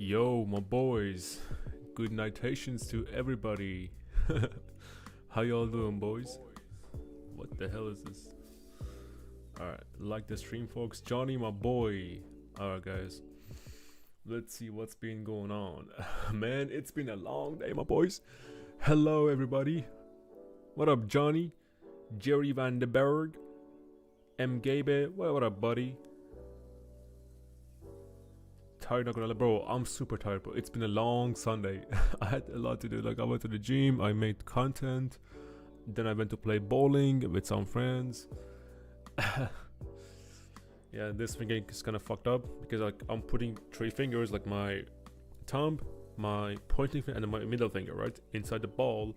Yo, my boys. Good nigtations to everybody. How y'all doing, boys? What the hell is this? Alright, like the stream, folks. Johnny, my boy. Alright, guys. Let's see what's been going on. Man, it's been a long day, my boys. Hello, everybody. What up, Johnny? Jerry Van de Berg. 𝒟𝒹𝒹𝓎. What up, buddy? Tired, not gonna lie, bro. I'm super tired, bro. It's been a long Sunday. I had a lot to do. Like, I went to the gym, I made content, then I went to play bowling with some friends. Yeah, this finger is kind of fucked up because like I'm putting three fingers, like my thumb, my pointing finger, and my middle finger, right, inside the ball,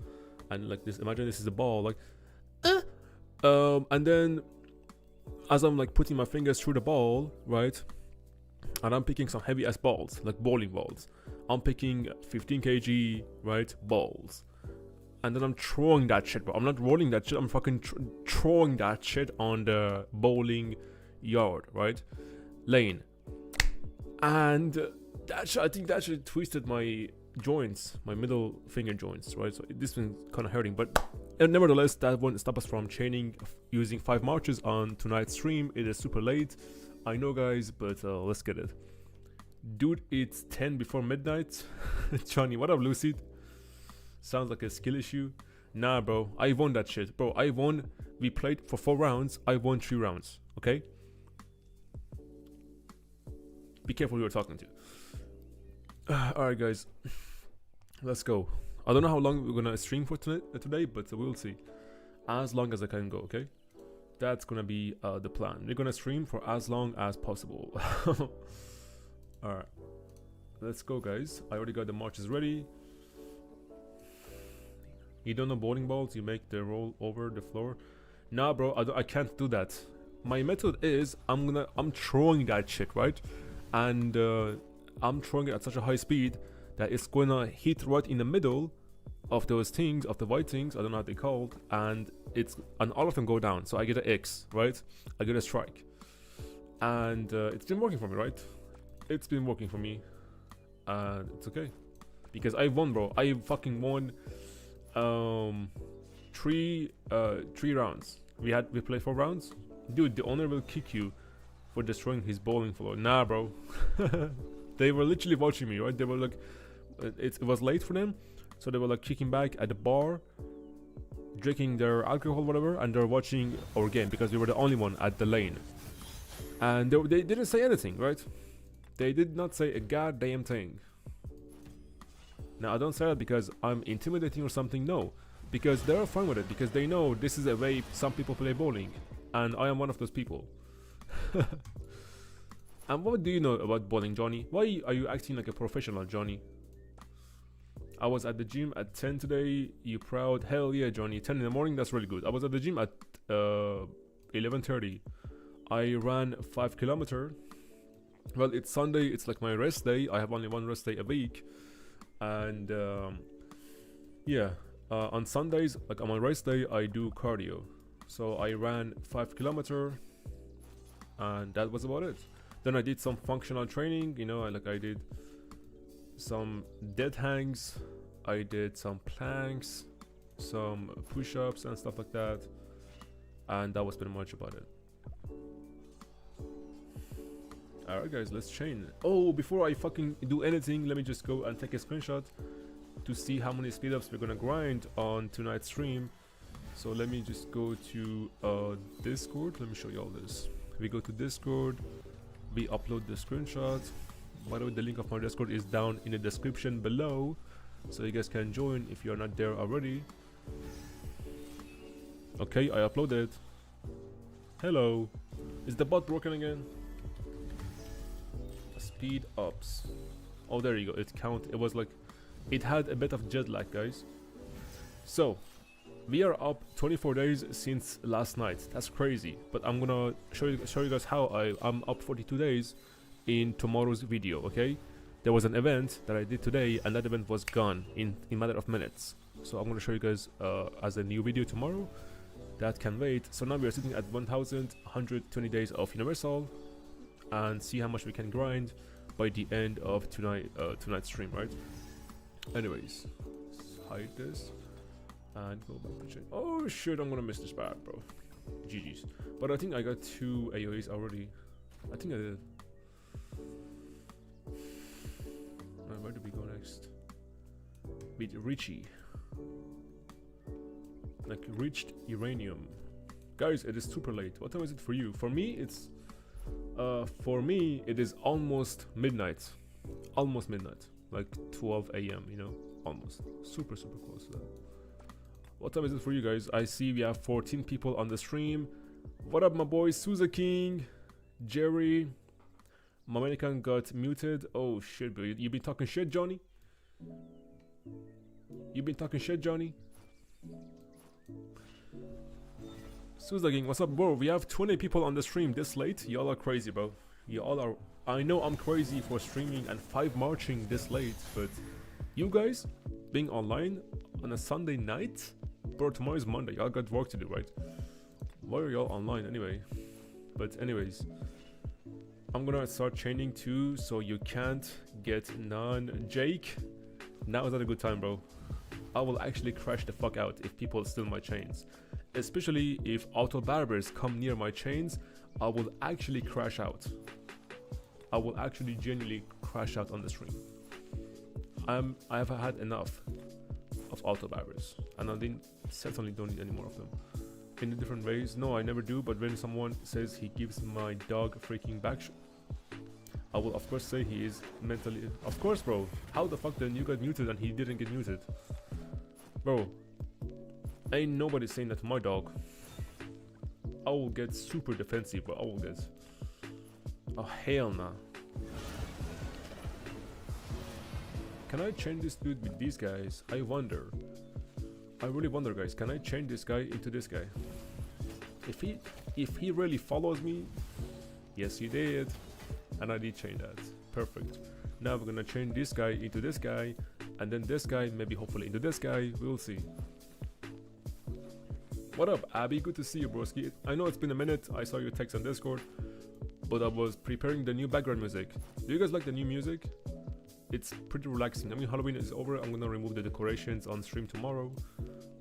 and like this. Imagine this is the ball, like, and then as I'm like putting my fingers through the ball, right. And I'm picking some heavy ass balls, like bowling balls. I'm picking 15 kg, right, balls. And then I'm throwing that shit, bro. I'm not rolling that shit. I'm fucking throwing that shit on the bowling yard, right? Lane. And that shit, I think that shit twisted my joints, my middle finger joints, right? So this been kind of hurting. But nevertheless, that won't stop us from chaining using 5 marches on tonight's stream. It is super late. I know, guys, but let's get it. Dude, it's 10 before midnight. Johnny, what up, Lucid? Sounds like a skill issue. Nah, bro, I won that shit. Bro, I won. We played for 4 rounds. I won 3 rounds, okay? Be careful who you're talking to. Alright, guys. Let's go. I don't know how long we're gonna stream for today, but we'll see. As long as I can go, okay? That's gonna be the plan. We're gonna stream for as long as possible. Alright, let's go, guys. I already got the marches ready. You don't know bowling balls, you make the roll over the floor. Nah, bro, I can't do that. My method is I'm throwing that shit, right? And I'm throwing it at such a high speed that it's gonna hit right in the middle of those things, of the white things, I don't know how they're called, and all of them go down. So I get an X, right? I get a strike, and it's been working for me, right? It's been working for me, and it's okay because I won, bro. I fucking won. 3 rounds. We played 4 rounds. Dude, the owner will kick you for destroying his bowling floor. Nah, bro. They were literally watching me, right? They were like, it was late for them. So they were like kicking back at the bar, drinking their alcohol, whatever, and they're watching our game because we were the only one at the lane. And they didn't say anything, right? They did not say a goddamn thing. Now, I don't say that because I'm intimidating or something, no. Because they're fine with it, because they know this is a way some people play bowling. And I am one of those people. And what do you know about bowling, Johnny? Why are you acting like a professional, Johnny? I was at the gym at 10 today. You proud? Hell yeah, Johnny. 10 in the morning, that's really good. I was at the gym at 11:30. I ran 5 kilometers. Well, it's Sunday. It's like my rest day. I have only 1 rest day a week. And yeah, on Sundays, like on my rest day, I do cardio. So I ran 5 kilometers. And that was about it. Then I did some functional training. You know, I did some dead hangs, I did some planks, some push-ups and stuff like that, and that was pretty much about it. Alright, guys, let's chain. Oh, before I fucking do anything, let me just go and take a screenshot to see how many speed ups we're gonna grind on tonight's stream. So let me just go to Discord. Let me show you all this. We go to Discord, we upload the screenshot. By the way, the link of my Discord is down in the description below, so you guys can join if you're not there already. Okay, I uploaded. Hello. Is the bot broken again? Speed ups. Oh, there you go. It was like, it had a bit of jet lag, guys. So, we are up 24 days since last night. That's crazy. But I'm gonna show you guys how I'm up 42 days. In tomorrow's video, okay? There was an event that I did today, and that event was gone in a matter of minutes. So I'm going to show you guys as a new video tomorrow. That can wait. So now we are sitting at 1,120 days of Universal, and see how much we can grind. by the end of tonight's stream, right? Anyways, let's hide this and go back to chain. Oh shit, I'm gonna miss this bad, bro. GG's. But I think I got 2 AoEs already. I think I did. Where do we go next? Beat Richie. Like reached uranium. Guys, it is super late. What time is it for you? For me, it's it is almost midnight. Almost midnight. Like 12 a.m. You know, almost. Super close to that. What time is it for you guys? I see we have 14 people on the stream. What up, my boys? Souza King, Jerry. Mamanican got muted. Oh shit, bro. You been talking shit, Johnny? You been talking shit, Johnny? Souza King, what's up, bro? We have 20 people on the stream this late. Y'all are crazy, bro. Y'all are. I know I'm crazy for streaming and 5 marching this late, but you guys being online on a Sunday night? Bro, tomorrow is Monday. Y'all got work to do, right? Why are y'all online anyway? But anyways, I'm gonna start chaining too, so you can't get none. Jake, now is not a good time, bro. I will actually crash the fuck out if people steal my chains. Especially if auto barbers come near my chains, I will actually crash out. I will actually genuinely crash out on the stream. I've had enough of auto barbers, and I certainly don't need any more of them. In different ways, no, I never do. But when someone says he gives my dog freaking back, I will of course say he is mentally. Of course, bro. How the fuck then you got muted and he didn't get muted, bro? Ain't nobody saying that to my dog. I will get super defensive, bro. I will get. Oh hell nah. Can I change this dude with these guys? I wonder. I really wonder, guys. Can I change this guy into this guy? If he really follows me, yes, you did, and I did change that. Perfect. Now we're gonna change this guy into this guy, and then this guy, maybe hopefully into this guy. We'll see. What up, Abby? Good to see you, broski. I know it's been a minute. I saw your text on Discord, but I was preparing the new background music. Do you guys like the new music? It's pretty relaxing. I mean, Halloween is over. I'm gonna remove the decorations on stream tomorrow,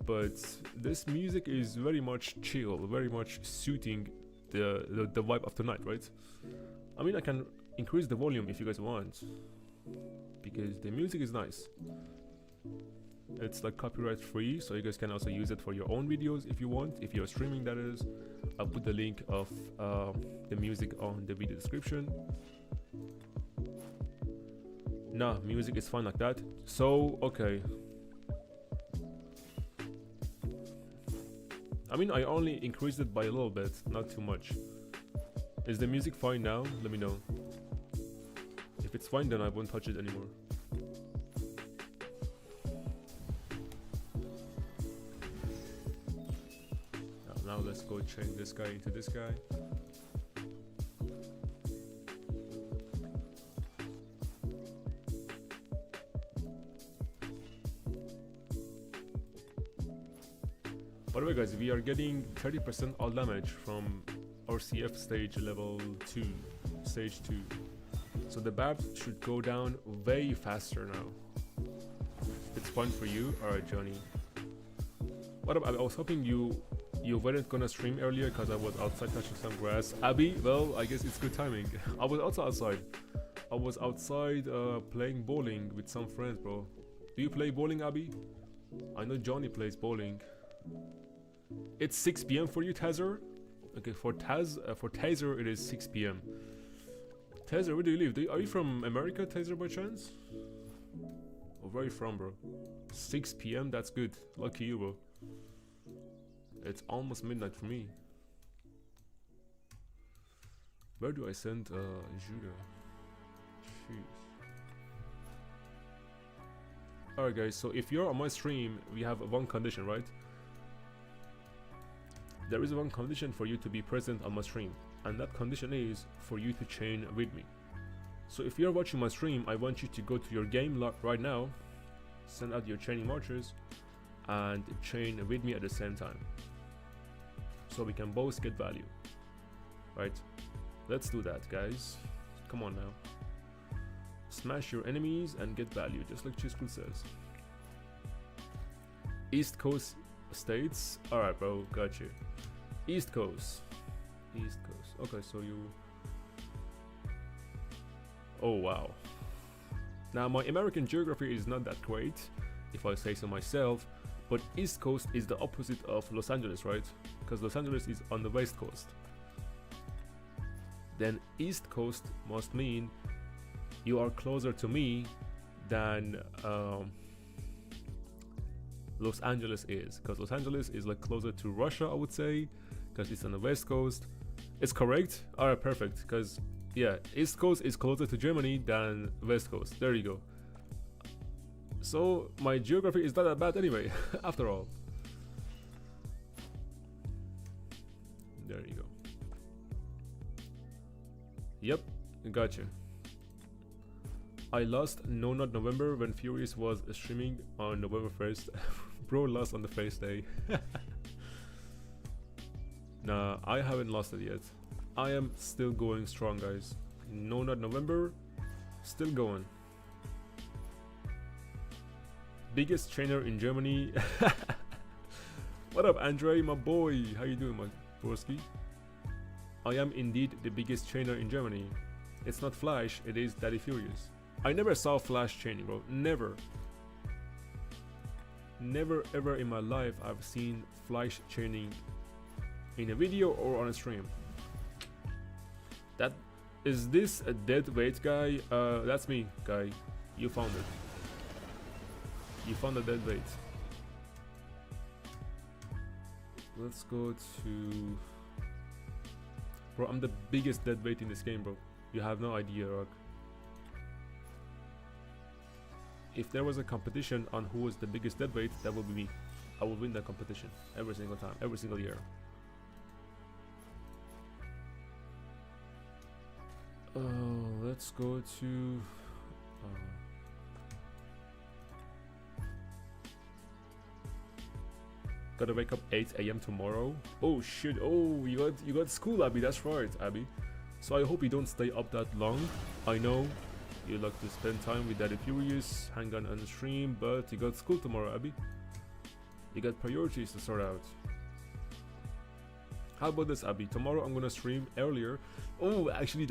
but this music is very much chill, very much suiting the vibe of tonight, right? I mean, I can increase the volume if you guys want, because the music is nice. It's like copyright free, so you guys can also use it for your own videos if you want, if you're streaming, that is. I'll put the link of the music on the video description. Nah, music is fine like that. So, okay. I mean, I only increased it by a little bit, not too much. Is the music fine now? Let me know. If it's fine, then I won't touch it anymore. Now let's go change this guy into this guy. By the way, guys, we are getting 30% all damage from our CF stage level 2, stage 2. So the BAB should go down way faster now. It's fun for you? Alright, Johnny. What up? I was hoping you weren't gonna stream earlier because I was outside touching some grass. Abby, well, I guess it's good timing. I was also outside. I was outside playing bowling with some friends, bro. Do you play bowling, Abby? I know Johnny plays bowling. It's 6 p.m. for you, Tazer? Okay, for Tazer, it is 6 p.m. Tazer, where do you live? Are you from America, Tazer, by chance? Or where are you from, bro? 6 p.m.? That's good. Lucky you, bro. It's almost midnight for me. Where do I send Judah? Jeez. Alright, guys, so if you're on my stream, we have one condition, right? There is one condition for you to be present on my stream, and that condition is for you to chain with me. So if you're watching my stream, I want you to go to your game right now, send out your chaining marchers, and chain with me at the same time, so we can both get value, right? Let's do that, guys. Come on now. Smash your enemies and get value, just like 𝒟𝒶𝒹𝓎 says. East Coast states. Alright, bro, got you. East Coast. East Coast. Okay, so you. Oh, wow. Now, my American geography is not that great, if I say so myself, but East Coast is the opposite of Los Angeles, right? Because Los Angeles is on the West Coast. Then East Coast must mean you are closer to me than Los Angeles is, because Los Angeles is like closer to Russia, I would say, because it's on the West Coast. It's correct? Alright, perfect, because yeah, East Coast is closer to Germany than West Coast. There you go. So my geography is not that bad anyway, after all. There you go. Yep, gotcha. I lost No Not November when Furious was streaming on November 1st. Bro lost on the first day. Nah, I haven't lost it yet. I am still going strong, guys. No Not November, still going. Biggest trainer in Germany. What up, Andre, my boy? How you doing, my broski? I am indeed the biggest trainer in Germany. It's not Flash, it is Daddy Furious. I never saw Flash training, bro. Never. Never ever in my life I've seen Flash training in a video or on a stream. That is this a dead weight guy? That's me, guy. You found it. You found the dead weight. Let's go to. Bro, I'm the biggest dead weight in this game, bro. You have no idea, Rock. If there was a competition on who was the biggest dead weight, that would be me. I will win that competition every single time, every single year. Let's go to. Gotta wake up 8 AM tomorrow. Oh shit! Oh, you got school, Abby. That's right, Abby. So I hope you don't stay up that long. I know you like to spend time with Daddy Furious, hang on the stream, but you got school tomorrow, Abby. You got priorities to sort out. How about this, Abby? Tomorrow I'm gonna stream earlier. Oh, actually,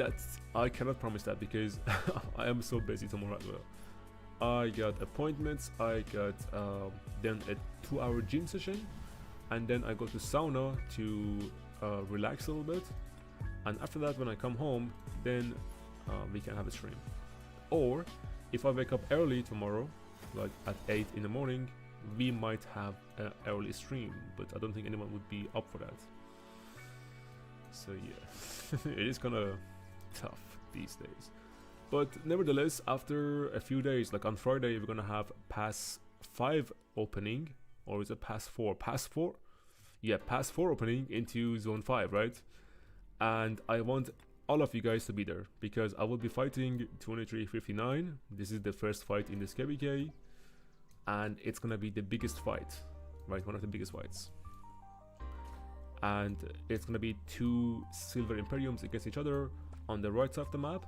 I cannot promise that because I am so busy tomorrow as well. I got appointments. I got then a 2-hour gym session, and then I go to sauna to relax a little bit. And after that, when I come home, then we can have a stream. Or if I wake up early tomorrow, like at 8 in the morning, we might have an early stream. But I don't think anyone would be up for that. So yeah, it is kind of tough these days. But nevertheless, after a few days, like on Friday, we're gonna have Pass 5 opening, or is it Pass 4? Pass 4? Yeah, Pass 4 opening into Zone 5, right? And I want all of you guys to be there because I will be fighting 𝒟𝒹𝓎. This is the first fight in this KVK, and it's gonna be the biggest fight, right? One of the biggest fights. And it's gonna be 2 Silver Imperiums against each other on the right side of the map,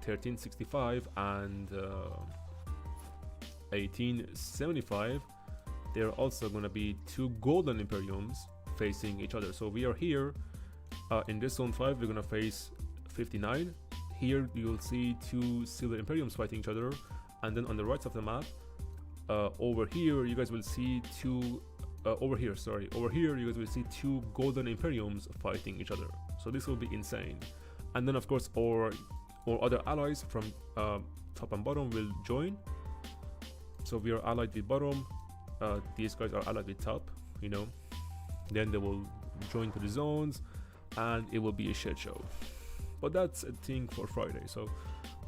1365 and 1875. There are also gonna be 2 Golden Imperiums facing each other. So we are here in this Zone 5, we're gonna face 59. Here you'll see 2 Silver Imperiums fighting each other, and then on the right side of the map, over here you guys will see 2 over here you guys will see 2 Golden Imperiums fighting each other. So this will be insane. And then of course our other allies from top and bottom will join. So we are allied with bottom, these guys are allied with top, you know. Then they will join to the zones and it will be a shit show. But that's a thing for Friday. So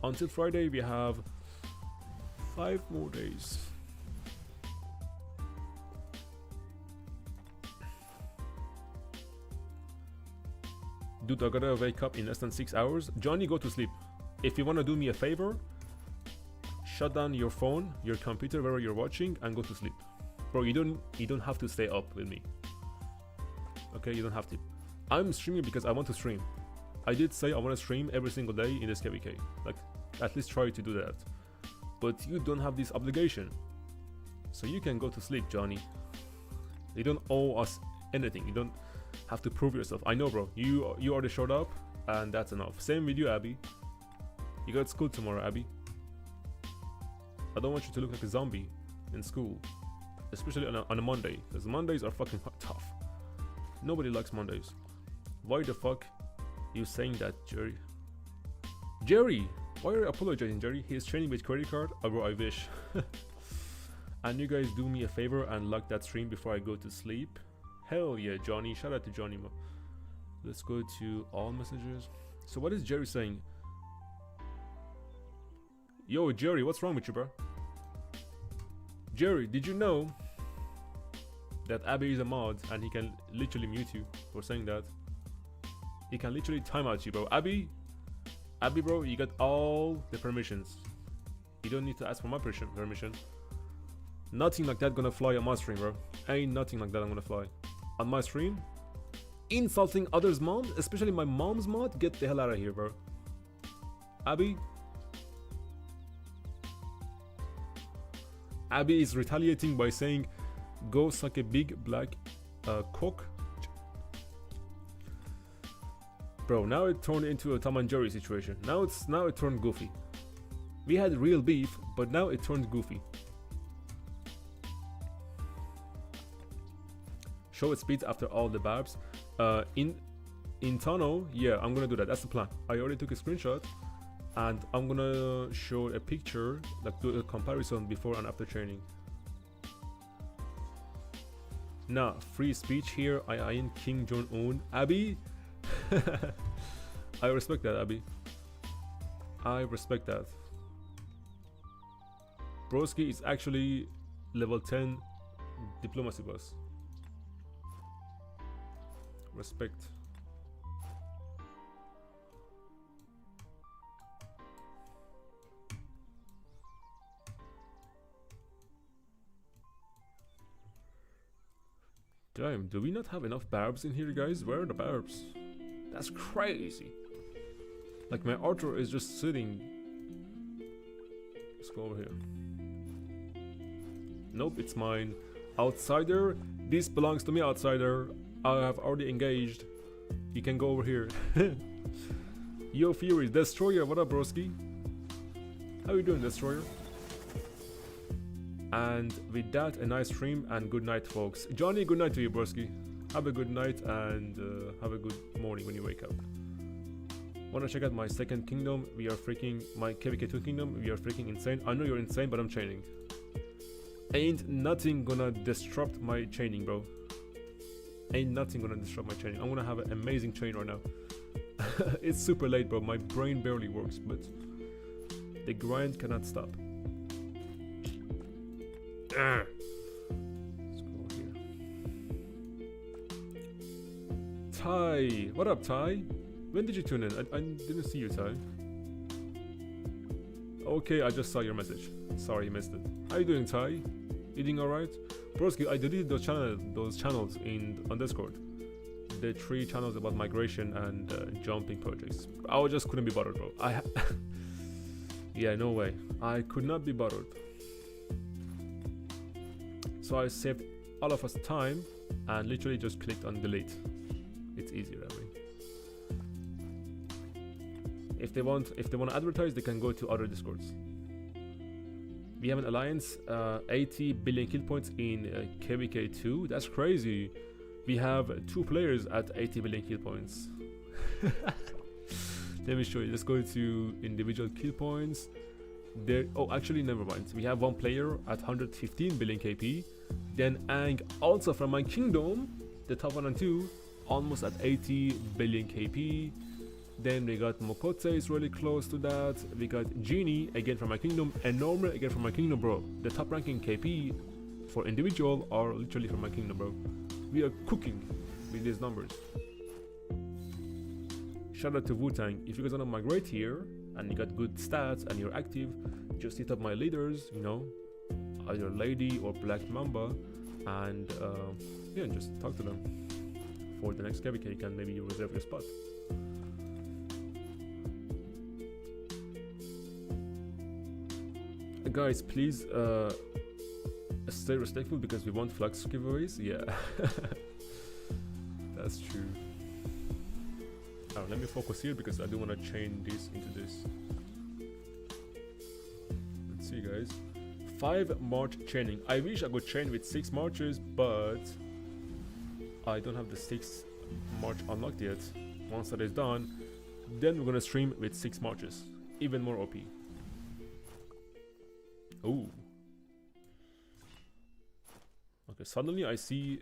until Friday we have 5 more days. Dude, I gotta wake up in less than 6 hours. Johnny, go to sleep. If you wanna do me a favor, shut down your phone, your computer, wherever you're watching, and go to sleep. Bro, you don't have to stay up with me. Okay, you don't have to. I'm streaming because I want to stream. I did say I want to stream every single day in this KVK. Like, at least try to do that. But you don't have this obligation, so you can go to sleep, Johnny. You don't owe us anything. You don't have to prove yourself. I know, bro. You already showed up, and that's enough. Same with you, Abby. You got school tomorrow, Abby. I don't want you to look like a zombie in school, especially on a Monday, because Mondays are fucking tough. Nobody likes Mondays. Why the fuck you saying that, Jerry? Jerry, why are you apologizing, Jerry? He's training with credit card. Oh, bro, I wish. And you guys do me a favor and lock that stream before I go to sleep. Hell yeah, Johnny. Shout out to Johnny. Let's go to all messages. So what is Jerry saying? Yo, Jerry, what's wrong with you, bro? Jerry, did you know that Abby is a mod and he can literally mute you for saying that? He can literally time out you, bro. Abby, bro, you got all the permissions. You don't need to ask for my permission. Nothing like that gonna fly on my stream, bro. Ain't nothing like that I'm gonna fly on my stream. Insulting others' moms, especially my mom's mod, get the hell out of here, bro. Abby is retaliating by saying, go suck a big black cock. Bro, now it turned into a Tom and Jerry situation. Now it turned goofy. We had real beef, but now it turned goofy. Show its speeds after all the babs. In Tano, yeah, I'm gonna do that. That's the plan. I already took a screenshot, and I'm gonna show a picture, like do a comparison before and after training. Nah, free speech here. I ain't King Jong-un. Abby, I respect that, Abby. I respect that. Broski is actually level 10 diplomacy boss. Respect. Damn, do we not have enough barbs in here, guys? Where are the barbs? That's crazy. Like, my Arthur is just sitting. Let's go over here. Nope, it's mine. Outsider, this belongs to me, outsider. I have already engaged. You can go over here. Yo, Fury, Destroyer, what up, broski? How you doing, Destroyer? And with that, a nice stream and good night, folks. Johnny, good night to you, broski. Have a good night and have a good morning when you wake up. Wanna check out my second kingdom? We are freaking my KVK 2 kingdom. We are freaking insane. I know you're insane, but I'm chaining. Ain't nothing gonna disrupt my chaining, bro. Ain't nothing gonna disrupt my chaining. I'm gonna have an amazing chain right now. It's super late, bro. My brain barely works, but the grind cannot stop. Let's go here. Ty, what up, Ty? When did you tune in? I didn't see you, Ty. Okay, I just saw your message. Sorry, you missed it. How you doing, Ty? You doing alright? Broski, I deleted those channels on Discord. The 3 channels about migration and jumping projects. I just couldn't be bothered, bro. Yeah, no way. I could not be bothered. So I saved all of us time and literally just clicked on delete. It's easier that way. If they want to advertise, they can go to other Discords. We have an alliance, 80 billion kill points in KVK 2. That's crazy. We have 2 players at 80 billion kill points. Let me show you. Let's go to individual kill points. There. Oh, actually, never mind. We have 1 player at 115 billion KP. Then Ang, also from my kingdom, the top 1 and 2, almost at 80 billion KP. Then we got Mokote is really close to that. We got Genie again from my kingdom, and Norma again from my kingdom, bro. The top ranking KP for individual are literally from my kingdom, bro. We are cooking with these numbers. Shout out to Wu-Tang. If you guys wanna migrate here and you got good stats and you're active, just hit up my leaders, you know, either Lady or Black Mamba, and yeah, just talk to them. For the next KVK, you can maybe reserve your spot. guys, please stay respectful because we want flux giveaways. Yeah, that's true. Let me focus here because I do want to chain this into this. Let's see, guys. 5 march chaining. I wish I could chain with 6 marches, but I don't have the 6th march unlocked yet. Once that is done, then we're gonna stream with 6 marches. Even more OP. Ooh. Okay, suddenly I see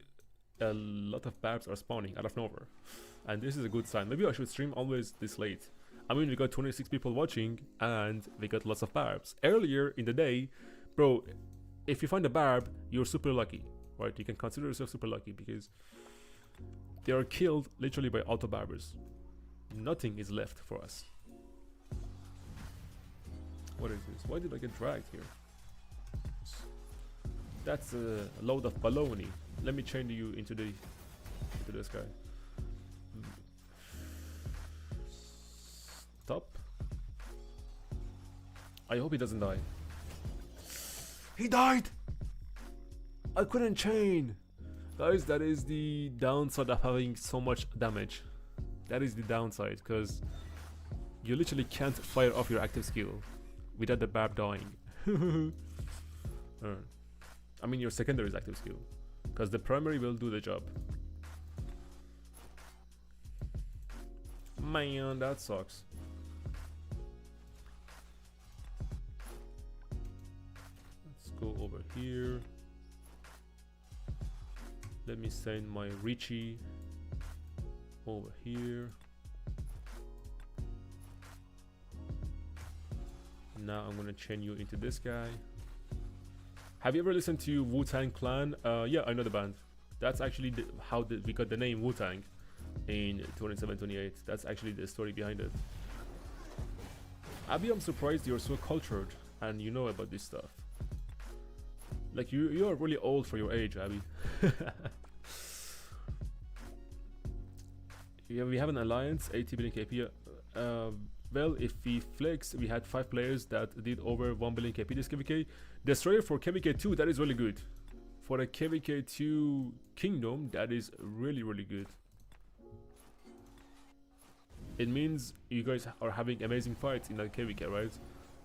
a lot of barbs are spawning out of nowhere. And this is a good sign. Maybe I should stream always this late. I mean, we got 26 people watching and we got lots of barbs. Earlier in the day, bro, if you find a barb, you're super lucky, right? You can consider yourself super lucky because they are killed literally by auto barbers. Nothing is left for us. What is this? Why did I get dragged here? That's a load of baloney. Let me chain you into this guy. Stop. I hope he doesn't die. He died! I couldn't chain! Guys, that is the downside of having so much damage. That is the downside, because you literally can't fire off your active skill without the barb dying. I mean, your secondary is active skill, because the primary will do the job. Man, that sucks. Let's go over here. Let me send my Richie over here. Now I'm gonna chain you into this guy. Have you ever listened to Wu-Tang Clan? Yeah, I know the band. That's actually how we got the name Wu-Tang in 27-28. That's actually the story behind it. Abby, I'm surprised you're so cultured and you know about this stuff. Like, you are really old for your age, Abby. Yeah, we have an alliance, 80 billion KP. Well, if we flex, we had 5 players that did over 1 billion KP this KVK. Destroyer for KVK 2, that is really good. For a KVK 2 Kingdom, that is really, really good. It means you guys are having amazing fights in that KVK, right?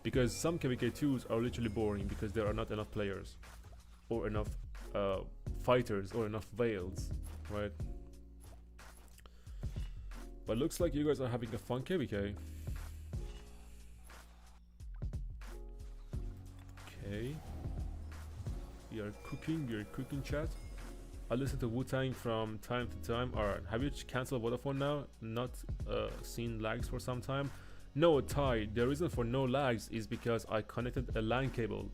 Because some KVK 2s are literally boring because there are not enough players. Or enough fighters, or enough Veils, right? But looks like you guys are having a fun KVK. Okay. We are cooking chat. I listen to Wu-Tang from time to time. Alright, have you cancelled Vodafone now? Not seen lags for some time? No, Ty, the reason for no lags is because I connected a LAN cable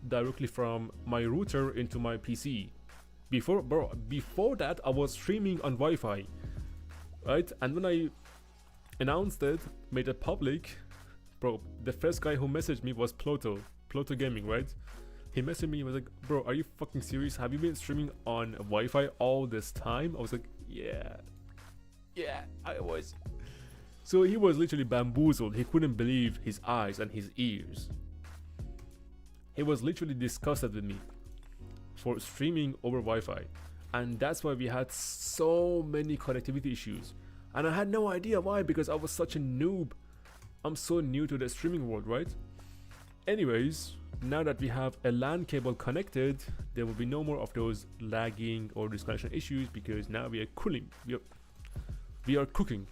directly from my router into my PC. Before that, I was streaming on Wi-Fi, right? And when I announced it, made it public, bro, the first guy who messaged me was Ploto Gaming, right? He messaged me, he was like, bro, are you fucking serious? Have you been streaming on Wi-Fi all this time? I was like, yeah, I was. So he was literally bamboozled. He couldn't believe his eyes and his ears. He was literally disgusted with me for streaming over Wi-Fi. And that's why we had so many connectivity issues. And I had no idea why, because I was such a noob. I'm so new to the streaming world, right? Anyways, now that we have a LAN cable connected, there will be no more of those lagging or disconnection issues, because now we are cooling. We are cooking.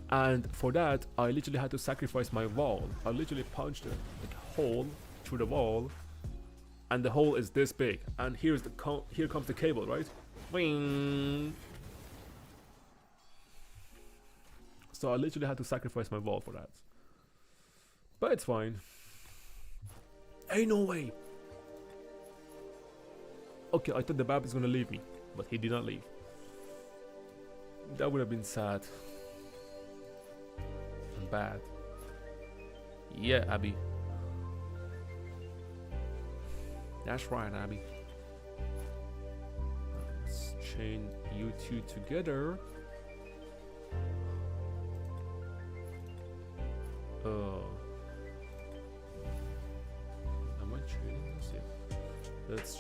And for that, I literally had to sacrifice my wall. I literally punched a hole through the wall, and the hole is this big. And here comes the cable, right? Wing. So I literally had to sacrifice my wall for that. But it's fine. Ain't no way. Okay, I thought the Bab is gonna leave me, but he did not leave. That would have been sad. And bad. Yeah, Abby. That's right, Abby. Let's chain you two together.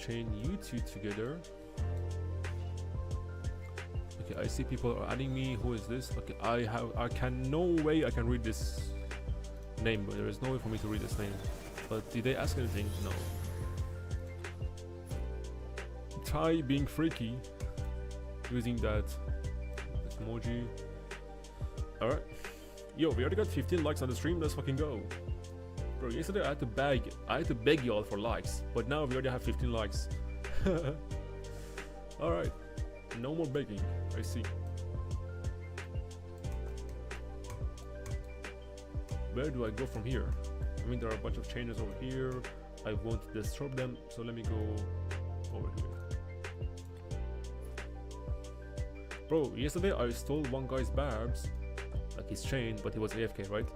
chain you two together. Okay, I see people are adding me. Who is this? Okay, no way I can read this name, but there is no way for me to read this name. But did they ask anything? No. Try being freaky using that emoji. Alright. Yo, we already got 15 likes on the stream. Let's fucking go. Bro, yesterday I had to beg y'all for likes, but now we already have 15 likes. Alright. No more begging. I see. Where do I go from here? I mean, there are a bunch of chains over here. I won't disturb them, so let me go over here. Bro, yesterday I stole one guy's barbs, like his chain, but he was AFK, right?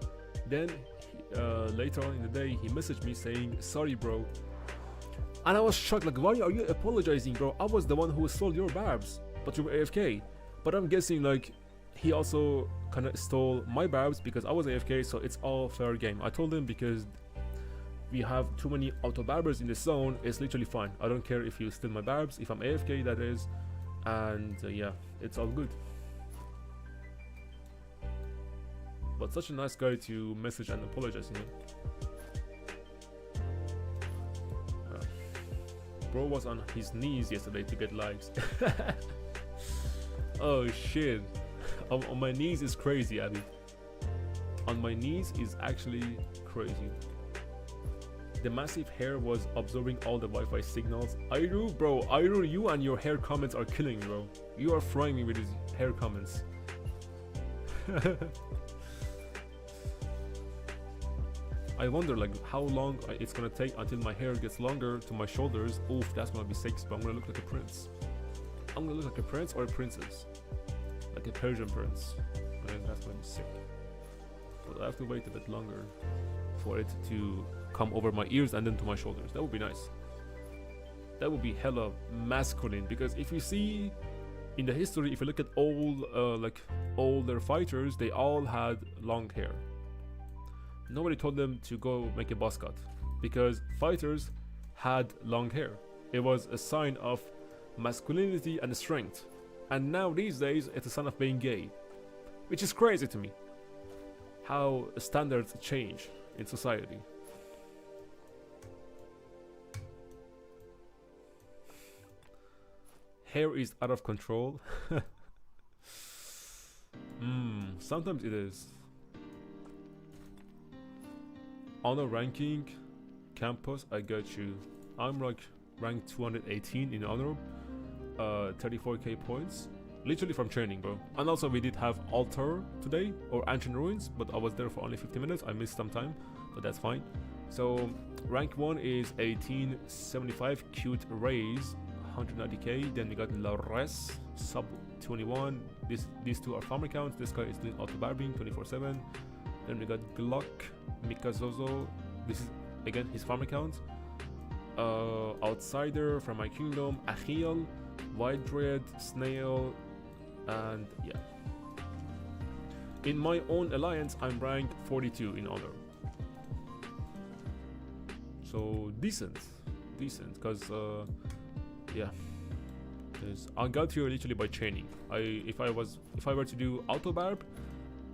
Then later on in the day, he messaged me saying, "Sorry, bro." And I was shocked, like, why are you apologizing, bro? I was the one who stole your barbs, but you were AFK. But I'm guessing, like, he also kind of stole my barbs because I was AFK, so it's all fair game. I told him because we have too many auto barbers in the zone, it's literally fine. I don't care if you steal my barbs, if I'm AFK, that is. And yeah, it's all good. But such a nice guy to message and apologize, you know. Bro was on his knees yesterday to get likes. Oh shit. On my knees is crazy, Abby. On my knees is actually crazy. The massive hair was absorbing all the Wi-Fi signals. Iru, bro, Iru, you and your hair comments are killing me, bro. You are frying me with these hair comments. I wonder, like, how long it's gonna take until my hair gets longer to my shoulders. Oof, that's gonna be sick, but I'm gonna look like a prince. I'm gonna look like a prince or a princess. Like a Persian prince. And that's gonna be sick. But I have to wait a bit longer for it to come over my ears and then to my shoulders. That would be nice. That would be hella masculine, because if you see in the history, if you look at all like older fighters, they all had long hair. Nobody told them to go make a buzz cut because fighters had long hair. It was a sign of masculinity and strength. And now these days it's a sign of being gay, which is crazy to me. How standards change in society. Hair is out of control. Sometimes it is. Honor ranking, campus, I got you. I'm like ranked 218 in honor, 34k points, literally from training, bro. And also we did have altar today, or ancient ruins, but I was there for only 50 minutes. I missed some time, but that's fine. So rank 1 is 1875, cute rays, 190k. Then we got Lares, sub 21. These two are farm accounts. This guy is doing auto barbing 24/7. Then we got Glock, Mikazozo. This is again his farm account. Outsider from my kingdom, Achil, White Dread, Snail, and yeah. In my own alliance, I'm ranked 42 in honor. So decent, because yeah. I got here literally by training. If I were to do auto barb,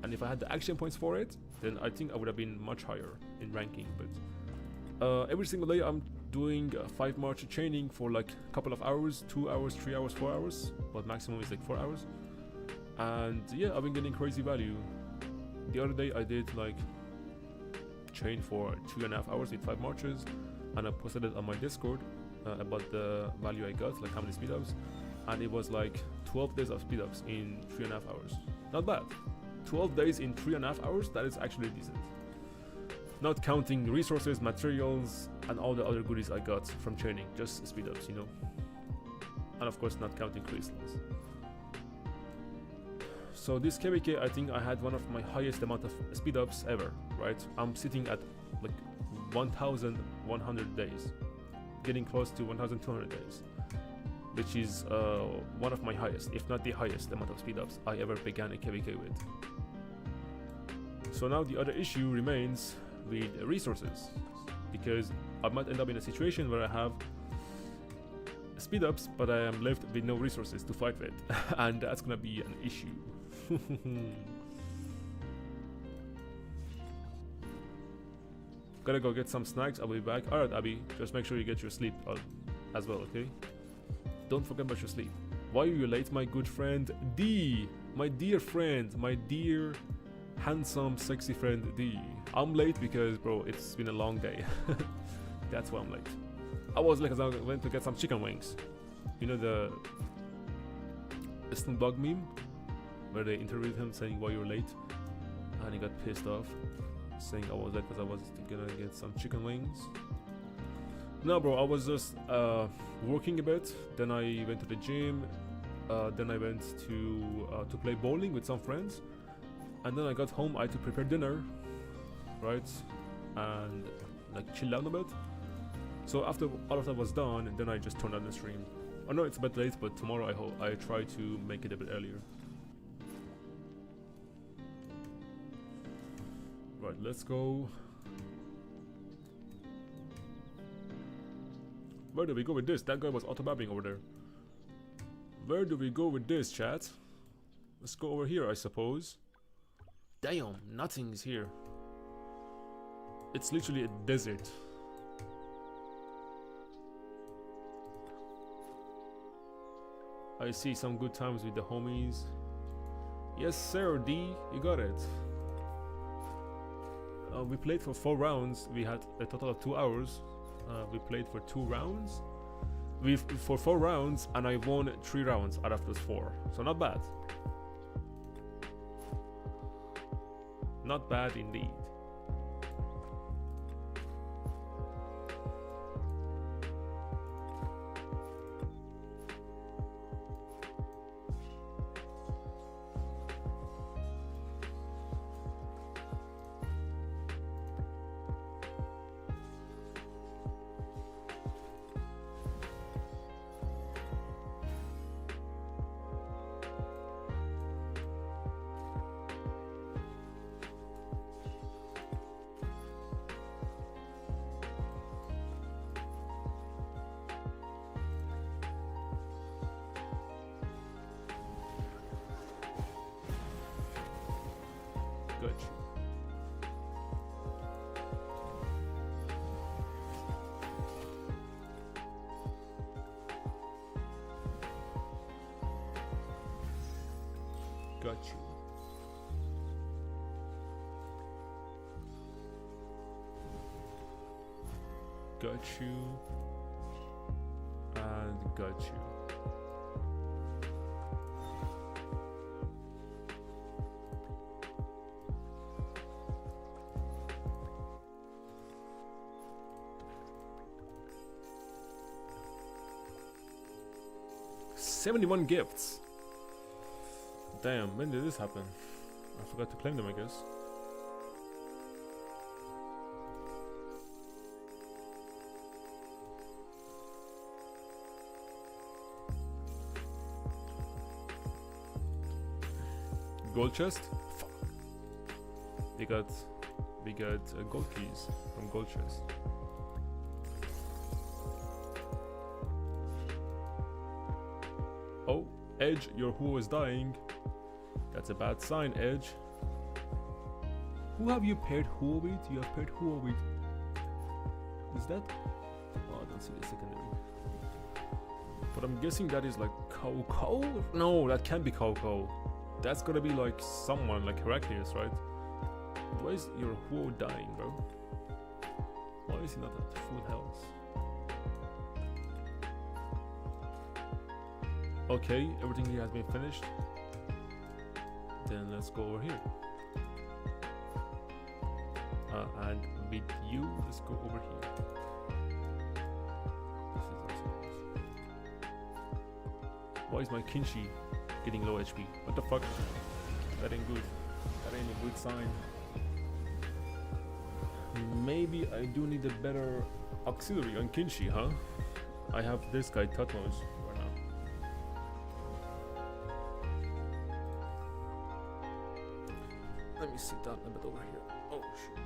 and if I had the action points for it, then I think I would have been much higher in ranking. But every single day I'm doing 5 march training for like a couple of hours, 2 hours, 3 hours, 4 hours, but maximum is like 4 hours. And yeah, I've been getting crazy value. The other day I did like train for 2.5 hours with 5 marches, and I posted it on my Discord about the value I got, like how many speed ups, and it was like 12 days of speed ups in 3.5 hours. Not bad. 12 days in 3.5 hours, that is actually decent. Not counting resources, materials, and all the other goodies I got from training, just speed ups, you know. And of course, not counting crystals. So this KVK, I think I had one of my highest amount of speed ups ever, right? I'm sitting at like 1,100 days, getting close to 1,200 days, which is one of my highest, if not the highest amount of speed ups I ever began a KVK with. So now the other issue remains with resources, because I might end up in a situation where I have speed ups, but I am left with no resources to fight with, and that's gonna be an issue. Gotta go get some snacks. I'll be back. Alright, Abby, just make sure you get your sleep as well, okay? Don't forget about your sleep. Why are you late, my good friend D? My dear friend, my dear, handsome, sexy friend D. I'm late because, bro, it's been a long day. That's why I'm late. I was late because I went to get some chicken wings. You know the 𝒟𝒹𝒹𝓎 meme? Where they interviewed him saying why you're late? And he got pissed off, saying I was late because I was gonna get some chicken wings. No, bro, I was just working a bit. Then I went to the gym. Then I went to play bowling with some friends. And then I got home. I had to prepare dinner, right? And like chill out a bit. So after all of that was done, then I just turned on the stream. I know it's a bit late, but tomorrow I try to make it a bit earlier. Right, let's go. Where do we go with this? That guy was auto-babbing over there. Where do we go with this, chat? Let's go over here, I suppose. Damn, nothing's here. It's literally a desert. I see some good times with the homies. Yes, sir, D, you got it. We played for 4 rounds. We had a total of 2 hours. We played for 2 rounds. For 4 rounds, and I won 3 rounds out of those 4. So not bad. Not bad indeed. Good. Got you. Got you. And got you. $71 gifts. Damn, when did this happen? I forgot to claim them, I guess. Gold chest? Fuck. We got gold keys from gold chest. Oh, Edge, your who is dying. That's a bad sign, Edge. Who have you paired who with? You have paired who with? Is that? Oh, I don't see the secondary. But I'm guessing that is like Coco? No, that can't be Coco. That's gotta be like someone like Heraclius, right? Why is your who dying, bro? Why is he not at full health? Okay, everything here has been finished. Then let's go over here. And with you, let's go over here. This is also nice. Why is my Kinshi getting low HP? What the fuck? That ain't good. That ain't a good sign. Maybe I do need a better auxiliary on Kinshi, huh? I have this guy, Tatmos. Let me sit down a bit over here. Oh shit.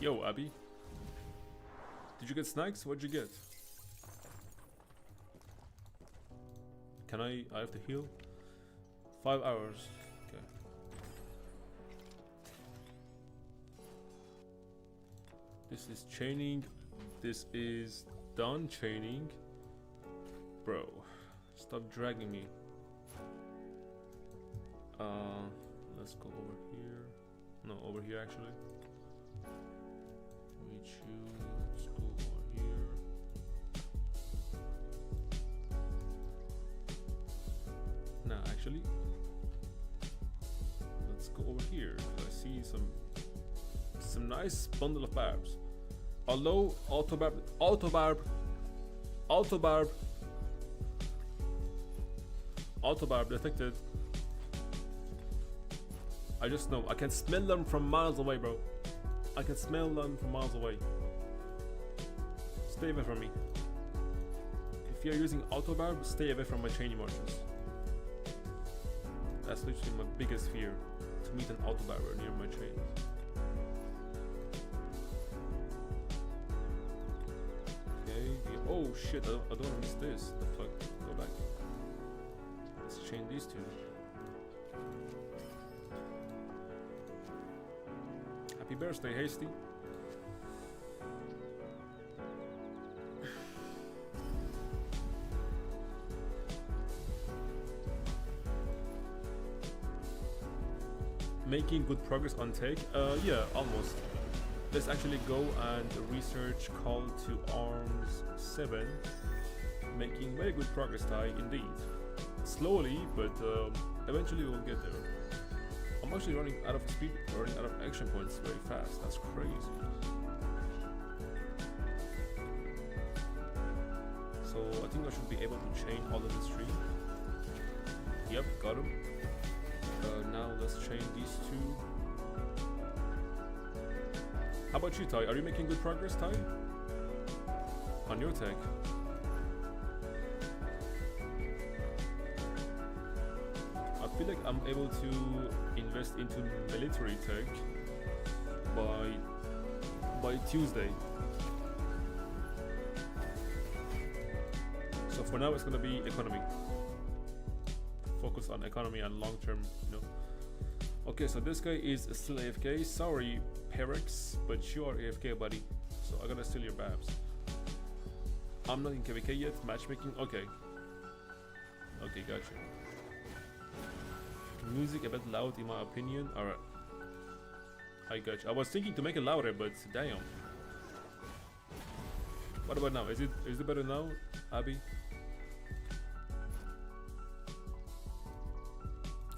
Yo, Abby. Did you get snacks? What'd you get? Can I have to heal? 5 hours. Okay. This is chaining. This is done chaining. Bro, stop dragging me. Let's go over here. No, over here actually. We choose go over here. Now actually, let's go over here. I see some nice bundle of barbs. Although auto barb detected. I just know I can smell them from miles away, bro. I can smell them from miles away. Stay away from me. If you're using auto barb, stay away from my chain emotions. That's literally my biggest fear, to meet an auto barber near my chain. Oh shit, I don't want to miss this. The fuck? Go back. Let's chain these two. Happy birthday, Hasty. Making good progress on take? Yeah, almost. Let's actually go and research Call to Arms 7. Making very good progress, Ty, indeed. Slowly, but eventually we'll get there. I'm actually running out of speed, running out of action points very fast. That's crazy. So I think I should be able to chain all of the stream. Yep, got him. Now let's chain these two. How about you, Ty? Are you making good progress, Ty? On your tech? I feel like I'm able to invest into military tech by Tuesday. So for now, it's gonna be economy. Focus on economy and long term, you know. Okay, so this guy is still AFK. Sorry, 𝒟𝒹𝒹𝓎, but you are AFK, buddy. So I'm gonna steal your babs. I'm not in KVK yet. Matchmaking. Okay. Okay, gotcha. Music a bit loud, in my opinion. Alright. I gotcha. I was thinking to make it louder, but damn. What about now? Is it better now, Abby?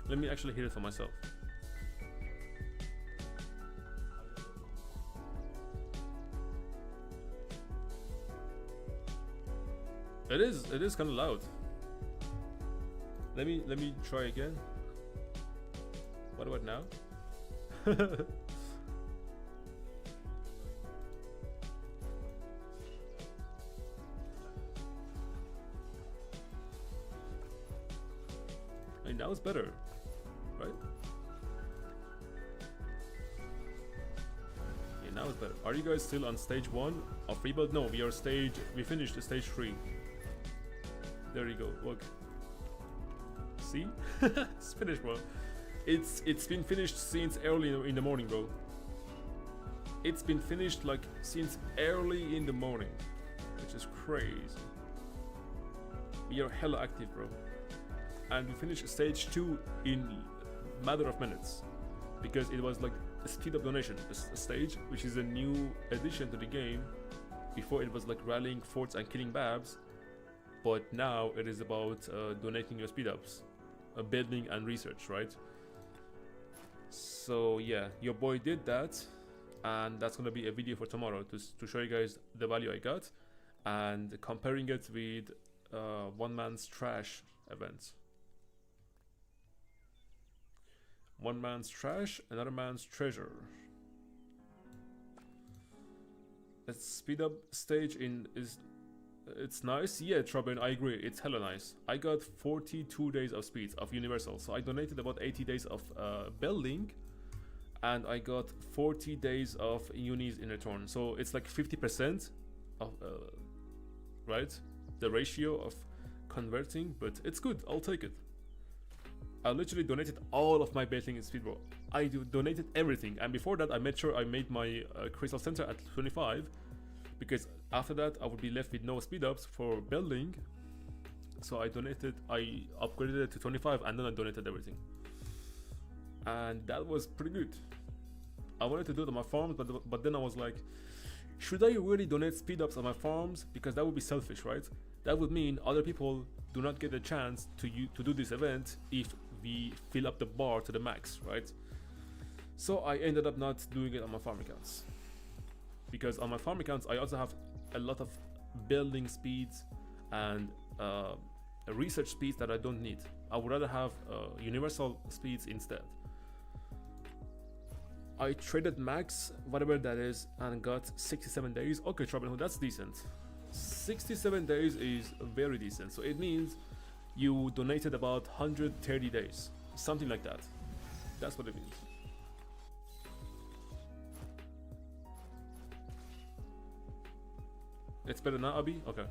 Let me actually hear it for myself. It is kind of loud. Let me try again. What about now? I mean, now it's better, right? Yeah, now it's better. Are you guys still on stage 1 of rebuild? No, we finished stage 3. There you go. Look. See? It's finished, bro. It's been finished since early in the morning, bro. It's been finished like since early in the morning, which is crazy. We are hella active, bro. And we finished stage 2 in a matter of minutes, because it was like a speed up donation, a stage which is a new addition to the game. Before it was like rallying forts and killing babs, but now it is about donating your speed ups, building and research, right? So yeah, your boy did that, and that's gonna be a video for tomorrow to show you guys the value I got and comparing it with one man's trash events. One man's trash, another man's treasure. A speed up stage it's nice. Yeah, Trobin, I agree, it's hella nice. I got 42 days of speed of universal, so I donated about 80 days of building, and I got 40 days of unis in return. So it's like 50% of right, the ratio of converting, but it's good. I'll take it. I literally donated all of my building speed, bro. I donated everything, and before that I made sure I made my crystal center at 25, because after that I would be left with no speed ups for building. So I upgraded it to 25, and then I donated everything, and that was pretty good. I wanted to do it on my farms, but then I was like, should I really donate speed ups on my farms? Because that would be selfish, right? That would mean other people do not get a chance to do this event if we fill up the bar to the max, right? So I ended up not doing it on my farm accounts, because on my farm accounts I also have a lot of building speeds and research speeds that I don't need. I would rather have universal speeds instead. I traded max, whatever that is, and got 67 days. Okay, Trouble, that's decent. 67 days is very decent. So it means you donated about 130 days, something like that. That's what it means. It's better now, Abi? Okay.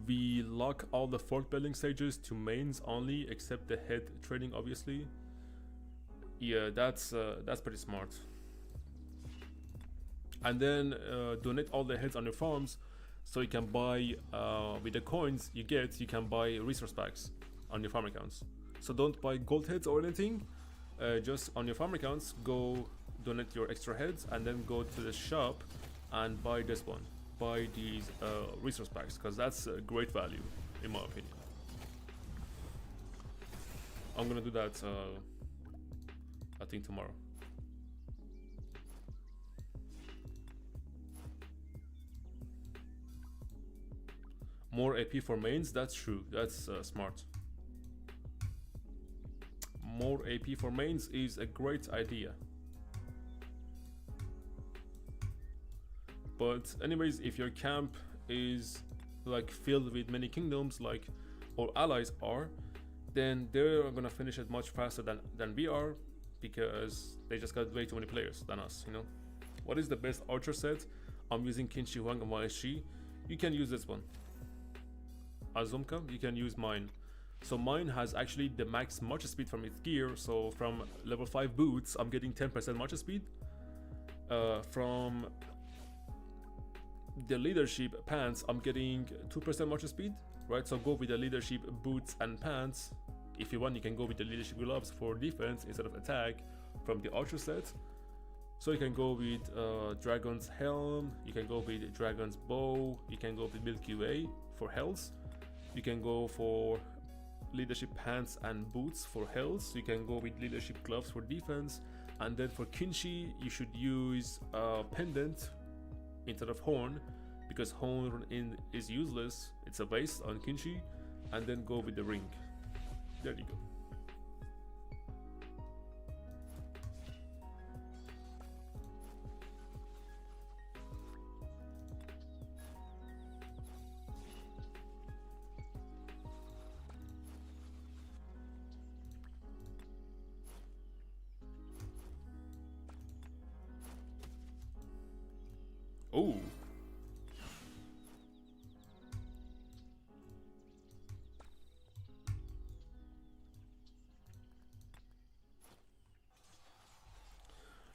We lock all the fort building stages to mains only, except the head trading, obviously. Yeah, that's pretty smart. And then donate all the heads on your farms, so you can buy with the coins you get, you can buy resource packs on your farm accounts. So don't buy gold heads or anything. Just on your farm accounts, go donate your extra heads, and then go to the shop and buy this one. Buy these resource packs, because that's a great value in my opinion. I'm gonna do that I think tomorrow. More AP for mains, that's true, that's smart. More AP for mains is a great idea. But anyways, if your camp is like filled with many kingdoms, like our allies are, then they're gonna finish it much faster than we are, because they just got way too many players than us, you know. What is the best archer set? I'm using Qin Huang and YSG. You can use this one. 𝒟𝒹𝒹𝓎, you can use mine. So mine has actually the max march speed from its gear, so from level 5 boots, I'm getting 10% march speed. From the leadership pants, I'm getting 2% march speed, right? So go with the leadership boots and pants. If you want, you can go with the leadership gloves for defense instead of attack from the archer set. So you can go with dragon's helm, you can go with dragon's bow, you can go with Milky Way for health, you can go for leadership pants and boots for health, you can go with leadership gloves for defense, and then for Kinshi you should use pendant instead of horn, because horn is useless, it's a waste on Kinshi, and then go with the ring. There you go. Oh.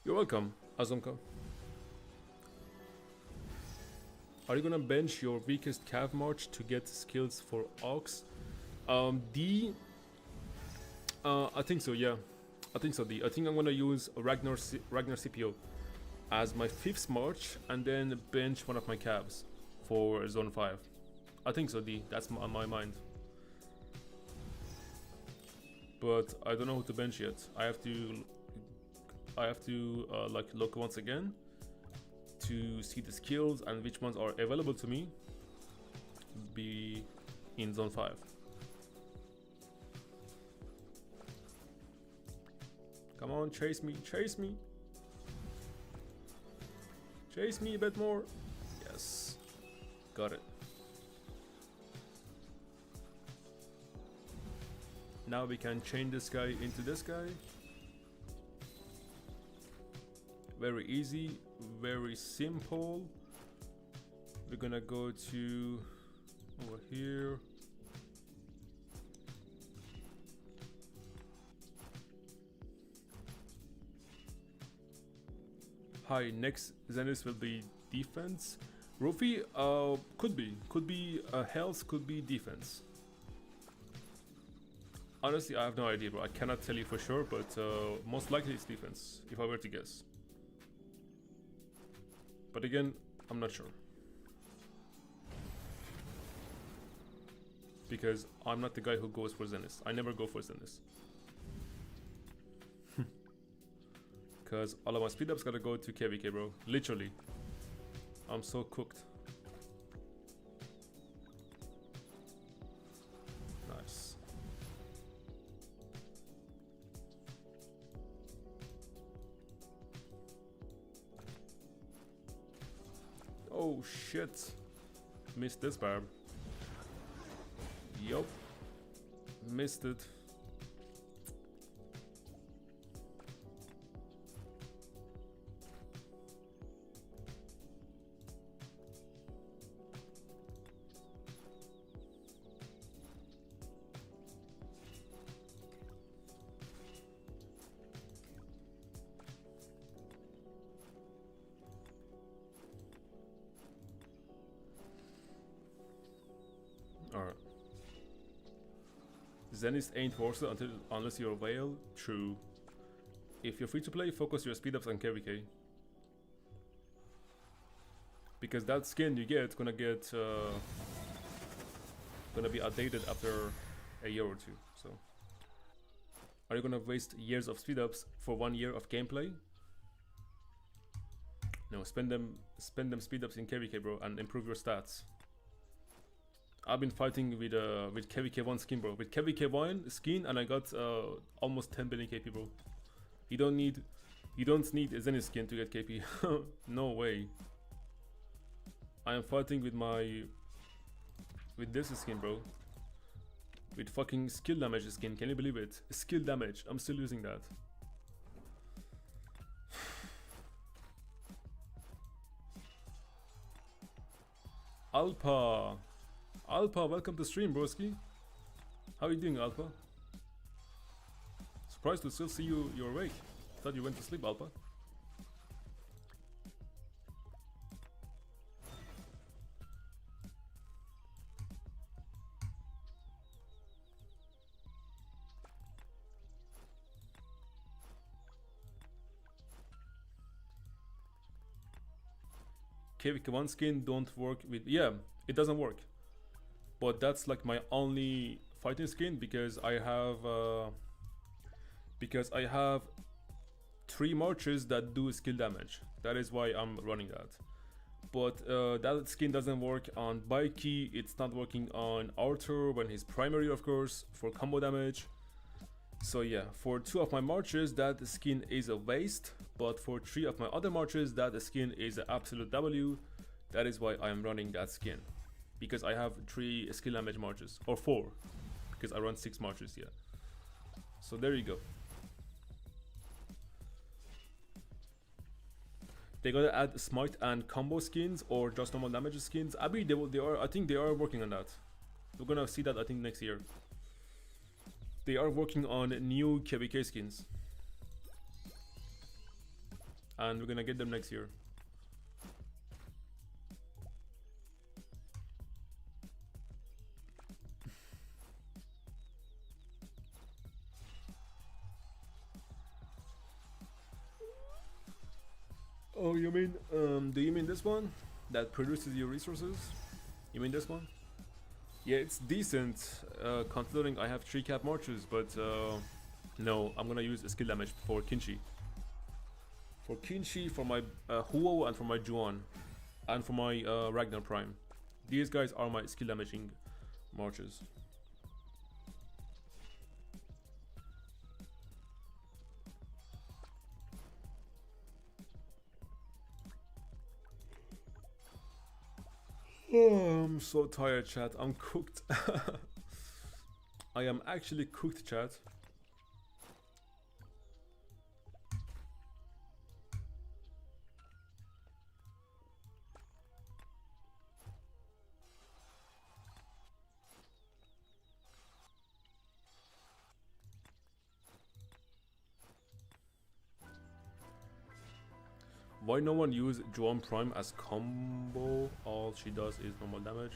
You're welcome, 𝒟𝒹𝒹𝓎. Are you gonna bench your weakest cav march to get skills for Ox? I think so, yeah. I think so, I think I'm gonna use Ragnar Scipio as my 5th march, and then bench one of my cabs for zone 5. I think so, that's on my mind. But I don't know who to bench yet. I have to like look once again to see the skills and which ones are available to me in zone 5. Come on, chase me, chase me. Chase me a bit more. Yes. Got it. Now we can chain this guy into this guy. Very easy, very simple. We're gonna go to over here. Hi, next Zenith will be defense. Rofi, could be health, could be defense. Honestly, I have no idea, bro. I cannot tell you for sure, but most likely it's defense, if I were to guess. But again, I'm not sure. Because I'm not the guy who goes for Zenith. I never go for Zenith. Because all of my speed ups gotta go to KVK, bro. Literally. I'm so cooked. Nice. Oh shit. Missed this barb. Yup. Missed it. Alright. Zenith ain't worth it unless you're a whale. True. If you're free to play, focus your speed ups on KVK. Because that skin you get gonna be outdated after a year or two. So are you gonna waste years of speed ups for 1 year of gameplay? No, spend them speed ups in KVK, bro, and improve your stats. I've been fighting with KVK1 skin, bro. With KVK1 skin, and I got almost 10 billion KP, bro. You don't need a Zenith skin to get KP. No way. I am fighting with this skin, bro. With fucking skill damage skin. Can you believe it? Skill damage. I'm still using that. Alpa, welcome to stream, broski. How are you doing, Alpa? Surprised to still see you're awake. Thought you went to sleep, Alpa. KVK1 skin don't work with... Yeah, it doesn't work. But that's like my only fighting skin because I have 3 marches that do skill damage. That is why I'm running that. But that skin doesn't work on Baiki. It's not working on Arthur when he's primary, of course, for combo damage. So yeah, for 2 of my marches, that skin is a waste. But for 3 of my other marches, that skin is an absolute W. That is why I am running that skin. Because I have 3 skill damage marches. Or 4. Because I run 6 marches, yeah. So there you go. They gotta add smite and combo skins or just normal damage skins. I mean, I think they are working on that. We're gonna see that, I think, next year. They are working on new KVK skins. And we're gonna get them next year. Oh, you mean, do you mean this one? That produces your resources? You mean this one? Yeah, it's decent, considering I have 3 cap marches, but no, I'm gonna use a skill damage for Kinshi. For Kinshi, for my Huo, and for my Juan, and for my Ragnar Prime. These guys are my skill damaging Marches. Oh, I'm so tired, chat. I'm cooked. I am actually cooked, chat. Why no one use 𝒟𝒹𝒹𝓎 as combo? All she does is normal damage.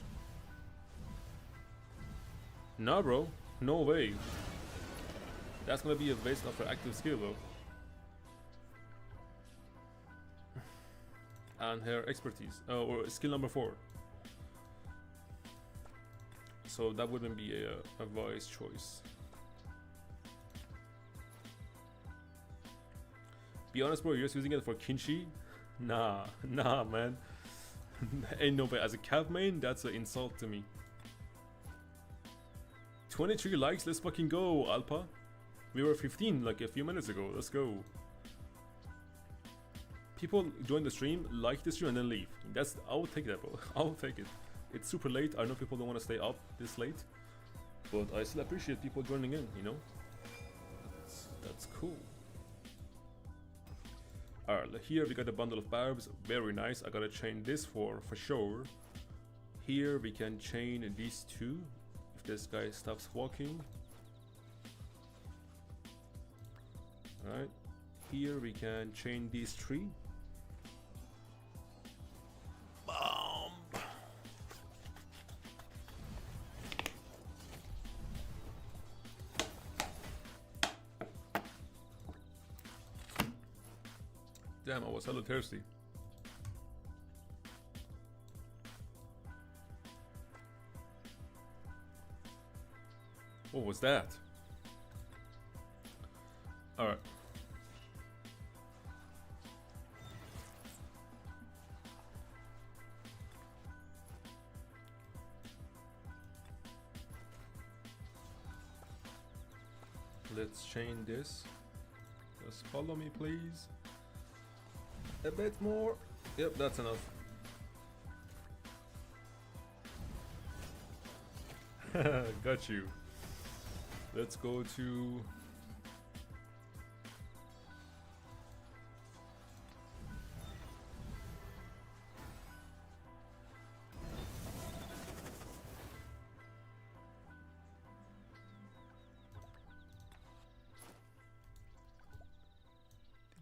Nah, bro. No way. That's gonna be a waste of her active skill, though. And her expertise. Or skill number 4. So that wouldn't be a wise choice. Be honest, bro, you're just using it for Kinshi? Nah, man. Ain't no way. As a Cav main, that's an insult to me. 23 likes, let's fucking go, Alpa. We were 15 like a few minutes ago, let's go. People join the stream, like the stream, and then leave. I'll take that, bro. I'll take it. It's super late, I know people don't want to stay up this late. But I still appreciate people joining in, you know? That's cool. Alright, here we got a bundle of barbs, very nice. I gotta chain this for sure. Here we can chain these two, if this guy stops walking. Alright, here we can chain these 3. Bomb! Damn, I was hella thirsty. What was that? Alright. Let's chain this. Just follow me, please. A bit more. Yep, that's enough. Got you. Let's go to...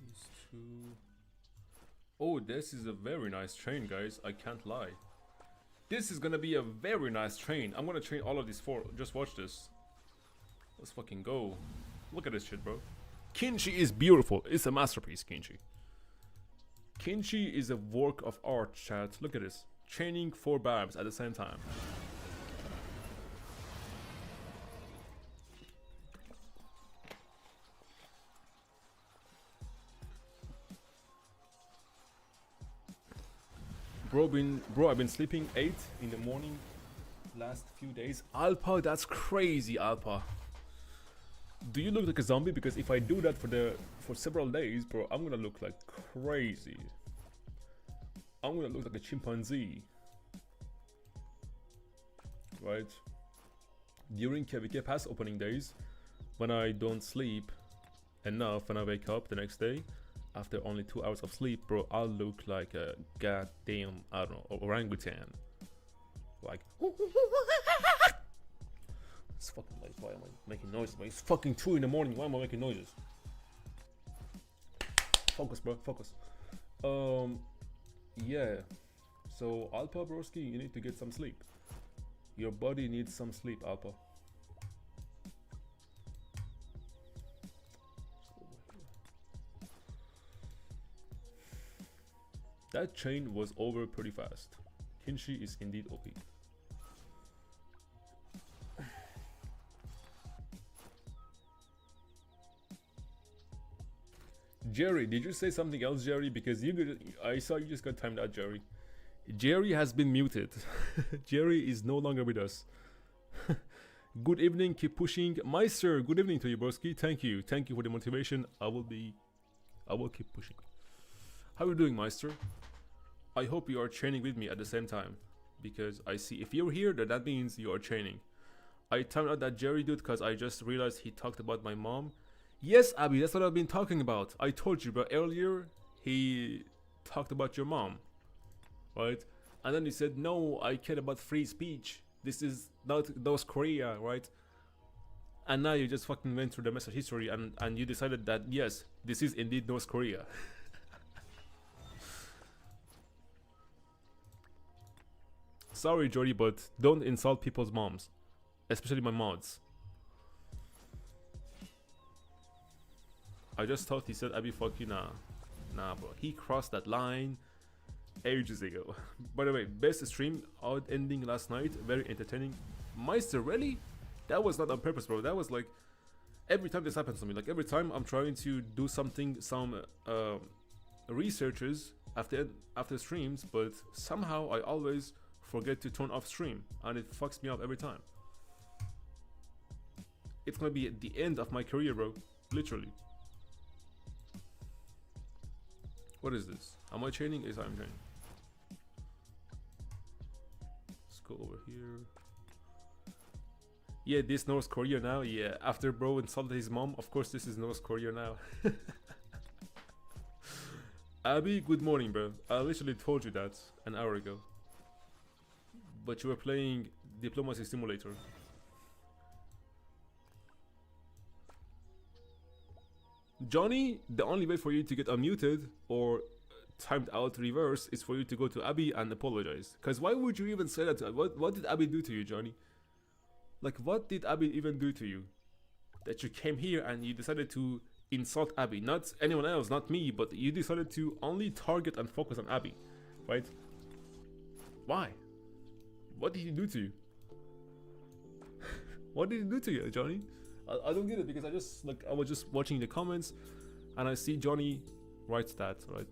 these 2. Oh, this is a very nice train, guys. I can't lie. This is gonna be a very nice train. I'm gonna train all of these 4. Just watch this. Let's fucking go. Look at this shit, bro. Kinshi is beautiful. It's a masterpiece, Kinshi. Kinshi is a work of art, chat. Look at this. Chaining 4 barbs at the same time. Bro, I've been sleeping 8 in the morning last few days. Alpa, that's crazy, Alpa. Do you look like a zombie? Because if I do that for several days, bro, I'm gonna look like crazy. I'm gonna look like a chimpanzee. Right? During KVK pass opening days, when I don't sleep enough and I wake up the next day, after only 2 hours of sleep, bro, I'll look like a goddamn, I don't know, orangutan. Like, it's fucking late. Why am I making noises? It's fucking 2 in the morning. Why am I making noises? Focus, bro. Focus. Yeah. So, Alpa, broski, you need to get some sleep. Your body needs some sleep, Alpa. That chain was over pretty fast. Kinshi is indeed OP. Jerry, did you say something else, Jerry? Because I saw you just got timed out, Jerry. Jerry has been muted. Jerry is no longer with us. Good evening, keep pushing. Meister, good evening to you, broski. Thank you for the motivation. I will keep pushing. How are you doing, Meister? I hope you are training with me at the same time, because I see if you're here, that means you are training. I timed out that Jerry dude because I just realized he talked about my mom. Yes, Abby, that's what I've been talking about. I told you, but earlier he talked about your mom, right? And then he said, no, I care about free speech. This is not North Korea, right? And now you just fucking went through the message history and you decided that, yes, this is indeed North Korea. Sorry, Jody, but don't insult people's moms. Especially my mods. I just thought he said Abby fuck you. Nah, bro. He crossed that line ages ago. By the way, best stream out ending last night. Very entertaining. Meister, really? That was not on purpose, bro. That was like every time this happens to me. Like every time I'm trying to do something, some researches after streams, but somehow I always forget to turn off stream, and it fucks me up every time. It's gonna be at the end of my career, bro. Literally. What is this? Am I training? Yes, I'm training. Let's go over here. Yeah, this North Korea now. Yeah, after bro insulted his mom, of course this is North Korea now. Abby, good morning, bro. I literally told you that an hour ago. But you were playing Diplomacy Simulator. Johnny, the only way for you to get unmuted or timed out reverse is for you to go to Abby and apologize. Because why would you even say that to Abby? What did Abby do to you, Johnny? Like, what did Abby even do to you? That you came here and you decided to insult Abby. Not anyone else, not me, but you decided to only target and focus on Abby. Right? Why? What did he do to you? What did he do to you, Johnny? I don't get it, because I was just watching the comments and I see Johnny writes that, right?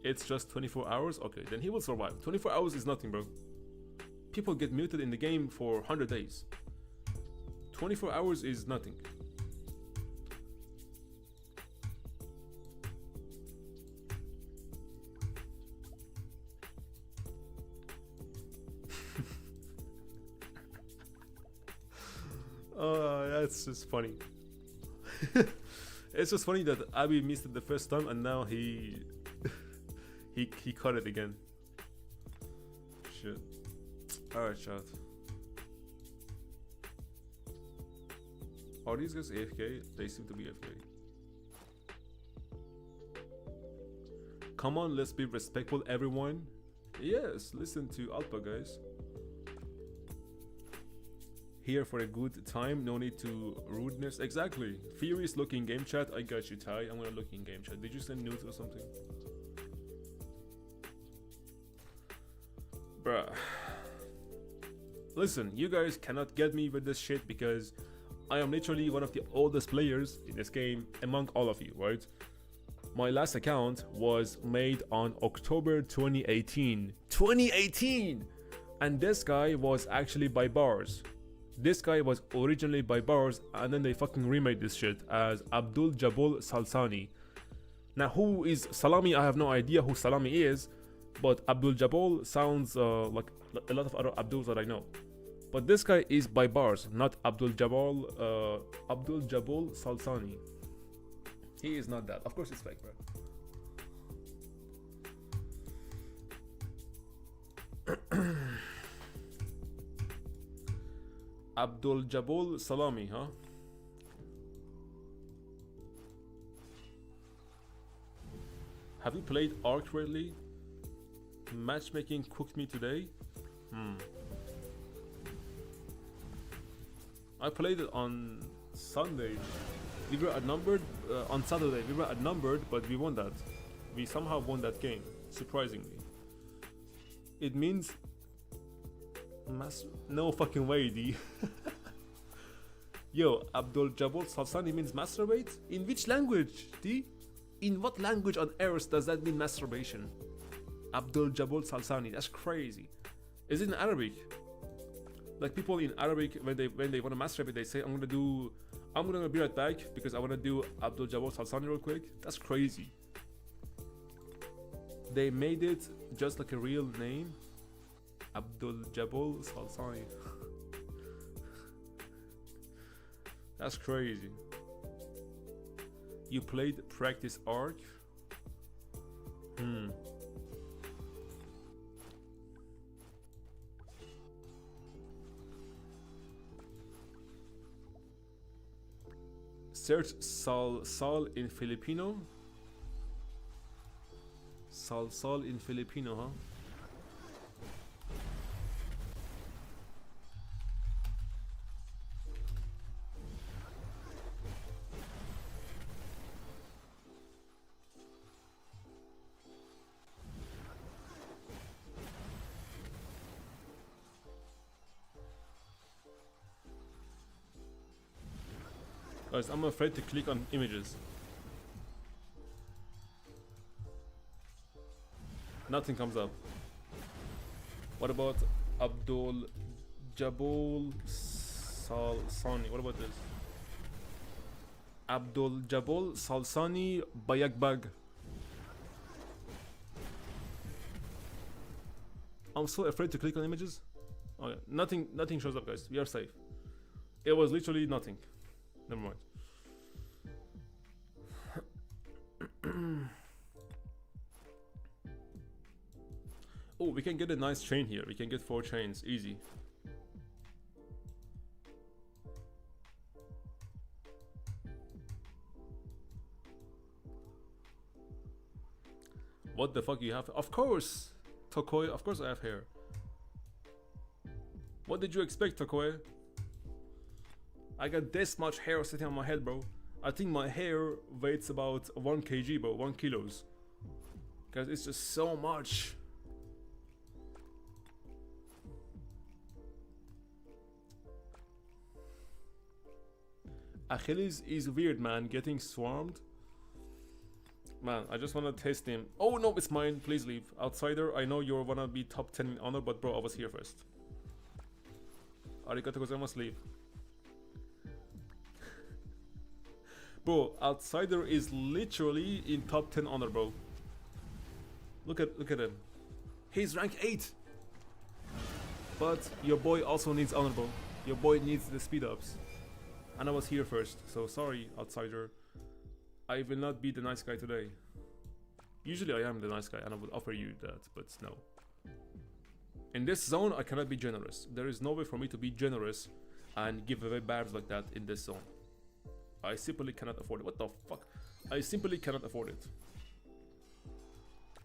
It's just 24 hours? Okay, then he will survive. 24 hours is nothing, bro. People get muted in the game for 100 days. 24 hours is nothing. That's just funny. It's just funny that Abby missed it the first time and now he caught it again. Shit. Alright, chat. Are these guys AFK? They seem to be AFK. Come on, let's be respectful, everyone. Yes, listen to Alpha, guys. Here for a good time, no need to rudeness. Exactly. Furious looking game chat. I got you, Ty. I'm gonna look in game chat. Did you send nudes or something? Bruh. Listen, you guys cannot get me with this shit because I am literally one of the oldest players in this game among all of you, right? My last account was made on October 2018. 2018! And this guy was actually by bars. This guy was originally by bars and then they fucking remade this shit as 𝒟𝒾𝒾𝓾𝓈. Now who is Salami? I have no idea who Salami is, but 𝒟𝒾𝒾𝒾𝓾 sounds like a lot of other Abduls that I know. But this guy is by bars, not 𝒟𝒾𝒾𝓾𝓈. He is not that. Of course it's fake, bro. 𝒟𝒾𝒾𝒾𝓾𝓈, huh? Have you played 𝒟𝒾𝒾𝓾𝓈? Matchmaking cooked me today. I played it on Sunday. We were outnumbered on Saturday. We were outnumbered, but we won that. We somehow won that game, surprisingly. It means no fucking way, D. Yo, 𝒟𝒾𝒾𝓾𝓈 means masturbate? In which language, D? In what language on earth does that mean masturbation? 𝒟𝒾𝒾𝓾𝓈, that's crazy. Is it in Arabic? Like people in Arabic, when they want to masturbate, they say, I'm gonna be right back because I want to do 𝒟𝒊𝓇𝒾𝑜𝓊𝓈 real quick. That's crazy. They made it just like a real name, 𝒟𝒊𝓇𝒾𝑜𝓊𝓈. That's crazy. You played Practice Arc? Search Sal in Filipino. Sal in Filipino, huh? Guys, I'm afraid to click on images. Nothing comes up. What about 𝒟𝒊𝓇𝒾𝑜𝓊𝓈? What about this? 𝒟𝒊𝓇𝒾𝑜𝓊𝓈. I'm so afraid to click on images. Okay, nothing shows up, guys. We are safe. It was literally nothing. Never mind. Oh, we can get a nice chain here. We can get 4 chains, easy. What the fuck you have? Of course, Tokoe. Of course I have hair. What did you expect, Tokoe? I got this much hair sitting on my head, bro. I think my hair weighs about 1 kg, bro. 1 kilos. Guys, it's just so much. Achilles is weird, man. Getting swarmed. Man, I just wanna test him. Oh no, it's mine. Please leave. Outsider, I know you wanna be top 10 in honor, but bro, I was here first. Arigato gozaimasu, leave. Bro, Outsider is literally in top 10 honor, bro. Look at him. He's rank 8. But your boy also needs honor, bro. Your boy needs the speed ups. And I was here first, so sorry, Outsider. I will not be the nice guy today. Usually I am the nice guy and I would offer you that, but no. In this zone, I cannot be generous. There is no way for me to be generous and give away barbs like that in this zone. I simply cannot afford it. What the fuck? I simply cannot afford it.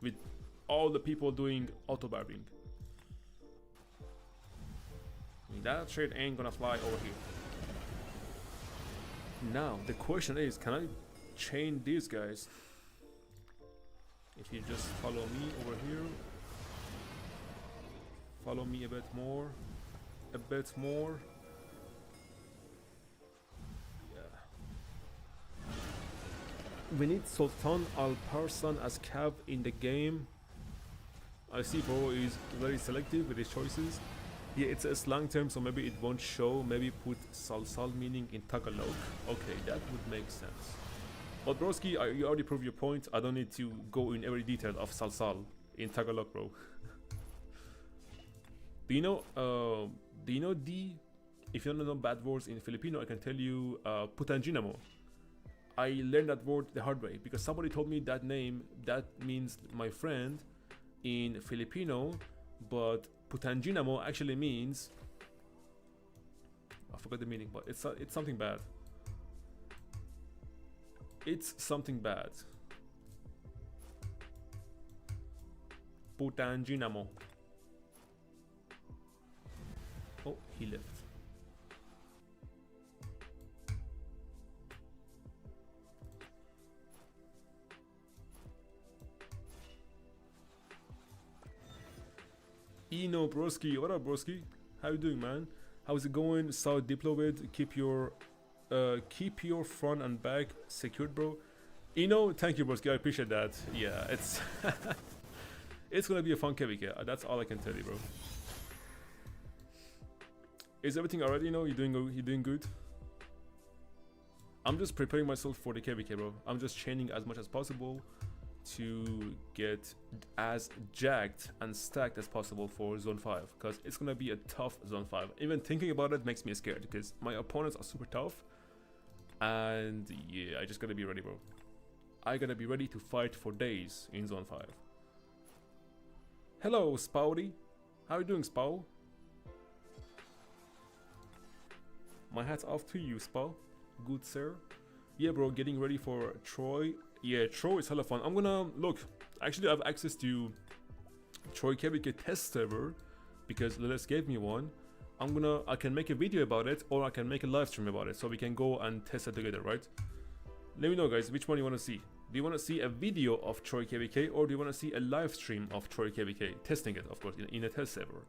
With all the people doing auto-barbing. That shit ain't gonna fly over here. Now, the question is, can I chain these guys? If you just follow me over here. Follow me a bit more. A bit more. We need Sultan Alparslan as Cav in the game. I see bro is very selective with his choices. Yeah, it's a slang term, so maybe it won't show. Maybe put Salsal meaning in Tagalog. Okay, that would make sense. But broski, you already proved your point. I don't need to go in every detail of Salsal in Tagalog, bro. Do you know D? If you don't know bad words in Filipino, I can tell you Putanginamo. I learned that word the hard way because somebody told me that name, that means my friend in Filipino, but Putanginamo actually means, I forgot the meaning, but it's something bad. It's something bad. Putanginamo. Oh, he left. Eno broski, what up broski? How you doing, man? How's it going? South Diplowid, keep your front and back secured, bro. Eno, thank you broski, I appreciate that. Yeah, it's it's gonna be a fun KVK. That's all I can tell you, bro. Is everything already? You know, you doing good. I'm just preparing myself for the KVK, bro. I'm just chaining as much as possible to get as jacked and stacked as possible for zone 5, because it's gonna be a tough zone 5. Even thinking about it makes me scared, because my opponents are super tough, and yeah, I just gotta be ready, bro. I gotta be ready to fight for days in zone 5. Hello, Spouty. How are you doing, Spow? My hat's off to you, Spow. Good sir. Yeah, bro, getting ready for Troy. Yeah, Troy is hella fun. I'm gonna look. Actually, I have access to Troy KVK test server because Lilith gave me one. I can make a video about it, or I can make a live stream about it, so we can go and test it together, right? Let me know, guys, which one you want to see. Do you want to see a video of Troy KVK, or do you want to see a live stream of Troy KVK testing it, of course, in a test server?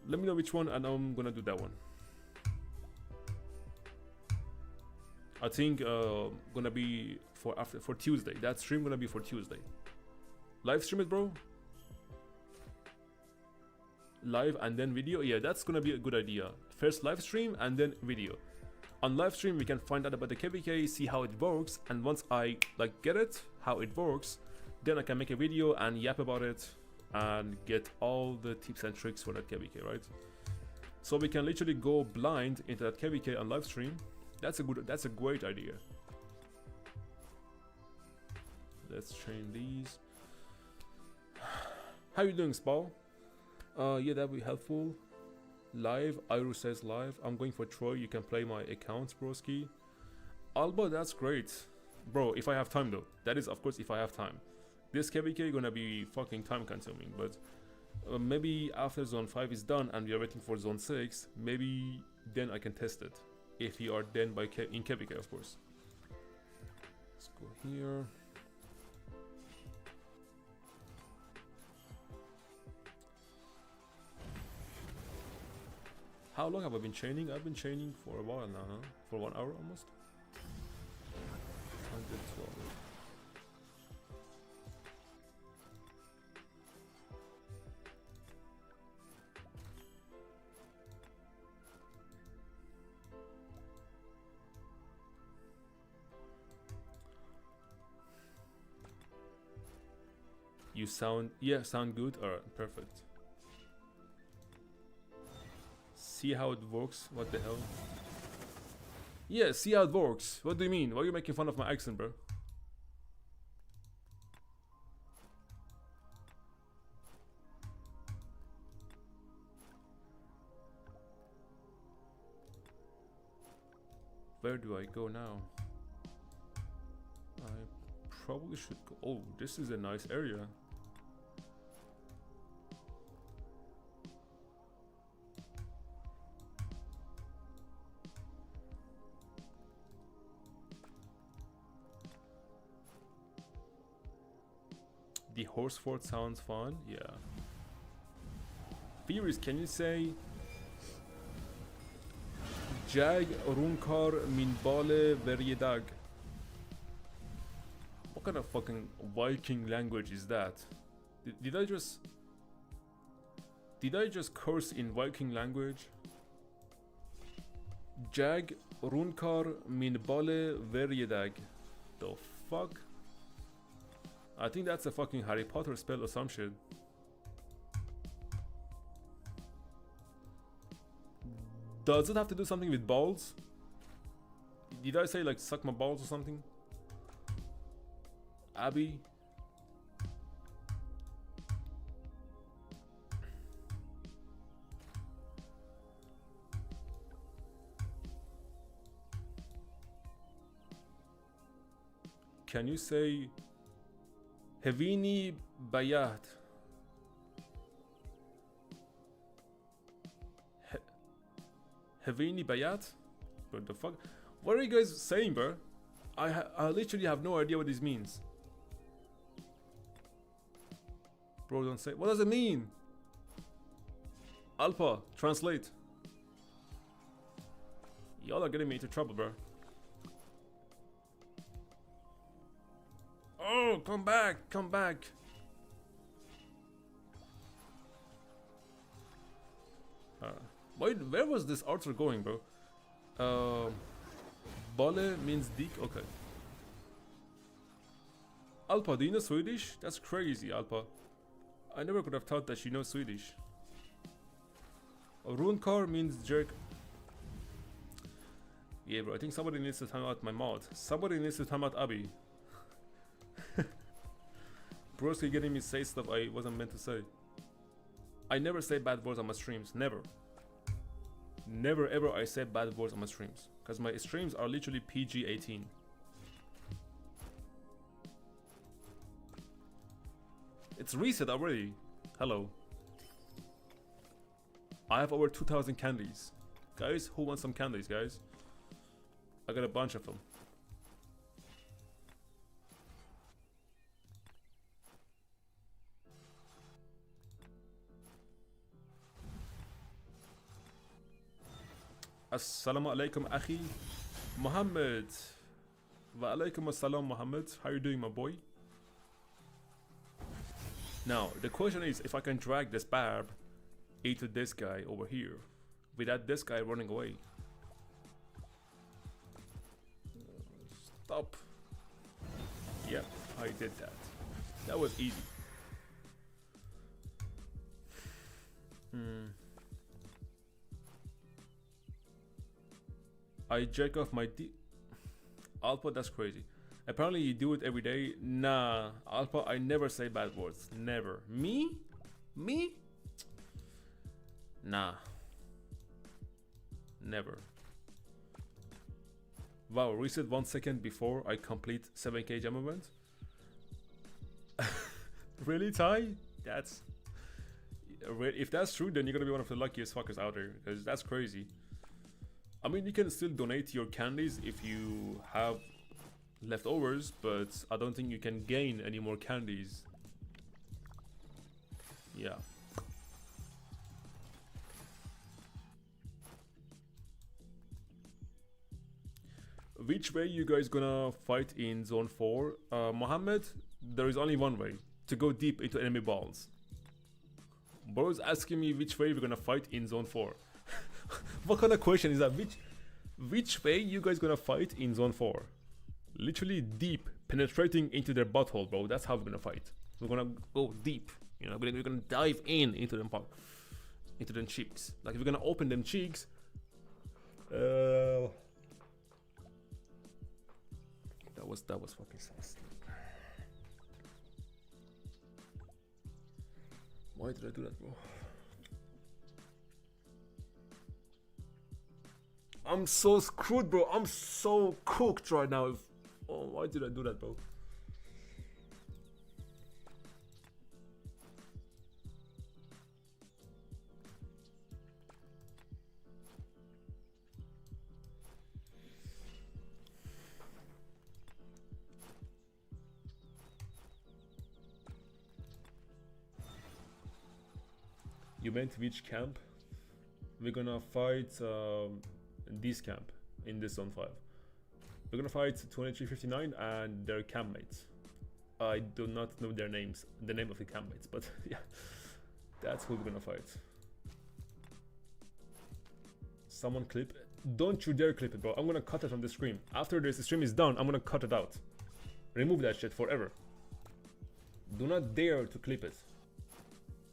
Let me know which one, and I'm gonna do that one. I think gonna be for Tuesday. That stream gonna be for Tuesday. Live stream it, bro. Live and then video. Yeah, that's gonna be a good idea. First live stream and then video. On live stream we can find out about the KVK, see how it works, and once I like get it how it works, then I can make a video and yap about it and get all the tips and tricks for that KVK, right? So we can literally go blind into that KVK on live stream. That's a great idea. Let's train these. How you doing, Spaw? Yeah, that'd be helpful. Live, Iru says live. I'm going for Troy. You can play my account, broski. Alba, that's great. Bro, if I have time though. That is, of course, if I have time. This KVK gonna be fucking time consuming, but maybe after zone 5 is done and we are waiting for zone 6, maybe then I can test it. If you are then in KVK, of course. Let's go here. How long have I been chaining? I've been chaining for a while now, huh? For 1 hour almost. 112. You sound, yeah, sound good. Alright, perfect. See how it works. What the hell? Yeah, see how it works. What do you mean? Why are you making fun of my accent, bro? Where do I go now? I probably should go. Oh, this is a nice area. The horse fort sounds fun, yeah. Furious, can you say 𝒟𝒶𝒹𝒹𝓎? What kind of fucking Viking language is that? Did I just curse in Viking language? 💟�𝒹𝒹𝓎. The fuck? I think that's a fucking Harry Potter spell or some shit. Does it have to do something with balls? Did I say like suck my balls or something? Abby? Can you say Hevini Bayat? Hevini Bayat? What the fuck? What are you guys saying, bro? I literally have no idea what this means. Bro, don't say. What does it mean? Alpha, translate. Y'all are getting me into trouble, bro. Oh, come back, come back. Wait, where was this Arthur going, bro? Bale means dick. Okay. Alpa, do you know Swedish? That's crazy, Alpa. I never could have thought that she knows Swedish. Runkar means jerk. Yeah, bro, I think somebody needs to time out my mod. Somebody needs to time out Abby. Broski getting me say stuff I wasn't meant to say. I never say bad words on my streams. Never. Never ever I say bad words on my streams. Because my streams are literally PG-18. It's reset already. Hello. I have over 2,000 candies. Guys, who wants some candies, guys? I got a bunch of them. Assalamu alaikum, akhi. Muhammad. Wa alaikum assalam, Muhammad. How you doing, my boy? Now, the question is if I can drag this barb into this guy over here without this guy running away. Stop. Yep, I did that. That was easy. I jerk off my Alpha, that's crazy. Apparently you do it every day. Nah, Alpha, I never say bad words. Never. Me? Me? Nah. Never. Wow, reset 1 second before I complete 7k jam event? Really, Ty? That's... If that's true, then you're gonna be one of the luckiest fuckers out there, because that's crazy. I mean, you can still donate your candies if you have leftovers, but I don't think you can gain any more candies. Yeah. Which way you guys gonna fight in zone 4? Mohammed, there is only one way. To go deep into enemy balls. Bro's asking me which way we're gonna fight in zone 4. What kind of question is that? Which way you guys gonna fight in zone 4? Literally deep, penetrating into their butthole, bro. That's how we're gonna fight. We're gonna go deep. You know, we're gonna dive into them cheeks. Like if we're gonna open them cheeks. That was fucking saucy. Why did I do that, bro? I'm so screwed, bro. I'm so cooked right now. Oh, why did I do that, bro? You meant which camp? We're gonna fight this camp in this zone 5. We're gonna fight 2359 and their campmates. I do not know their names, the name of the campmates, but yeah, that's who we're gonna fight. Someone clip. Don't you dare clip it, bro. I'm gonna cut it from the stream. After this stream is done, I'm gonna cut it out. Remove that shit forever. Do not dare to clip it.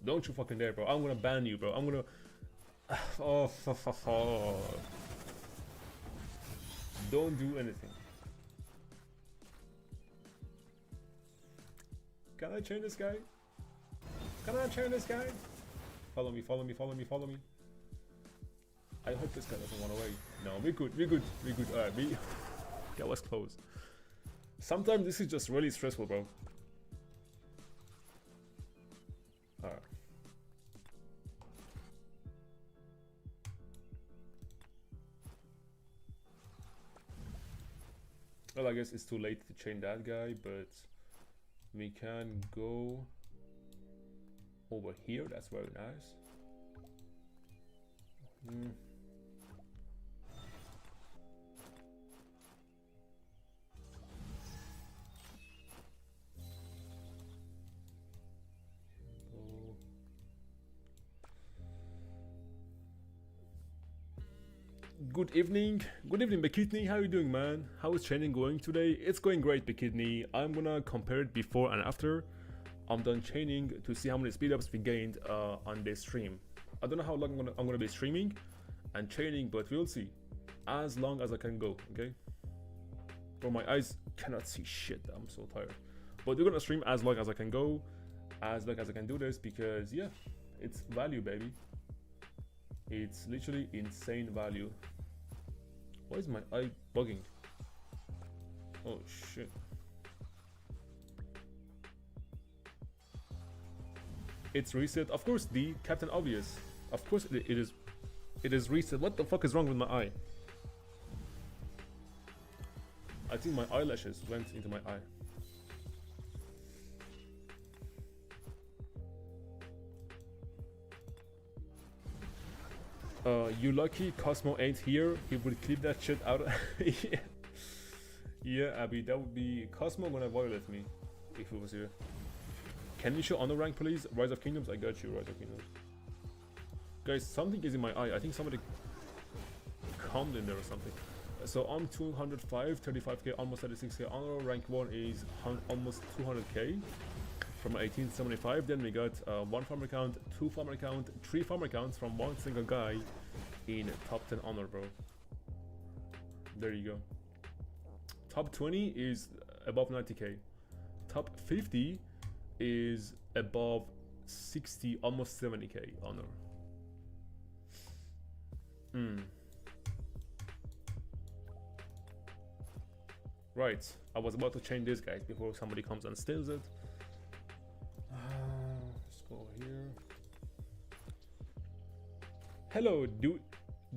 Don't you fucking dare, bro. I'm gonna ban you, bro. I'm gonna... Oh. Don't do anything. Can I chain this guy? Can I chain this guy? Follow me, follow me, follow me, follow me. I hope this guy doesn't run away. No, we're good, we're good, we're good. Alright, that was close. Sometimes this is just really stressful, bro. Alright. Well, I guess it's too late to chain that guy, but we can go over here. That's very nice. Good evening, 𝒟𝒹𝒹𝓎. How you doing, man? How is training going today? It's going great, 𝒟𝒹𝒹𝓎. I'm gonna compare it before and after I'm done training to see how many speed ups we gained on this stream. I don't know how long I'm gonna be streaming and training, but we'll see. As long as I can go, okay? Bro, my eyes cannot see shit. I'm so tired. But we're gonna stream as long as I can go, as long as I can do this, because yeah, it's value, baby. It's literally insane value. Why is my eye bugging? Oh shit. It's reset. Of course, the Captain Obvious. Of course it is. It is reset. What the fuck is wrong with my eye? I think my eyelashes went into my eye. You lucky 𝒟𝒹𝒹𝓎 ain't here. He would clip that shit out. Yeah. Yeah, Abby, that would be 𝒟𝒹𝒹𝓎 gonna violate me if he was here. Can you show honor rank, please? Rise of Kingdoms. I got you, Rise of Kingdoms. Guys, something is in my eye. I think somebody calmed in there or something. So I'm 205, 35k, almost 36k. Honor rank 1 is almost 200k. From 1875, then we got 1 farmer count, 2 farmer count, 3 farmer counts from 1 single guy in top 10 honor, bro. There you go. Top 20 is above 90k. Top 50 is above 60, almost 70k honor. Right, I was about to change this, guys, before somebody comes and steals it. Let's go here. Hello,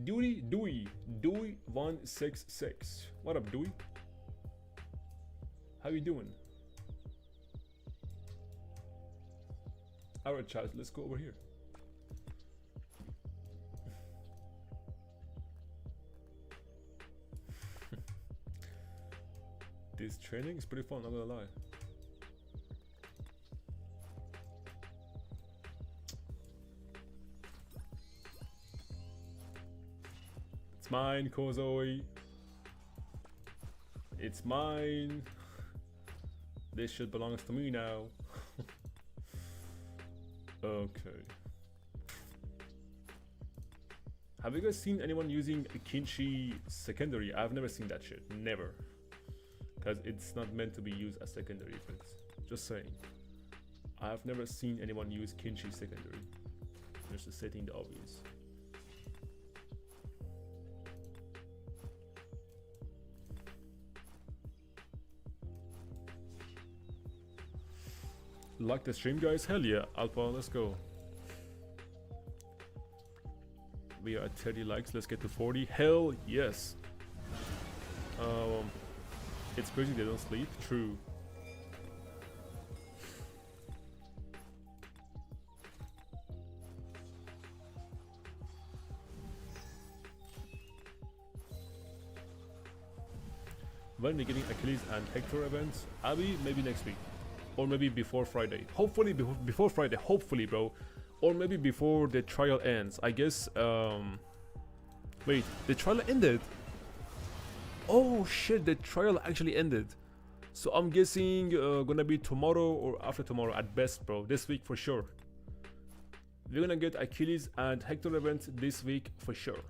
Dewey166. What up, Dewey? How you doing? Alright, child, let's go over here. This training is pretty fun, not gonna lie. It's mine, Kozoi. It's mine. This shit belongs to me now. Okay. Have you guys seen anyone using Kinshi secondary? I've never seen that shit. Never. Because it's not meant to be used as secondary effects. Just saying. I've never seen anyone use Kinshi secondary. Just stating the obvious. Like the stream, guys? Hell yeah, 𝒟𝒹𝒹𝓎, let's go. We are at 30 likes, let's get to 40. Hell yes. It's crazy they don't sleep. True. When we're getting Achilles and Hector events, Abby, maybe next week. Or maybe before Friday. Hopefully before Friday. Hopefully, bro. Or maybe before the trial ends. I guess, wait, the trial ended? Oh shit, the trial actually ended. So I'm guessing gonna be tomorrow or after tomorrow at best, bro. This week for sure. We're gonna get Achilles and Hector events this week for sure.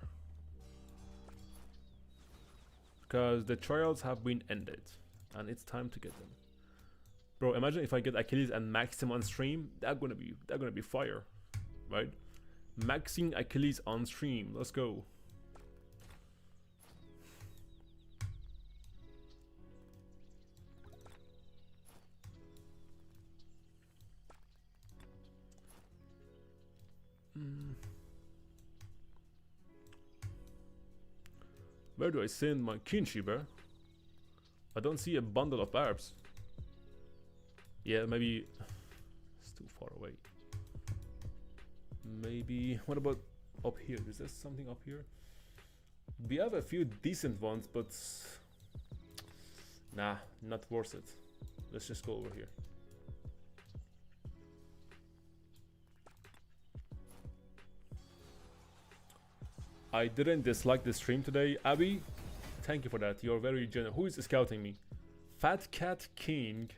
Because the trials have been ended. And it's time to get them. Bro, imagine if I get Achilles and max him on stream. That's gonna be fire, right? Maxing Achilles on stream. Let's go. Where do I send my Kinshi, bro? I don't see a bundle of barbs. Yeah, maybe it's too far away. Maybe, what about up here? Is there something up here? We have a few decent ones, but nah, not worth it. Let's just go over here. I didn't dislike the stream today. Abby, thank you for that. You're very generous. Who is scouting me? Fat Cat King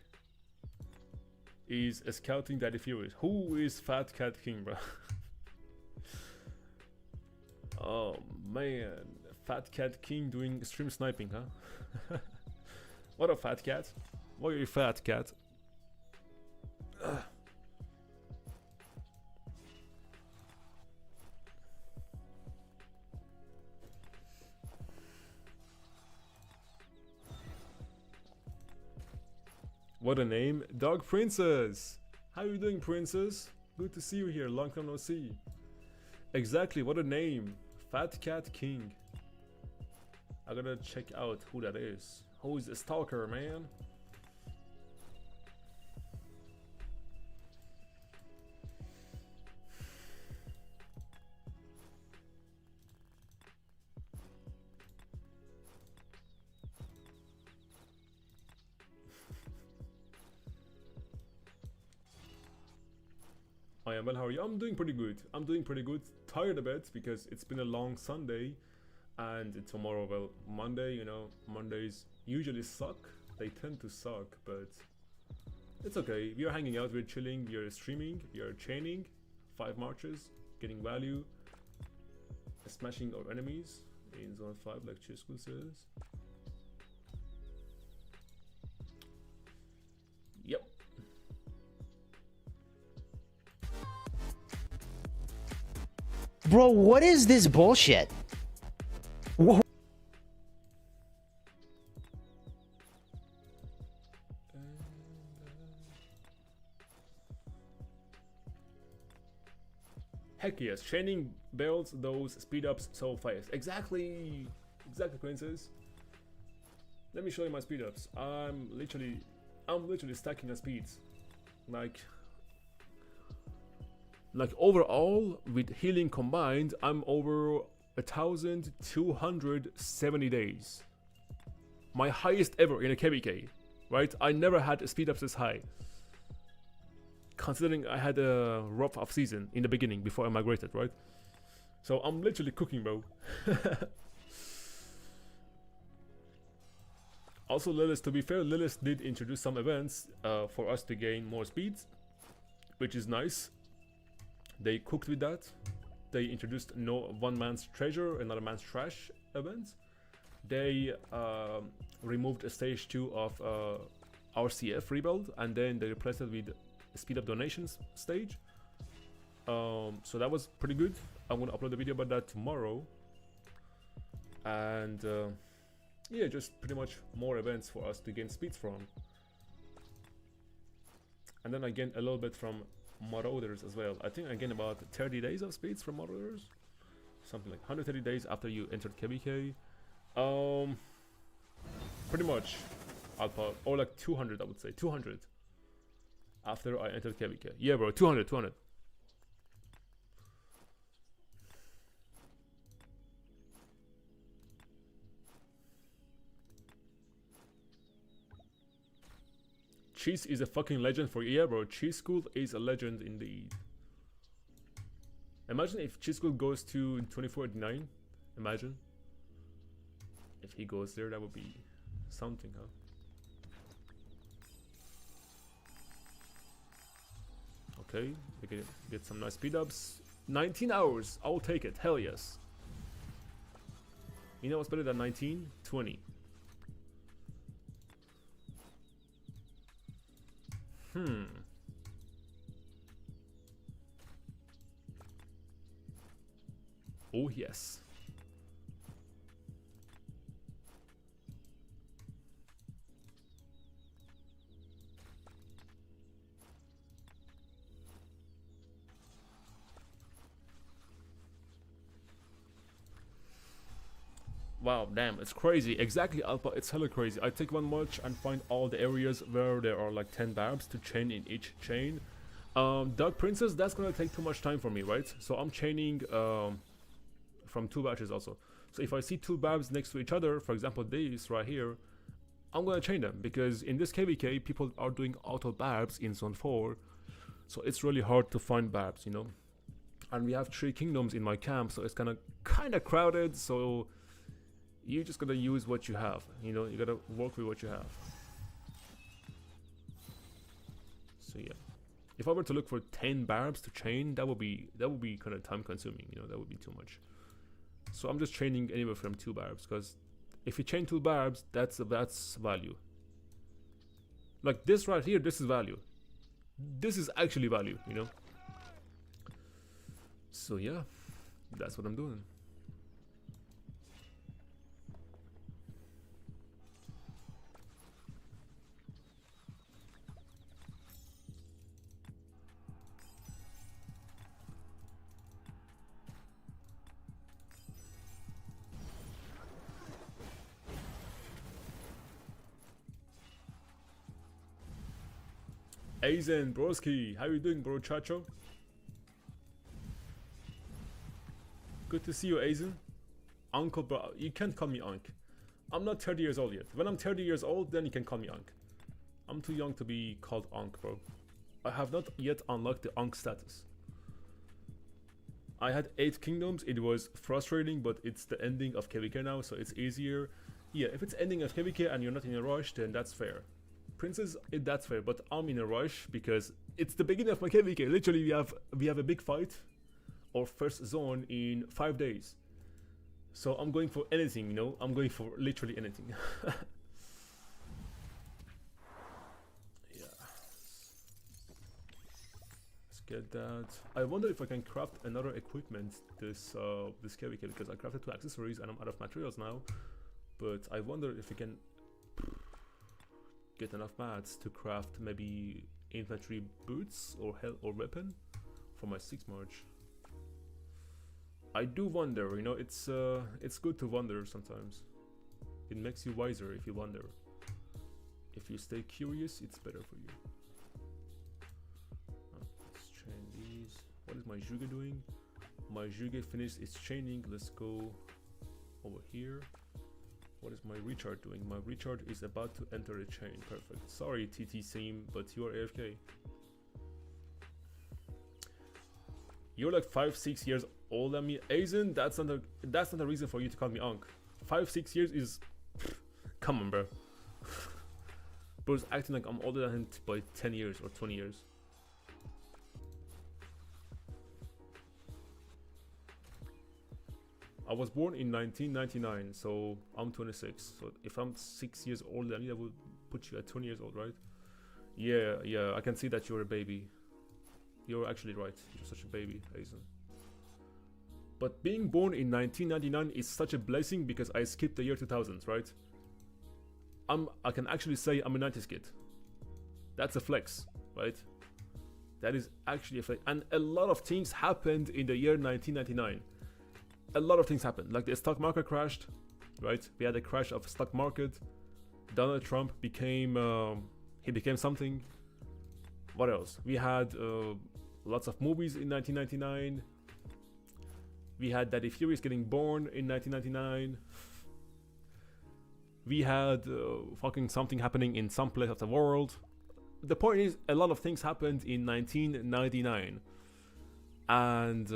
is scouting Daddy Furious. Who is Fat Cat King, bro? Oh man, Fat Cat King doing stream sniping, huh? What a fat cat. Why are you fat cat? Ugh. What a name. Dog Princess. How you doing, Princess? Good to see you here. Long time no see. Exactly, what a name. Fat Cat King. I gotta check out who that is. Who is the stalker, man? I am well, how are you? I'm doing pretty good. I'm doing pretty good. Tired a bit because it's been a long Sunday and tomorrow, well, Monday, you know, Mondays usually suck. They tend to suck, but it's okay. We are hanging out, we're chilling, we are streaming, we are chaining 5 marches, getting value, smashing our enemies in zone 5 like 𝒟𝒶𝒹𝓎 says. Yep. Bro, what is this bullshit? Whoa. Heck yes, chaining builds those speed ups so fast. Exactly, Princess. Let me show you my speed ups. I'm literally stacking the speeds. Like overall with healing combined, I'm over 1,270 days. My highest ever in a KVK, right? I never had speed ups this high. Considering I had a rough off season in the beginning before I migrated, right? So I'm literally cooking, bro. Also, Lilith, to be fair, Lilith did introduce some events for us to gain more speeds, which is nice. They cooked with that. They introduced no one man's treasure, another man's trash events. They removed stage 2 of RCF rebuild, and then they replaced it with speed up donations stage. So that was pretty good. I'm gonna upload a video about that tomorrow. And yeah, just pretty much more events for us to gain speeds from. And then I gained a little bit from Marauders as well. I think I gained about 30 days of speeds from Marauders. Something like 130 days after you entered KVK. Pretty much Alpha, or like 200, I would say. 200 after I entered KVK. Yeah, bro, 200. Cheese is a fucking legend for, yeah, bro. Cheese School is a legend indeed. Imagine if Cheese School goes to 2489. Imagine if he goes there, that would be something, huh? Okay, we can get some nice speed ups. 19 hours, I'll take it. Hell yes. You know what's better than 19? 20. Oh yes. Wow, damn, it's crazy. Exactly, Alpha, it's hella crazy. I take one march and find all the areas where there are like 10 barbs to chain in each chain. Dog Princess, that's gonna take too much time for me, right? So I'm chaining from 2 batches also. So if I see 2 barbs next to each other, for example these right here, I'm gonna chain them, because in this KVK people are doing auto barbs in zone 4, so it's really hard to find barbs, you know. and we have 3 kingdoms in my camp, so it's kind of crowded. So you just gotta use what you have. You know, you gotta work with what you have. So yeah, if I were to look for 10 barbs to chain, that would be kind of time consuming. You know, that would be too much. So I'm just chaining anywhere from 2 barbs, because if you chain 2 barbs, that's value. Like this right here, this is value. This is actually value, you know. So yeah, that's what I'm doing. Aizen, broski, how you doing, bro, chacho? Good to see you, Aizen. Uncle, bro, you can't call me Unc. I'm not 30 years old yet. When I'm 30 years old, then you can call me Unc. I'm too young to be called Unc, bro. I have not yet unlocked the Unc status. I had 8 kingdoms. It was frustrating, but it's the ending of KVK now, so it's easier. Yeah, if it's ending of KVK and you're not in a rush, then that's fair. Princess, that's fair, but I'm in a rush because it's the beginning of my KVK. Literally, we have a big fight or first zone in 5 days. So I'm going for anything, you know? I'm going for literally anything. Yeah. Let's get that. I wonder if I can craft another equipment this KVK, because I crafted 2 accessories and I'm out of materials now. But I wonder if we can get enough mats to craft maybe infantry boots or weapon for my 6 March. I do wonder, you know, it's good to wonder sometimes. It makes you wiser if you wonder. If you stay curious, it's better for you. Let's chain these. What is my Juge doing? My Juge finished its chaining. Let's go over here. What is my recharge doing? My recharge is about to enter the chain. Perfect. Sorry, TT Seam, but you are AFK. You're like 5-6 years older than me. Aizen, that's not a reason for you to call me Unc. 5-6 years is... Come on, bro. Bro's acting like I'm older than him by 10 years or 20 years. I was born in 1999, so I'm 26. So if I'm 6 years older than you, that would put you at 20 years old, right? Yeah, I can see that you're a baby. You're actually right. You're such a baby, Aizen. But being born in 1999 is such a blessing because I skipped the year 2000, right? I can actually say I'm a 90s kid. That's a flex, right? That is actually a flex. And a lot of things happened in the year 1999. A lot of things happened, like the stock market crashed, right? We had a crash of stock market. Donald Trump became something. What else? We had lots of movies in 1999. We had Daddy Furious getting born in 1999. We had fucking something happening in some place of the world. The point is, a lot of things happened in 1999, and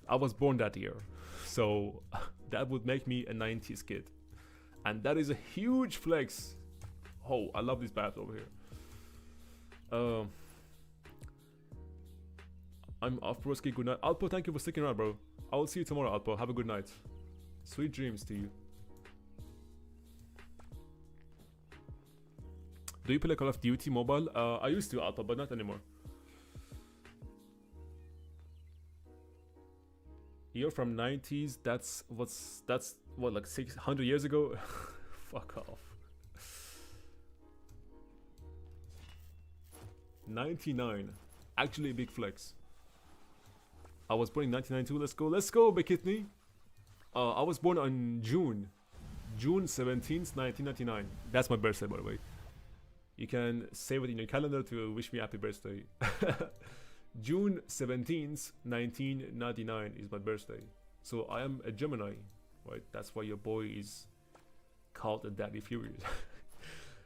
I was born that year. So that would make me a 90s kid. And that is a huge flex. Oh, I love these baths over here. I'm off, broski. Good night. Alpo, thank you for sticking around, bro. I will see you tomorrow, Alpo. Have a good night. Sweet dreams to you. Do you play Call of Duty mobile? I used to, Alpo, but not anymore. You're from 90s, that's what, like 600 years ago? Fuck off. 99, actually a big flex. I was born in 1992, let's go, Bekitni. I was born on June 17th, 1999. That's my birthday, by the way. You can save it in your calendar to wish me happy birthday. June 17th, 1999 is my birthday. So I am a Gemini, right? That's why your boy is called a Daddy Furious.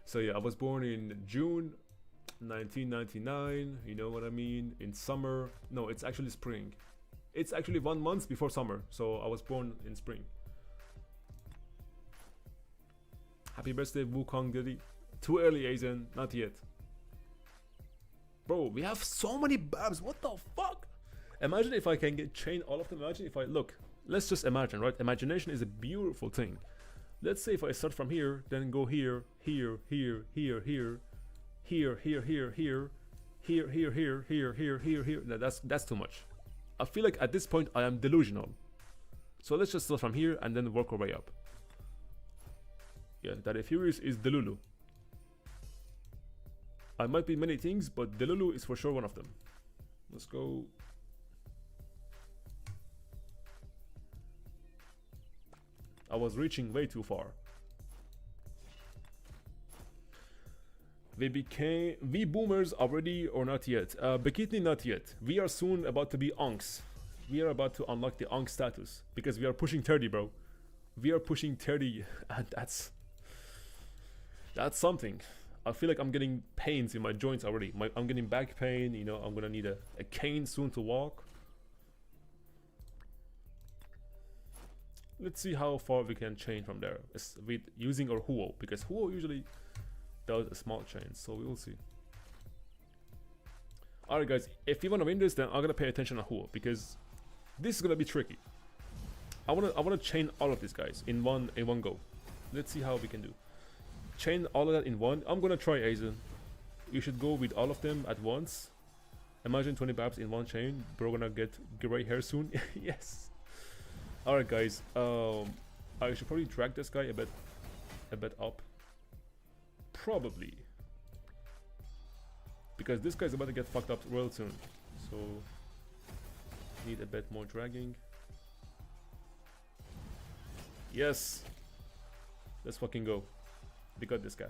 So yeah, I was born in June 1999, you know what I mean? In summer. No, it's actually spring. It's actually 1 month before summer, so I was born in spring. Happy birthday, Wukong Diddy. Too early, Aizen. Not yet. Bro, we have so many babs. What the fuck? Imagine if I can chain all of them. Imagine if I look. Let's just imagine, right? Imagination is a beautiful thing. Let's say if I start from here, then go here, here, here, here, here, here, here, here, here, here, here, here, here, here, here, here. No, that's too much. I feel like at this point I am delusional. So let's just start from here and then work our way up. Yeah, that Furious is Delulu. I might be many things, but Delulu is for sure one of them. Let's go. I was reaching way too far. We boomers already or not yet? Bekitni not yet. We are soon about to be Onks. We are about to unlock the Onk status because we are pushing 30, bro. We are pushing 30, and that's something. I feel like I'm getting pains in my joints already. I'm getting back pain. You know, I'm gonna need a cane soon to walk. Let's see how far we can chain from there with using our Huo, because Huo usually does a small chain, so we will see. Alright guys, if you want to win this, then I'm gonna pay attention to Huo, because this is gonna be tricky. I wanna chain all of these guys in one go. Let's see how we can do. Chain all of that in one. I'm gonna try, Aizen. You should go with all of them at once. Imagine 20 babs in one chain. Bro gonna get gray hair soon. Yes. Alright guys, I should probably drag this guy a bit up. Probably. Because this guy's about to get fucked up real soon. So need a bit more dragging. Yes. Let's fucking go. We got this guy.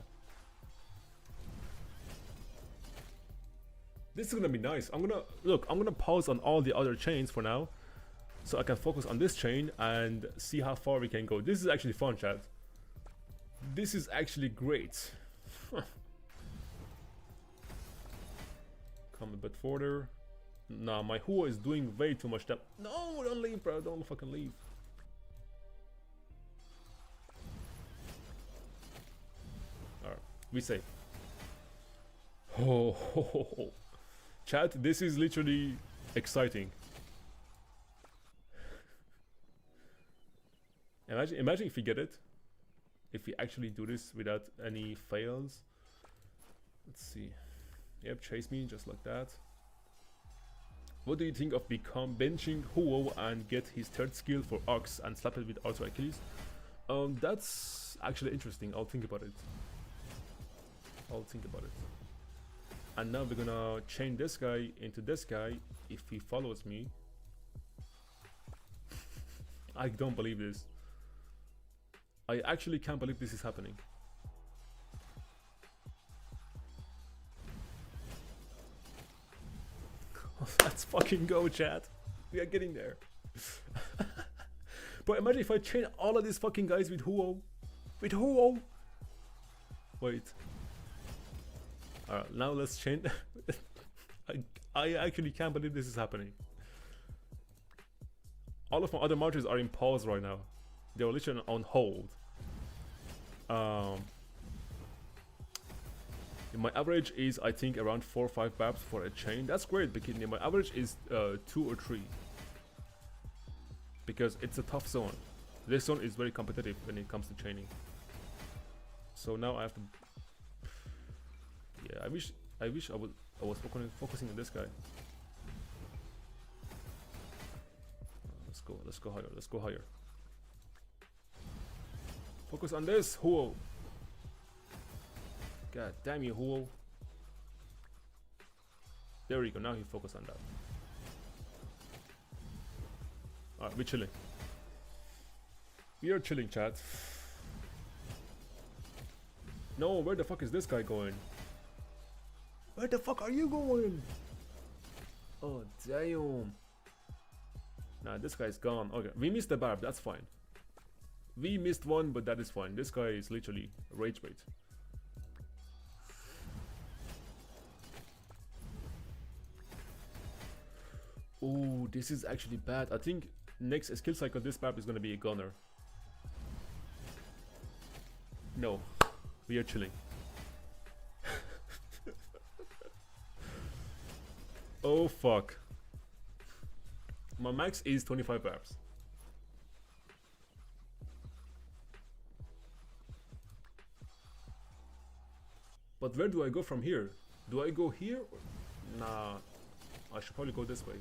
This is gonna be nice. I'm gonna pause on all the other chains for now, so I can focus on this chain and see how far we can go. This is actually fun, chat. This is actually great. Come a bit further. Nah, my Huo is doing way too much damage. No, don't leave, bro. Don't fucking leave. Alright, we safe. Oh, ho, ho, ho. Chat, this is literally exciting. Imagine if we get it. If we actually do this without any fails. Let's see. Yep, chase me just like that. What do you think of benching Huo and get his third skill for Ox and slap it with Auto Achilles? That's actually interesting. I'll think about it. And now we're gonna chain this guy into this guy if he follows me. I don't believe this. I actually can't believe this is happening. Let's fucking go, chat. We are getting there. But imagine if I chain all of these fucking guys with Huo. Wait. Alright, now let's chain. I actually can't believe this is happening. All of my other marches are in pause right now. They're literally on hold. My average is, I think, around 4 or 5 babs for a chain. That's great, Bikini. My average is 2 or 3. Because it's a tough zone. This zone is very competitive when it comes to chaining. So now I have to... Yeah, I wish I was focusing on this guy. Let's go higher. Focus on this, Huo. God damn you, Huo. There we go, now he focus on that. Alright, we're chilling. We are chilling, chat. No, where the fuck is this guy going? Where the fuck are you going? Oh, damn. Nah, this guy's gone. Okay, we missed the barb, that's fine. We missed one, but that is fine. This guy is literally rage bait. Oh, this is actually bad. I think next skill cycle this map is gonna be a gunner. No, we are chilling. Oh fuck. My max is 25 barbs. But where do I go from here? Do I go here? Nah, I should probably go this way.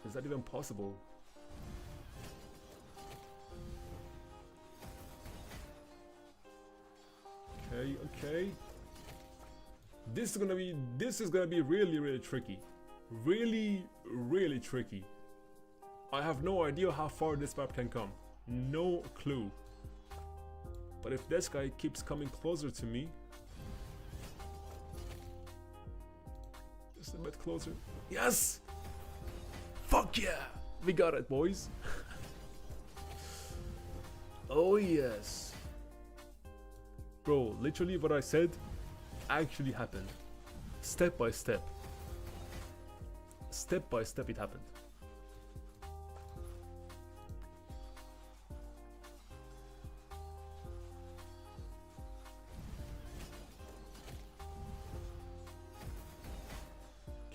Is that even possible? Okay, okay. This is gonna be really tricky. Really tricky. I have no idea how far this map can come. No clue. But if this guy keeps coming closer to me, just a bit closer. Yes! Fuck yeah! We got it, boys. Oh yes. Bro, literally what I said actually happened. Step by step. Step by step it happened.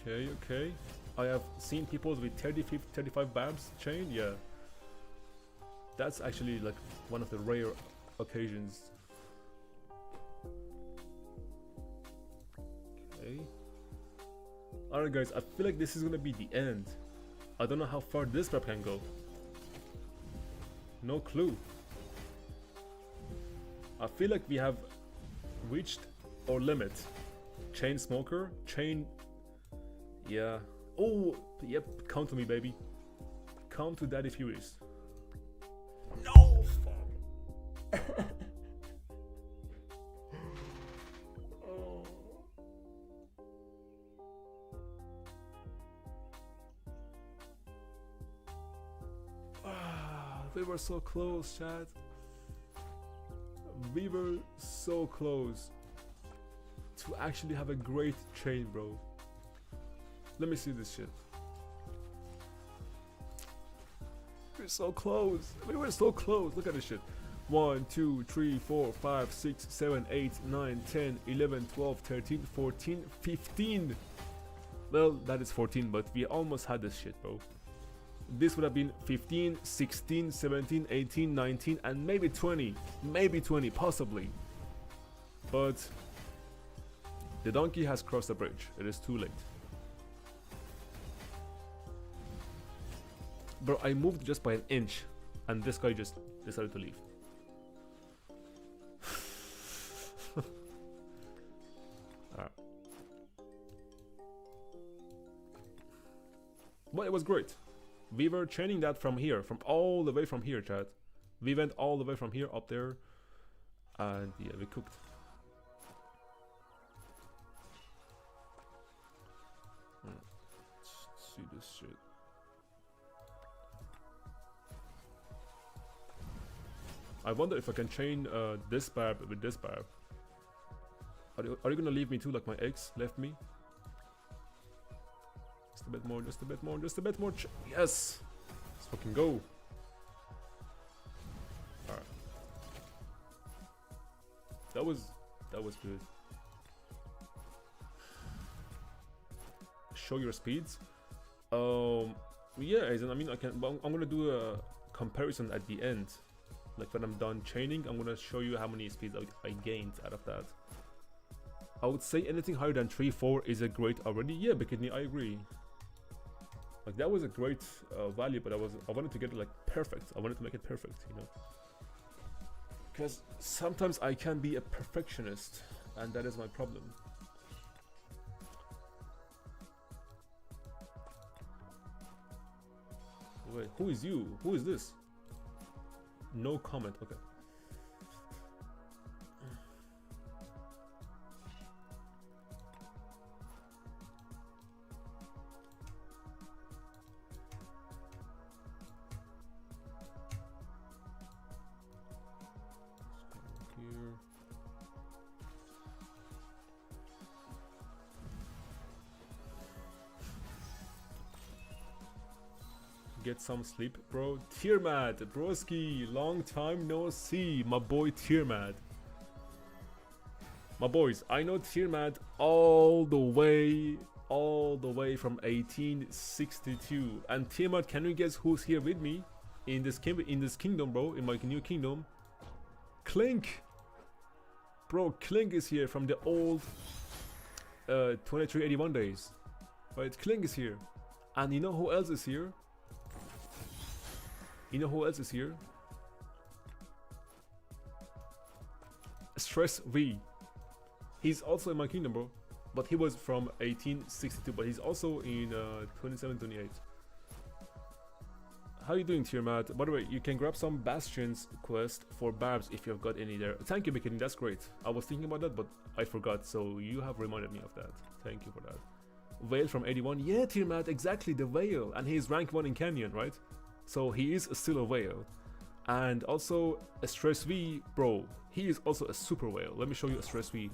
Okay, okay. I have seen people with 35 barbs chain, yeah. That's actually like one of the rare occasions. Okay. Alright guys, I feel like this is gonna be the end. I don't know how far this map can go. No clue. I feel like we have reached our limit. Chain smoker, chain... Yeah. Oh, yep, count to me, baby. Count to Daddy Furious. No, fuck. Oh. We were so close, Chad. We were so close to actually have a great chain, bro. Let me see this shit. We're so close. We were so close. Look at this shit. 1, 2, 3, 4, 5, 6, 7, 8, 9, 10, 11, 12, 13, 14, 15. Well, that is 14, but we almost had this shit, bro. This would have been 15, 16, 17, 18, 19, and maybe 20. Maybe 20, possibly. But the donkey has crossed the bridge. It is too late. Bro, I moved just by an inch, and this guy just decided to leave. But it was great. We were chaining that from here, from all the way from here, chat. We went all the way from here up there, and yeah, we cooked. Let's see this shit. I wonder if I can chain this barb with this barb. Are you gonna leave me too, like my ex left me? Just a bit more, just a bit more, just a bit more. Yes! Let's fucking go. Alright. That was good. Show your speeds. Yeah, as in, I mean, I'm gonna do a comparison at the end. Like when I'm done chaining, I'm gonna show you how many speeds I gained out of that. I would say anything higher than 3-4 is a great already. Yeah, Bikini, I agree. Like that was a great value, but I wanted to get it like perfect. I wanted to make it perfect, you know. Because sometimes I can be a perfectionist, and that is my problem. Wait, who is you? Who is this? No comment, okay. Here. get some sleep, bro. 𝒟𝒹𝓐, broski, long time no see, my boy 𝒟𝒹𝓐. My boys, I know 𝒟𝒹𝓐 all the way from 1862. And 𝒟𝒹𝓐, can you guess who's here with me in this kingdom, bro? In my new kingdom, Clink. Bro, Clink is here from the old 2381 days. Right, Clink is here. And you know who else is here? You know who else is here? 𝒟𝒹𝓃. He's also in my kingdom, bro. But he was from 1862. But he's also in 2728. How you doing, 𝒟𝒹𝓐? By the way, you can grab some Bastions quest for Barbs if you've got any there. Thank you, Bikini. That's great. I was thinking about that, but I forgot. So you have reminded me of that. Thank you for that. Whale from 81. Yeah, 𝒟𝒹𝓐, exactly, the whale. And he's rank 1 in Canyon, right? So he is still a whale. And also 𝒟𝒹𝓃, bro. He is also a super whale. Let me show you 𝒟𝒹𝓃.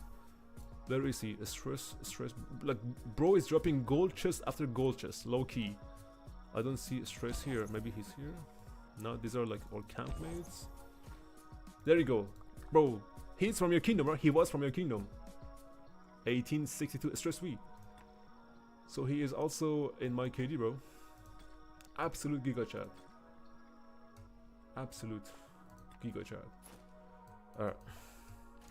Where is he? 𝒟𝒹. Like, bro is dropping gold chest after gold chest. Low key. I don't see 𝒟𝒹 here. Maybe he's here. No, these are like all campmates. There you go, bro. He's from your kingdom, right? He was from your kingdom. 1862 𝒟𝒹𝓃. So he is also in my KD, bro. Absolute giga chat. Absolute giga chat.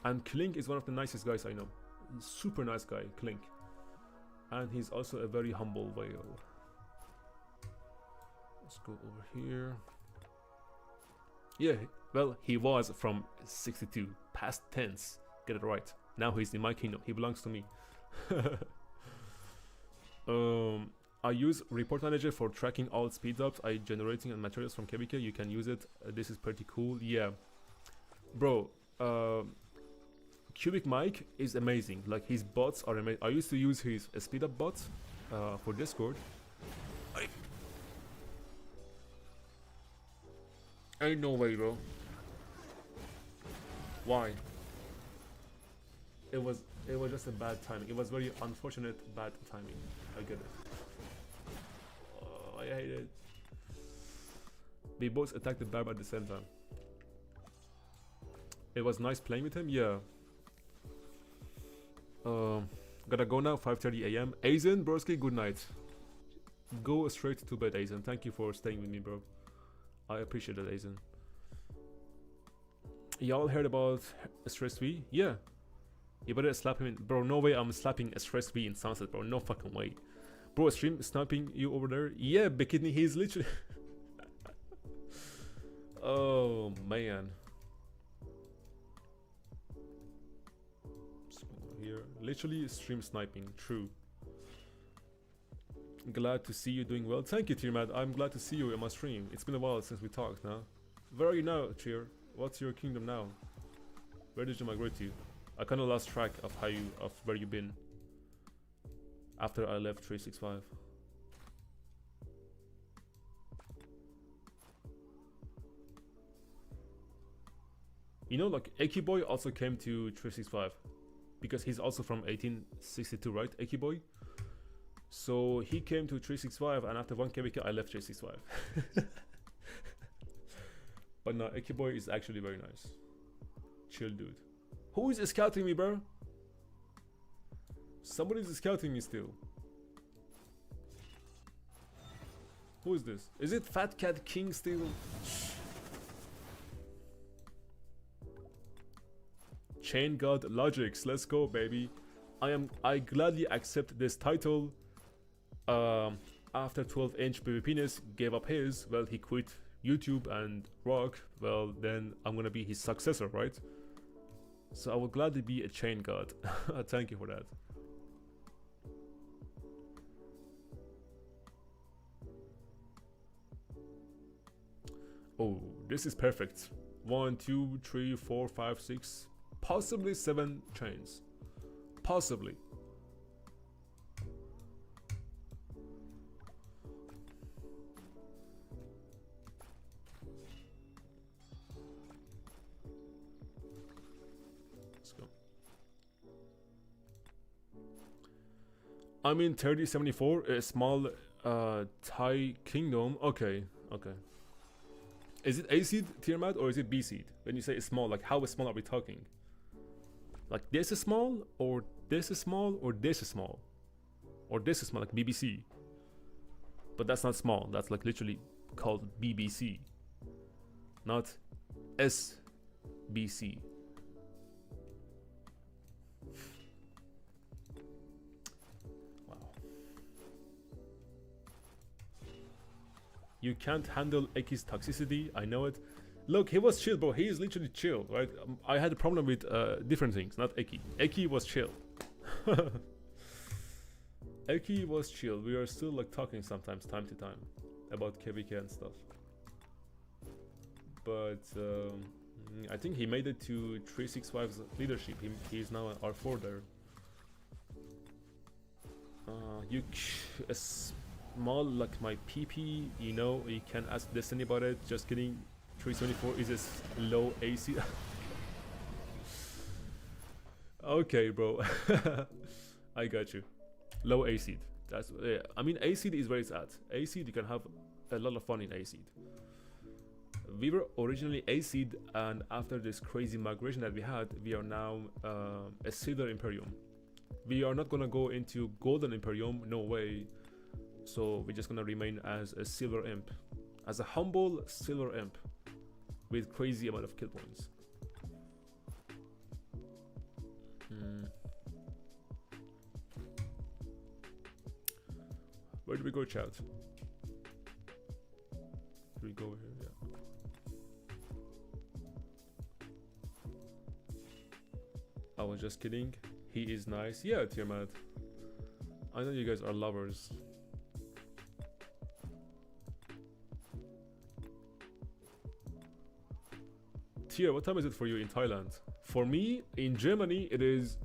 And Clink is one of the nicest guys I know. Super nice guy, Clink. And he's also a very humble whale. Let's go over here. Yeah, well, he was from 62, past tense. Get it right. Now he's in my kingdom. He belongs to me. I use Report Manager for tracking all speed ups I generating and materials from KVK. You can use it. This is pretty cool. Yeah, bro. Cubic Mike is amazing. Like, his bots are amazing. I used to use his speed up bot for Discord. Ain't no way, bro. Why? It was just a bad timing. It was very unfortunate bad timing. I get it. Oh, I hate it. We both attacked the Barb at the same time. It was nice playing with him, yeah. Gotta go now, 5:30 AM. Aizen, broski, good night. Go straight to bed, Aizen. Thank you for staying with me, bro. I appreciate it, Aizen. Y'all heard about 𝒟𝒹𝓃? Yeah. You better slap him in. Bro, no way I'm slapping 𝒟𝒹𝓃 in Sunset, bro. No fucking way. Bro, stream sniping you over there? Yeah, Bikini, he's literally... Oh, man. Here, literally stream sniping, true. Glad to see you doing well. Thank you, 𝒟𝒹𝓐. I'm glad to see you in my stream. It's been a while since we talked now. Where are you now, 𝒟𝒹𝓐? What's your kingdom now? Where did you migrate to? I kind of lost track of where you've been after I left 365. You know, like, 𝒟𝒑boy also came to 365 because he's also from 1862, right? 𝒟𝒑boy. So he came to 365, and after 1 KVK I left 365. But no, 𝒟𝒑boy is actually very nice. Chill dude. Who is scouting me, bro? Somebody's scouting me still. Who is this? Is it Fat Cat King still? Chain God Logics, let's go, baby. I gladly accept this title. After 12-inch PvPness gave up his, well, he quit YouTube and Rock. Well, then I'm gonna be his successor, right? So I will gladly be a chain god. Thank you for that. Oh, this is perfect. 1, 2, 3, 4, 5, 6, possibly 7 chains. Possibly. Let's go. I'm in 3074, a small Thai kingdom. Okay, Okay. Is it A seed 𝒟𝒹𝓐 or is it B seed? When you say small, like how small are we talking? Like this is small, or this is small, or this is small, or this is small, like BBC. But that's not small. That's like literally called BBC, not SBC. Wow. You can't handle 𝒟𝒆's toxicity. I know it. Look, he was chill, bro. He is literally chill, right? I had a problem with different things, not 𝒟𝒆. 𝒟𝒆 was chill. 𝒟𝒆 was chill. We are still like talking sometimes, time to time, about KVK and stuff. But I think he made it to 𝒟𝒆's leadership. He's now an R4 there. A small like my PP, you know, you can ask Destiny about it. Just kidding. 𝒟𝒆 is a low AC. Okay, bro. I got you. Low A seed. That's I mean, A seed is where it's at. A seed, you can have a lot of fun in A seed. We were originally A seed, and after this crazy migration that we had, we are now a silver Imperium. We are not gonna go into golden Imperium, no way. So we're just gonna remain as a silver imp, as a humble silver imp with crazy amount of kill points. Where do we go, chat? Do we go here? Yeah. I was just kidding. He is nice. Yeah, 𝒟𝒹𝓐. I know you guys are lovers. Tia, what time is it for you in Thailand? For me, in Germany, it is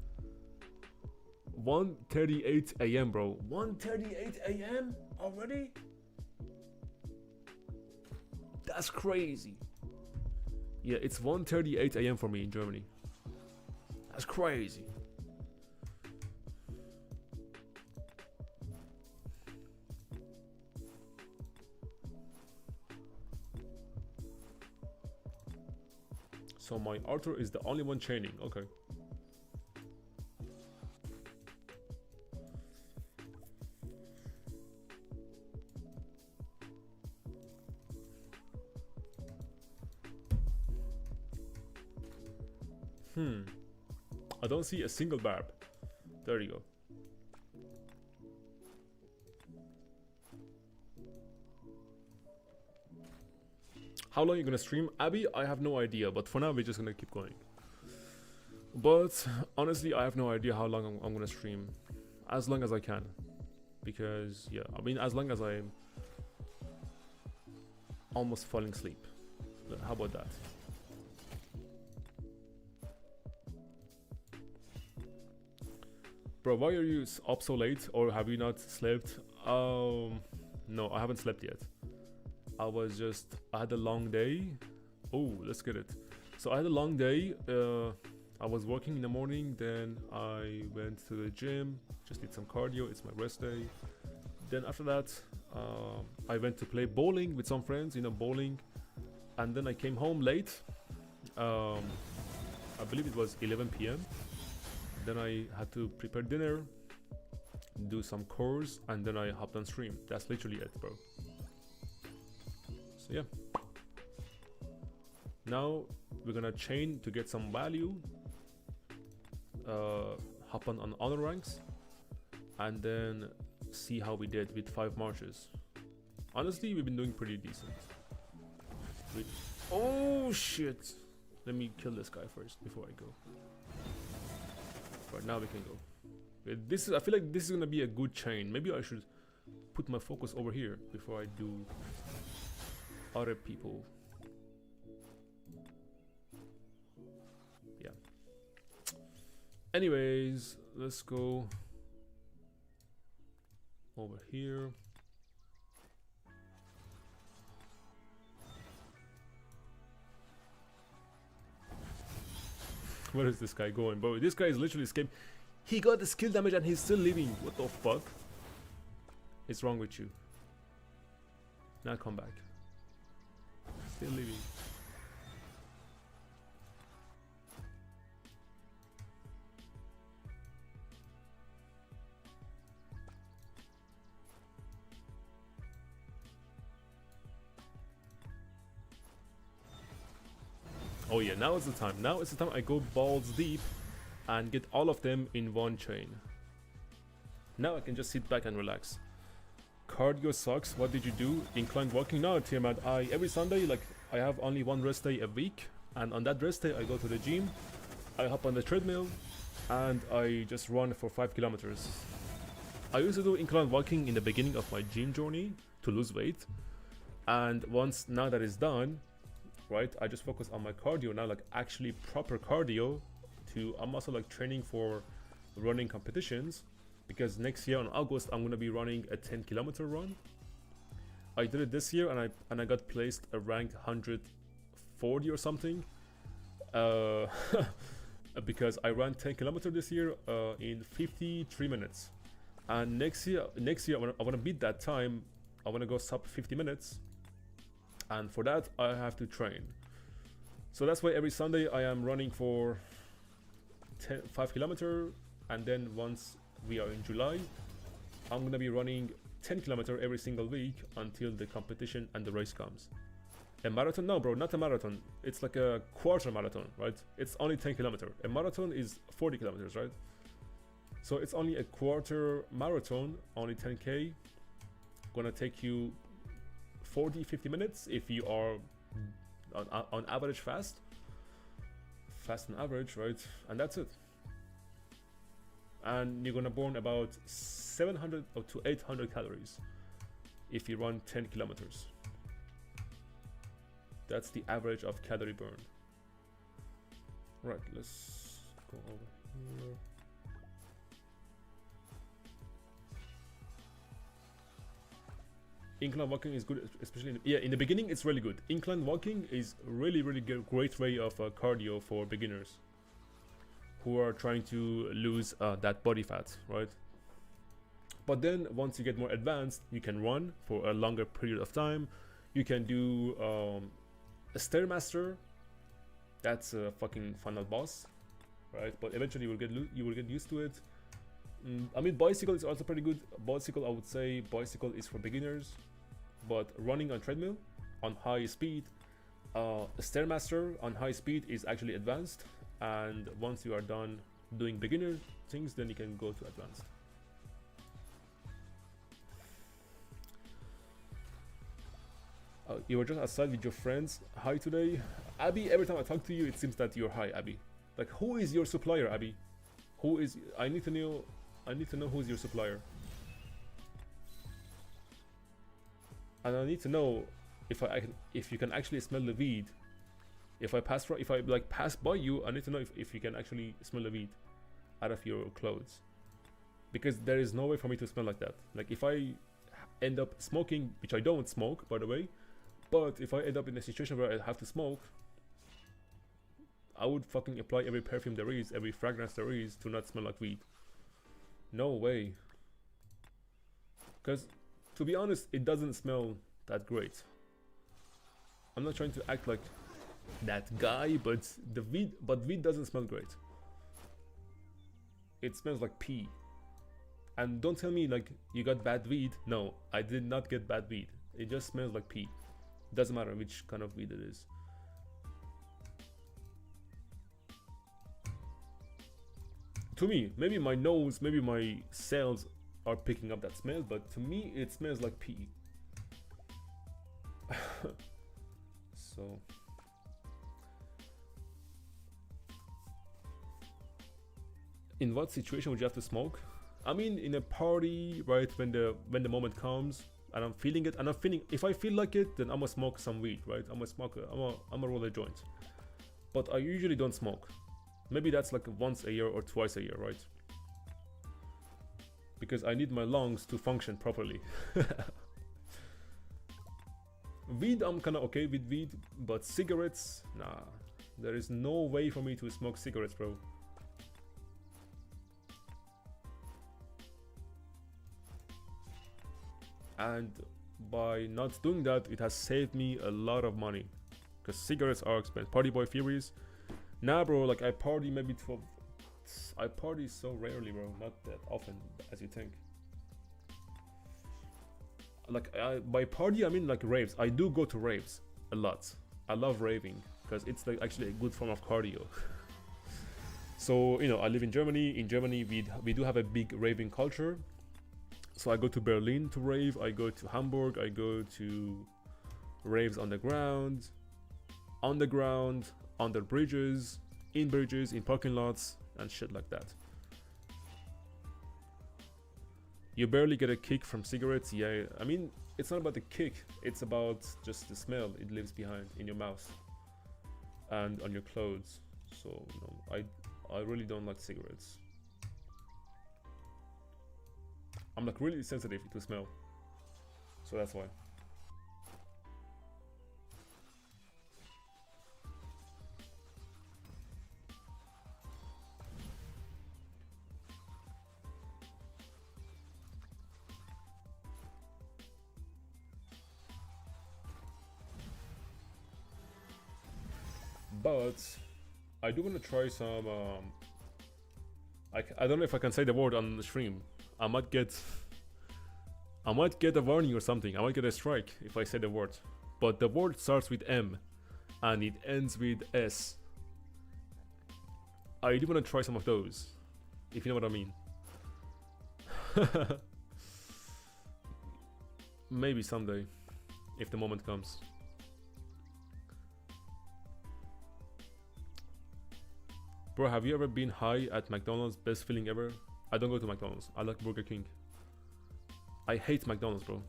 1:38 a.m. bro. 1:38 a.m. already? That's crazy. Yeah, it's 1:38 a.m. for me in Germany. That's crazy. So my Arthur is the only one chaining. Okay. I don't see a single barb. There you go. How long are you gonna stream, Abby? I have no idea, but for now we're just gonna keep going. But honestly, I have no idea how long I'm gonna stream. As long as I can, because yeah, I mean, as long as I'm almost falling asleep. How about that? Bro, why are you up so late, or have you not slept? No, I haven't slept yet. I had a long day. Oh, let's get it. So I had a long day. I was working in the morning, then I went to the gym, just did some cardio. It's my rest day. Then after that, I went to play bowling with some friends, bowling. And then I came home late. I believe it was 11 p.m. Then I had to prepare dinner, do some chores, and then I hopped on stream. That's literally it, bro. So yeah. Now we're gonna chain to get some value. Hop on honor ranks, and then see how we did with 5 marches. Honestly, we've been doing pretty decent. Oh shit! Let me kill this guy first before I go. Right, now we can go. I feel like this is gonna be a good chain. Maybe I should put my focus over here before I do other people. Yeah. Anyways, let's go over here. Where is this guy going? Bro, this guy is literally escaping. He got the skill damage and he's still living. What the fuck? What's wrong with you? Now come back. still living. Oh yeah, now is the time. Now is the time I go balls deep and get all of them in one chain. Now I can just sit back and relax. Cardio sucks. What did you do? Inclined walking? No, Tiamat. Every Sunday, like, I have only one rest day a week, and on that rest day I go to the gym, I hop on the treadmill, and I just run for 5 kilometers. I used to do inclined walking in the beginning of my gym journey to lose weight, and now that it's done, right, I just focus on my cardio now, like actually proper cardio. I'm also like training for running competitions, because next year in August I'm gonna be running a 10-kilometer run. I did it this year and I got placed a rank 140 or something, because I ran 10 kilometers this year in 53 minutes, and next year I wanna beat that time. I wanna go sub 50 minutes, and for that I have to train. So that's why every Sunday I am running for 5 kilometers, and then once we are in July, I'm gonna be running 10 kilometers every single week until the competition and the race comes. A marathon? No, bro, not a marathon. It's like a quarter marathon, right? It's only 10 kilometers. A marathon is 40 kilometers, right? So it's only a quarter marathon, only 10K. Gonna take you 40-50 minutes if you are on average fast on average, right? And that's it. And you're gonna burn about 700 to 800 calories if you run 10 kilometers. That's the average of calorie burn. Right, let's go over here. Incline walking is good, especially in the beginning. It's really good. Incline walking is really good, great way of cardio for beginners who are trying to lose that body fat, right? But then once you get more advanced, you can run for a longer period of time. You can do a Stairmaster. That's a fucking final boss, right? But eventually you will get used to it. I mean, bicycle is also pretty good. Bicycle, I would say bicycle is for beginners, but running on treadmill on high speed, Stairmaster on high speed is actually advanced. And once you are done doing beginner things, then you can go to advanced. You were just outside with your friends. Hi today, Abby. Every time I talk to you, it seems that you're high, Abby. Like, who is your supplier, Abby? Who is? I need to know who's your supplier. And I need to know if you can actually smell the weed. If I pass by you, I need to know if you can actually smell the weed out of your clothes, because there is no way for me to smell like that. Like, if I end up smoking, which I don't smoke, by the way, but if I end up in a situation where I have to smoke, I would fucking apply every perfume there is, every fragrance there is, to not smell like weed. No way. Because, to be honest, it doesn't smell that great. I'm not trying to act like that guy, but weed doesn't smell great. It smells like pee. And don't tell me like you got bad weed. No, I did not get bad weed. It just smells like pee. Doesn't matter which kind of weed it is. To me, maybe my nose, maybe my cells are picking up that smell, but to me it smells like pee. So in what situation would you have to smoke? I mean, in a party, right? When the moment comes and I'm feeling it, and if I feel like it, then I'm gonna smoke some weed, right? I'm gonna roll a joint. But I usually don't smoke. Maybe that's like once a year or twice a year, right? Because I need my lungs to function properly. Weed, I'm kinda okay with weed, but cigarettes, nah. There is no way for me to smoke cigarettes, bro. And by not doing that, it has saved me a lot of money. because cigarettes are expensive. Party boy theories. Nah, bro. Like I party maybe 12. I party so rarely, bro. Not that often as you think. Like by party I mean like raves. I do go to raves a lot. I love raving because it's like actually a good form of cardio. So you know, I live in Germany. In Germany we do have a big raving culture. So I go to Berlin to rave, I go to Hamburg, I go to raves on the ground, under bridges, in parking lots, and shit like that. You barely get a kick from cigarettes. Yeah, I mean, it's not about the kick, it's about just the smell it leaves behind in your mouth and on your clothes. So you know, I really don't like cigarettes. I'm like really sensitive to smell, so that's why. But I do want to try some. I don't know if I can say the word on the stream. I might get a warning or something. I might get a strike if I say the word. But the word starts with M and it ends with S. I do want to try some of those, if you know what I mean. Maybe someday, if the moment comes. Bro, have you ever been high at McDonald's? Best feeling ever? I don't go to McDonald's. I like Burger King. I hate McDonald's, bro.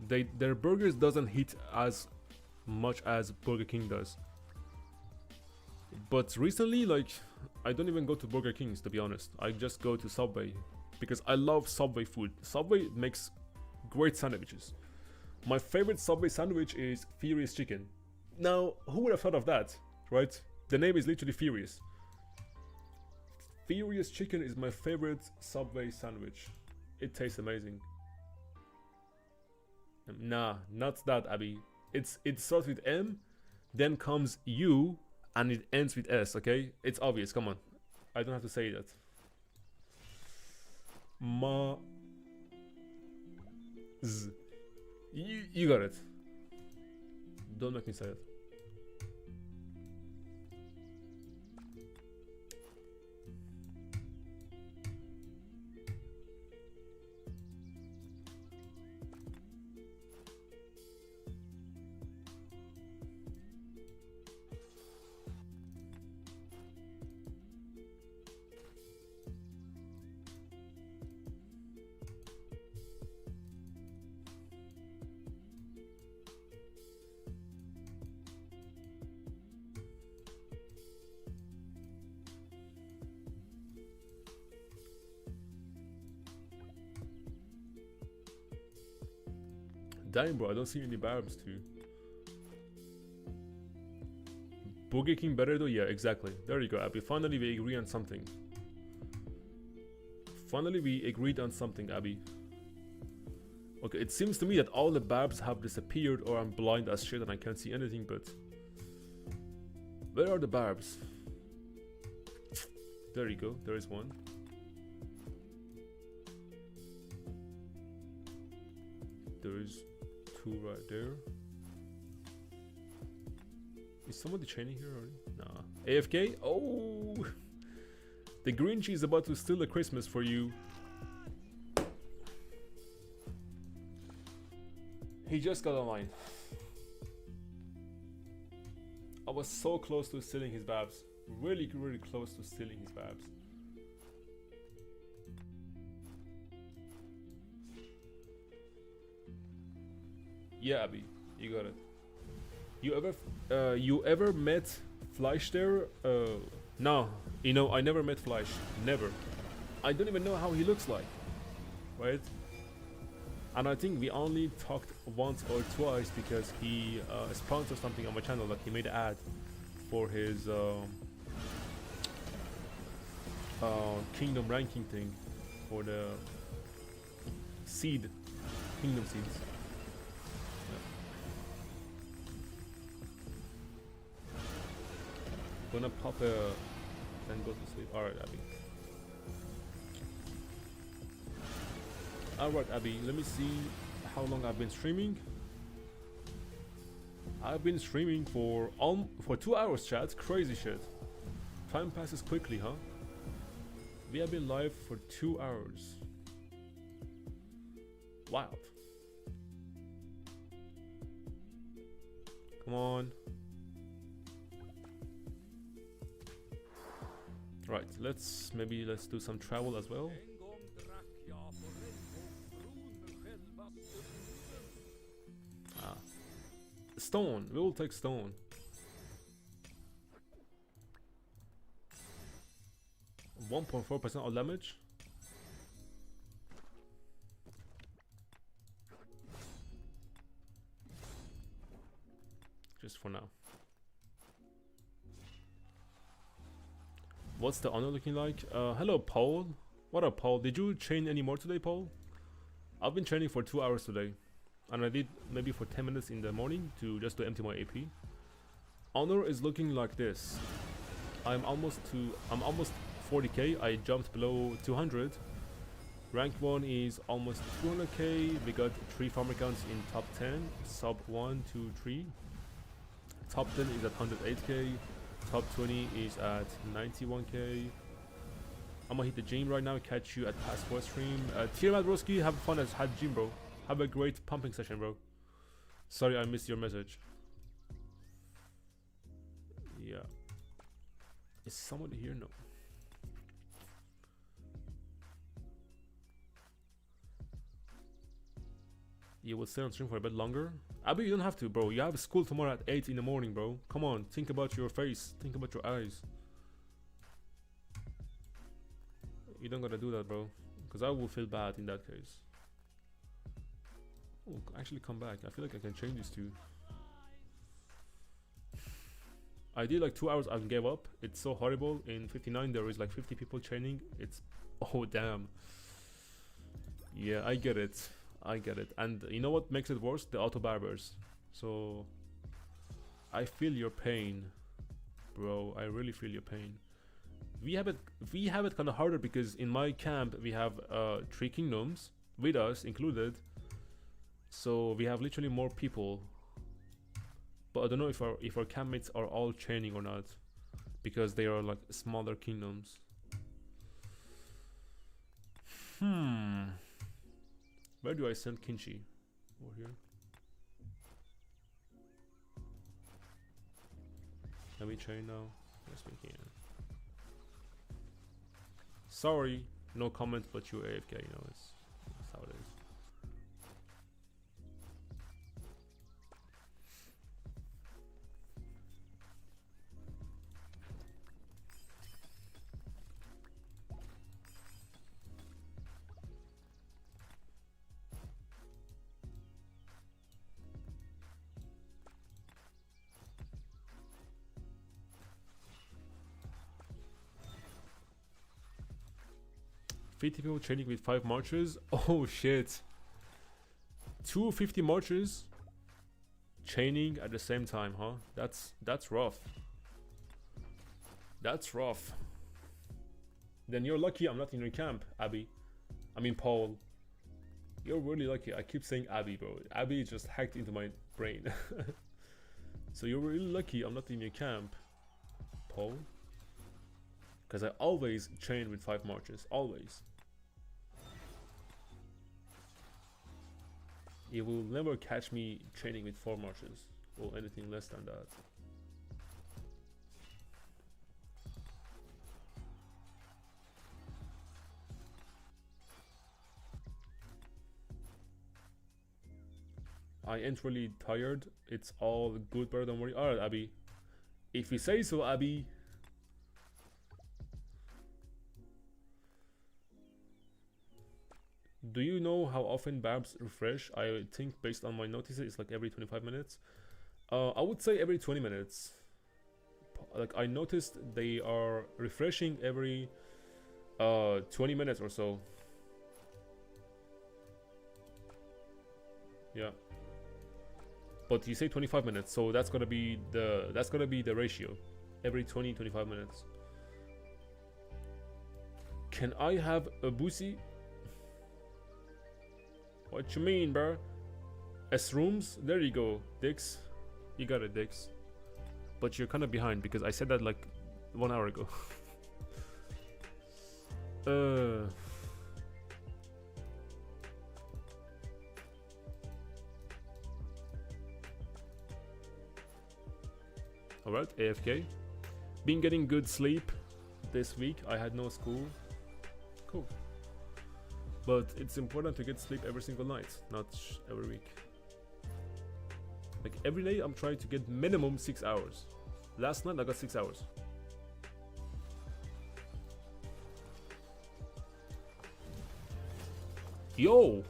Their burgers doesn't hit as much as Burger King does. But recently, like, I don't even go to Burger King's, to be honest. I just go to Subway because I love Subway food. Subway makes great sandwiches. My favorite Subway sandwich is Furious Chicken. Now, who would have thought of that, right? The name is literally Furious. Furious Chicken is my favorite Subway sandwich. It tastes amazing. Nah, not that, Abby. It starts with M, then comes U, and it ends with S, okay? It's obvious, come on. I don't have to say that. You got it. Don't make me say it. Damn, bro, I don't see any barbs too. Burger King better though? Yeah, exactly. There you go, Abby. Finally we agree on something. Finally we agreed on something, Abby. Okay, it seems to me that all the barbs have disappeared, or I'm blind as shit and I can't see anything, but... where are the barbs? There you go, there is one. There is two right there. Is somebody chaining here already? Nah. AFK? Oh! The Grinch is about to steal the Christmas for you. He just got online. I was so close to stealing his babs. Really, really close to stealing his babs. Yeah, Abby, you got it. You ever met Fleisch there? No, you know, I never met Fleisch. Never. I don't even know how he looks like, right? And I think we only talked once or twice because he sponsored something on my channel. Like he made an ad for his kingdom ranking thing for the kingdom seeds. Gonna pop a then go to sleep. Alright, Abby. Alright, Abby, let me see how long I've been streaming. I've been streaming for 2 hours, chat. Crazy shit. Time passes quickly, huh? We have been live for 2 hours. Wild. Come on. Right, let's do some travel as well. Ah. Stone, we will take stone. %1.4% of damage. Just for now. What's the honor looking like? Hello, Paul. What up, Paul? Did you train any more today, Paul? I've been training for 2 hours today, and I did maybe for 10 minutes in the morning to just to empty my AP. Honor is looking like this. I'm almost 40k. I jumped below 200. Rank 1 is almost 200k. We got 3 farm accounts in top 10. Sub 1, 2, 3. Top 10 is at 108k. Top 20 is at 91k. I'm gonna hit the gym right now. Catch you at 𝒟𝒹𝓎 stream. 𝒟𝒹𝒹𝓎 have fun at gym, bro. Have a great pumping session, bro. Sorry I missed your message. Yeah. Is somebody here? No. You will stay on stream for a bit longer? Abby, you don't have to, bro. You have school tomorrow at 8 in the morning, bro. Come on, think about your face. Think about your eyes. You don't gotta do that, bro. Because I will feel bad in that case. Oh, actually come back. I feel like I can change this too. I did like 2 hours and gave up. It's so horrible. In 59 there is like 50 people training. It's... oh damn. Yeah, I get it. I get it. And you know what makes it worse? The auto barbers. So I feel your pain, bro. I really feel your pain. We have it kind of harder because in my camp we have 3 kingdoms with us included. So we have literally more people. But I don't know if our campmates are all training or not, because they are like smaller kingdoms. Where do I send Kinchi? Over here. Can we train now? Yes, we can. Sorry, no comment, but you're AFK, you know, that's how it is. People training with 5 marchers. Oh shit. 250 marchers training at the same time, huh? That's rough. That's rough. Then you're lucky I'm not in your camp, Abby. I mean Paul. You're really lucky. I keep saying Abby, bro. Abby just hacked into my brain. So you're really lucky I'm not in your camp, Paul. Because I always train with 5 marchers. Always. You will never catch me training with 4 marches or anything less than that. I ain't really tired. It's all good, bro. Don't worry. Alright, Abby. If you say so, Abby. Do you know how often barbs refresh? I think based on my notices, it's like every 25 minutes. I would say every 20 minutes. Like I noticed they are refreshing every 20 minutes or so. Yeah. But you say 25 minutes, so that's gonna be the ratio. every 20-25 minutes. Can I have a bussy? What you mean, bro? S-rooms? There you go, Dix. You got it, Dix. But you're kind of behind because I said that like 1 hour ago. Alright, AFK. Been getting good sleep this week. I had no school. Cool. But it's important to get sleep every single night, not every week. Like every day I'm trying to get minimum 6 hours. Last night I got 6 hours. Yo!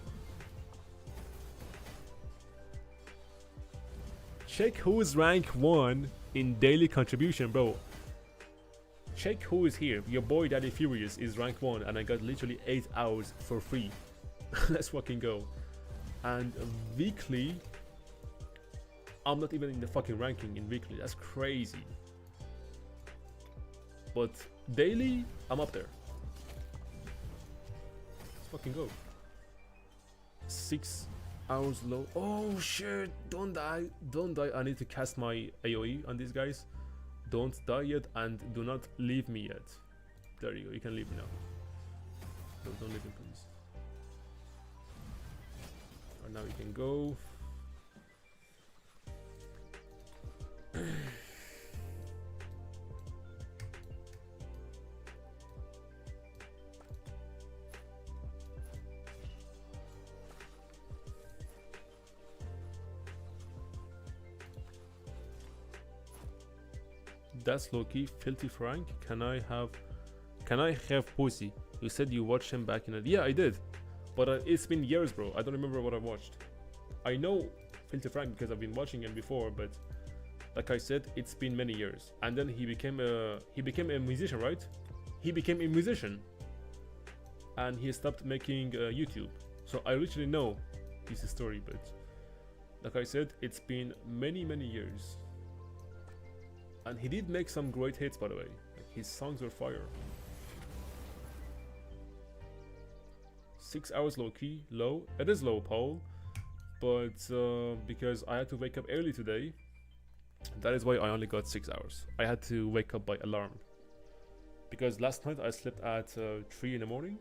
Check who is rank 1 in daily contribution, bro. Check who is here. Your boy Daddy Furious is rank 1 and I got literally 8 hours for free. Let's fucking go. And weekly, I'm not even in the fucking ranking in weekly. That's crazy. But daily, I'm up there. Let's fucking go. 6 hours low. Oh shit, don't die. Don't die. I need to cast my AoE on these guys. Don't die yet and do not leave me yet. There you go, you can leave me now. No, don't leave me please. And now you can go. That's low-key. Filthy Frank. Can I have pussy? You said you watched him back in the... Yeah, I did. But it's been years, bro. I don't remember what I watched. I know Filthy Frank because I've been watching him before, but like I said, it's been many years. And then he became a musician, right? He became a musician. And he stopped making YouTube. So I literally know his story, but like I said, it's been many years. And he did make some great hits, by the way. Like, his songs were fire. 6 hours low-key, low. It is low, Paul. But because I had to wake up early today, that is why I only got 6 hours. I had to wake up by alarm. Because last night I slept at 3 in the morning.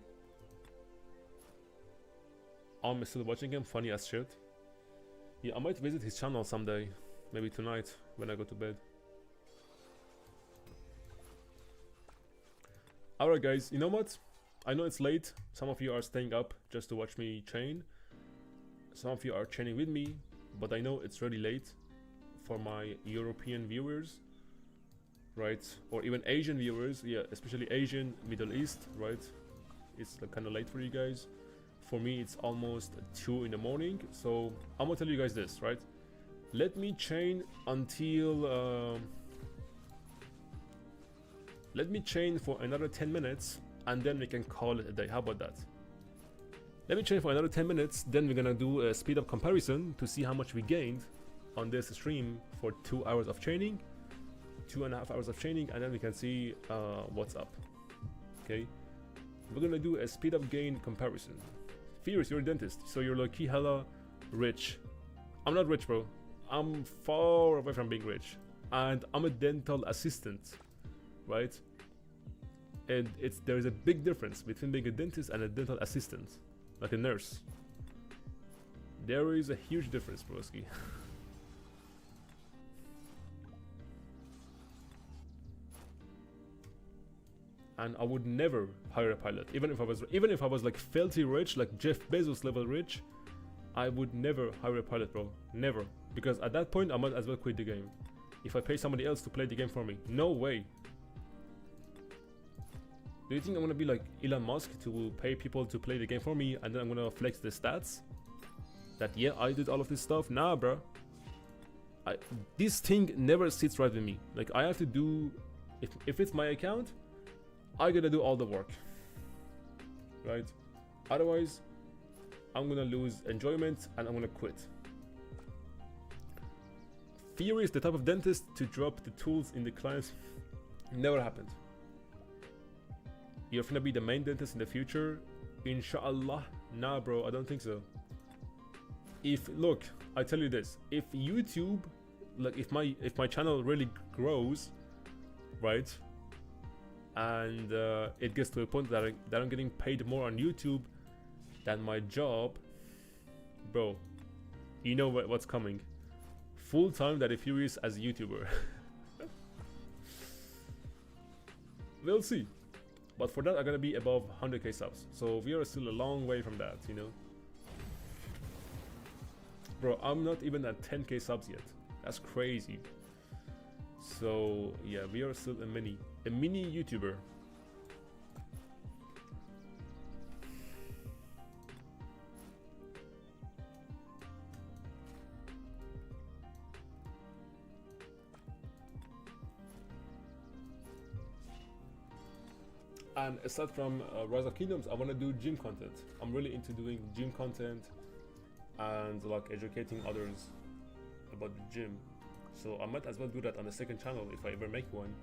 I'm still watching him, funny as shit. Yeah, I might visit his channel someday. Maybe tonight, when I go to bed. Alright guys, you know what? I know it's late. Some of you are staying up just to watch me chain. Some of you are chaining with me, but I know it's really late for my European viewers, right? Or even Asian viewers, yeah, especially Asian, Middle East, right? It's like kind of late for you guys. For me, it's almost 2 in the morning, so I'm gonna tell you guys this, right? Let me chain until... let me chain for another 10 minutes and then we can call it a day. How about that? Let me chain for another 10 minutes, then we're gonna do a speed up comparison to see how much we gained on this stream for 2 hours of chaining, 2.5 hours of chaining, and then we can see what's up. Okay, we're gonna do a speed up gain comparison. Fierce, you're a dentist, so you're low-key hella rich. I'm not rich, bro. I'm far away from being rich, and I'm a dental assistant. Right? And there's a big difference between being a dentist and a dental assistant, like a nurse. There is a huge difference, broski. And I would never hire a pilot, even if I was like filthy rich, like Jeff Bezos level rich. I would never hire a pilot, bro. Never, because at that point I might as well quit the game. If I pay somebody else to play the game for me, no way. Do you think I'm gonna be like Elon Musk to pay people to play the game for me and then I'm gonna flex the stats? That yeah, I did all of this stuff? Nah, bro. This thing never sits right with me. Like I have to do, if it's my account, I gotta do all the work. Right? Otherwise, I'm gonna lose enjoyment and I'm gonna quit. Fury is the type of dentist to drop the tools in the client's Never happened. You're gonna be the main dentist in the future? Inshallah. Nah, bro, I don't think so. If look, I tell you this: if YouTube, like, if my channel really grows, right, and it gets to a point that I'm getting paid more on YouTube than my job, bro, you know what's coming. Full-time Daddy Furious as a YouTuber. We'll see. But for that, I'm gonna be above 100k subs. So we are still a long way from that, you know. Bro, I'm not even at 10k subs yet. That's crazy. So yeah, we are still a mini YouTuber. And aside from Rise of Kingdoms, I want to do gym content. I'm really into doing gym content and like educating others about the gym. So I might as well do that on the second channel if I ever make one,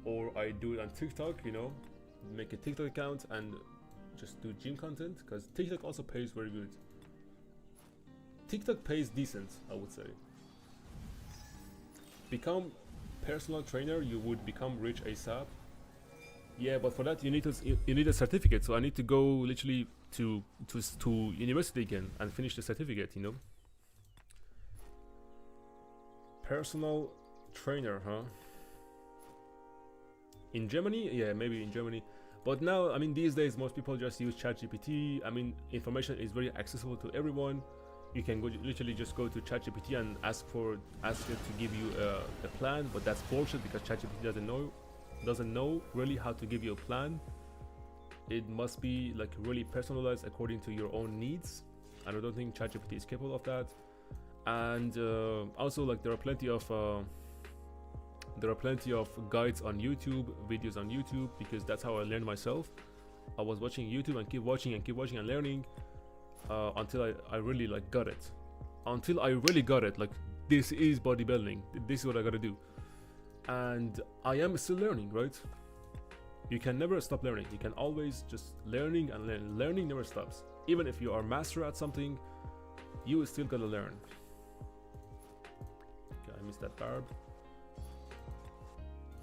or I do it on TikTok, you know, make a TikTok account and just do gym content, because TikTok also pays very good. TikTok pays decent, I would say. Become personal trainer, you would become rich ASAP. Yeah, but for that you need a certificate. So I need to go literally to university again and finish the certificate, you know. Personal trainer, huh? In Germany? Yeah, maybe in Germany. But now, I mean, these days most people just use ChatGPT. I mean, information is very accessible to everyone. You can literally just go to ChatGPT and ask it to give you a plan, but that's bullshit because ChatGPT doesn't know really how to give you a plan. It must be like really personalized according to your own needs, and I don't think ChatGPT is capable of that. And also, like, there are plenty of guides on YouTube, videos on YouTube, because that's how I learned myself. I was watching YouTube and keep watching and learning until I really like got it. Until I really got it, like, this is bodybuilding, this is what I gotta do. And I am still learning, right? You can never stop learning. You can always just learning and learn. Learning never stops. Even if you are master at something, you still gotta learn. Okay, I missed that barb.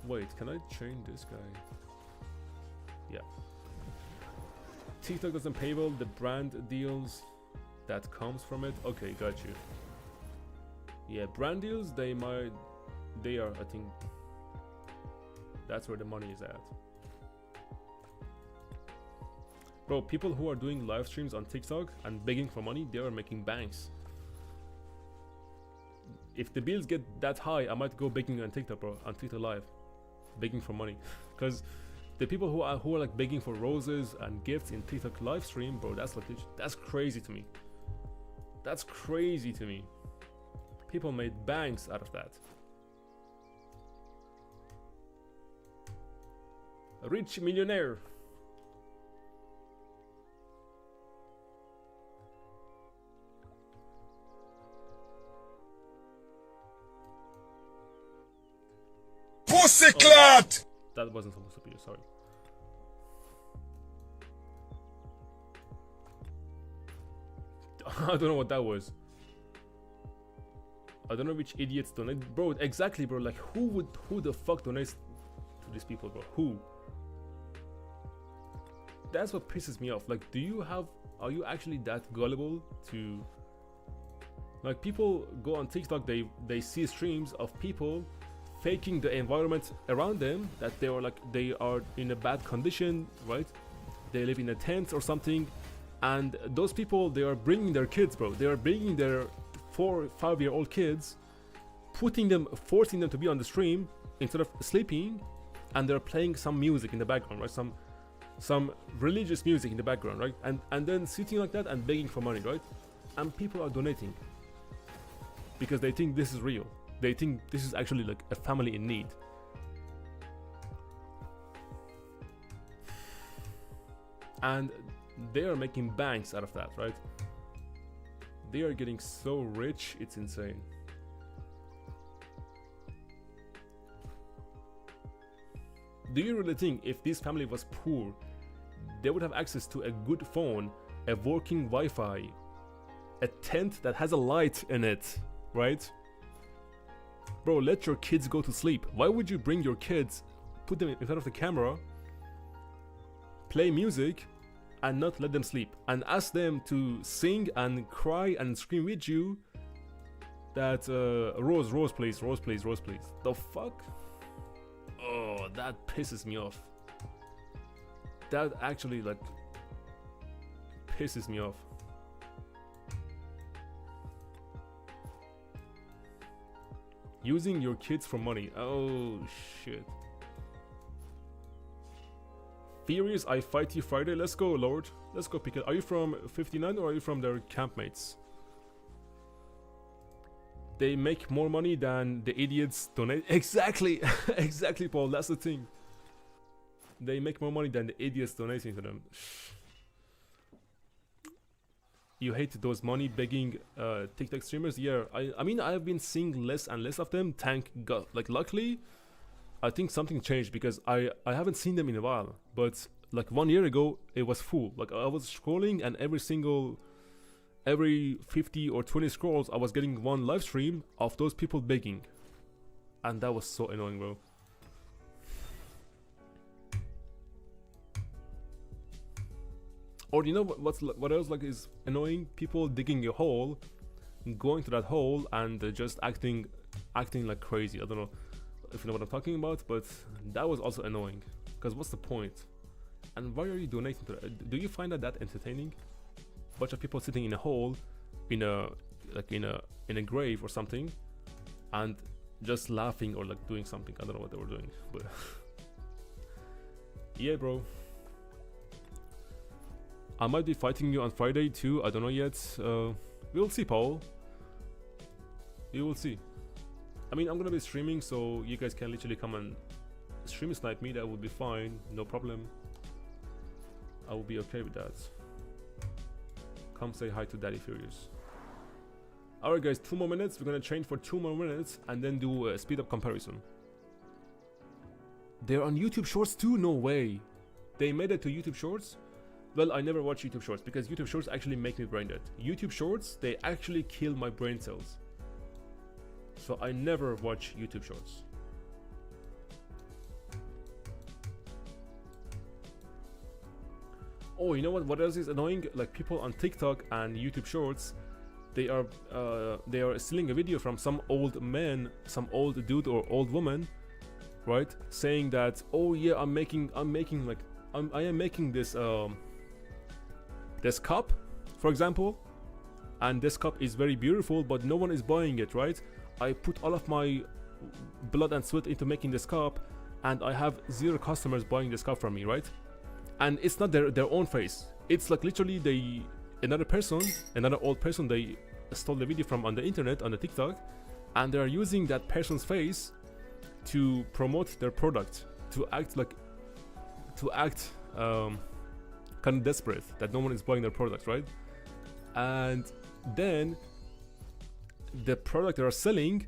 Wait, can I change this guy? Yeah. TikTok doesn't pay well, the brand deals that comes from it. Okay, got you. Yeah, brand deals, they are, I think, that's where the money is at. Bro, people who are doing live streams on TikTok and begging for money, they are making banks. If the bills get that high, I might go begging on TikTok, bro, on TikTok live, begging for money. Because the people who are like begging for roses and gifts in TikTok live stream, bro, that's crazy to me. That's crazy to me. People made banks out of that. A rich millionaire. Pussyclad! That wasn't supposed to be you, sorry. I don't know what that was. I don't know which idiots donate. Bro, exactly, bro. Like, who the fuck donates to these people, bro? Who? That's what pisses me off. Like, are you actually that gullible to, like, people go on TikTok, they see streams of people faking the environment around them, that they are in a bad condition, right? They live in a tent or something, and those people, they are bringing their kids, bro. They are bringing their 4 or 5-year-old kids, forcing them to be on the stream instead of sleeping, and they're playing some music in the background, right? Some religious music in the background, right? And then sitting like that and begging for money, right? And people are donating because they think this is real. They think this is actually like a family in need. And they are making banks out of that, right? They are getting so rich, it's insane. Do you really think if this family was poor, they would have access to a good phone, a working Wi-Fi, a tent that has a light in it, right? Bro, let your kids go to sleep. Why would you bring your kids, put them in front of the camera, play music, and not let them sleep, and ask them to sing and cry and scream with you that Rose, Rose please, Rose please, Rose please. The fuck? Oh, that pisses me off. That actually like pisses me off. Using your kids for money. Oh shit. Furious, I fight you Friday. Let's go, Lord. Let's go pick it. Are you from 59 or are you from their campmates? They make more money than the idiots donate. Exactly. Exactly, Paul. That's the thing. They make more money than the idiots donating to them. You hate those money begging TikTok streamers? Yeah, I mean, I've been seeing less and less of them. Thank God. Like, luckily, I think something changed because I haven't seen them in a while. But like 1 year ago, it was full. Like, I was scrolling and every 50 or 20 scrolls, I was getting one live stream of those people begging. And that was so annoying, bro. Or you know what else like is annoying? People digging a hole, going to that hole and just acting like crazy. I don't know if you know what I'm talking about, but that was also annoying. Because what's the point? And why are you donating to that? Do you find that entertaining? Bunch of people sitting in a hole, in a grave or something, and just laughing or like doing something. I don't know what they were doing, but yeah, bro. I might be fighting you on Friday too. I don't know yet. We'll see, Paul. You will see. I mean, I'm gonna be streaming, so you guys can literally come and stream snipe me. That would be fine, no problem. I will be okay with that. Come say hi to Daddy Furious. Alright guys, 2 more minutes. We're gonna train for 2 more minutes and then do a speed up comparison. They're on YouTube Shorts too? No way. They made it to YouTube Shorts? Well, I never watch YouTube Shorts because YouTube Shorts actually make me brain dead. YouTube Shorts, they actually kill my brain cells. So I never watch YouTube Shorts. Oh, you know what else is annoying? Like people on TikTok and YouTube Shorts, they are stealing a video from some old man, some old dude or old woman, right? Saying that, oh yeah, I am making this this cup, for example, and this cup is very beautiful, but no one is buying it, right? I put all of my blood and sweat into making this cup, and I have 0 customers buying this cup from me, right? And it's not their own face. It's like literally another old person they stole the video from on the internet, on the TikTok, and they are using that person's face to promote their product, to act kind of desperate that no one is buying their products, right? And then the product they are selling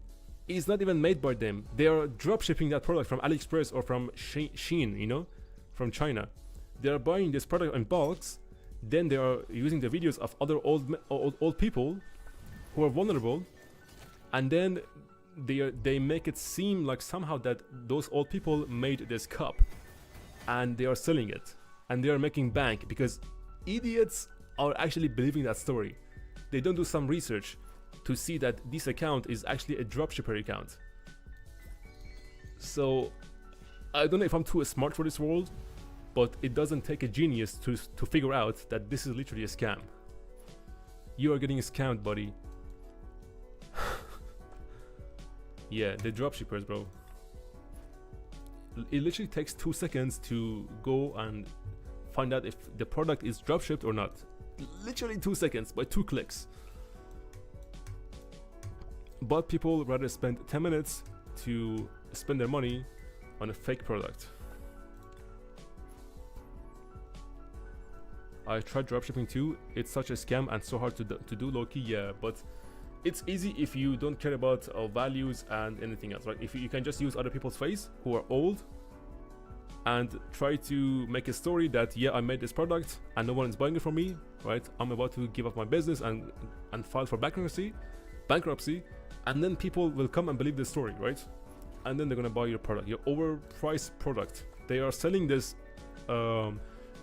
is not even made by them. They are drop shipping that product from AliExpress or from Shein, you know, from China. They are buying this product in bulks, then they are using the videos of other old people who are vulnerable, and then they make it seem like somehow that those old people made this cup, and they are selling it, and they are making bank because idiots are actually believing that story. They don't do some research to see that this account is actually a dropshipper account. So I don't know if I'm too smart for this world, but it doesn't take a genius to figure out that this is literally a scam. You are getting scammed, buddy. Yeah, the dropshippers, bro. It literally takes 2 seconds to go and find out if the product is dropshipped or not. Literally 2 seconds, by 2 clicks. But people rather spend 10 minutes to spend their money on a fake product. I tried dropshipping too. It's such a scam and so hard to do, low-key. Yeah, but it's easy if you don't care about values and anything else, right? If you can just use other people's face who are old and try to make a story that, yeah, I made this product and no one is buying it from me, right? I'm about to give up my business and file for bankruptcy, and then people will come and believe the story, right? And then they're gonna buy your product, your overpriced product. They are selling this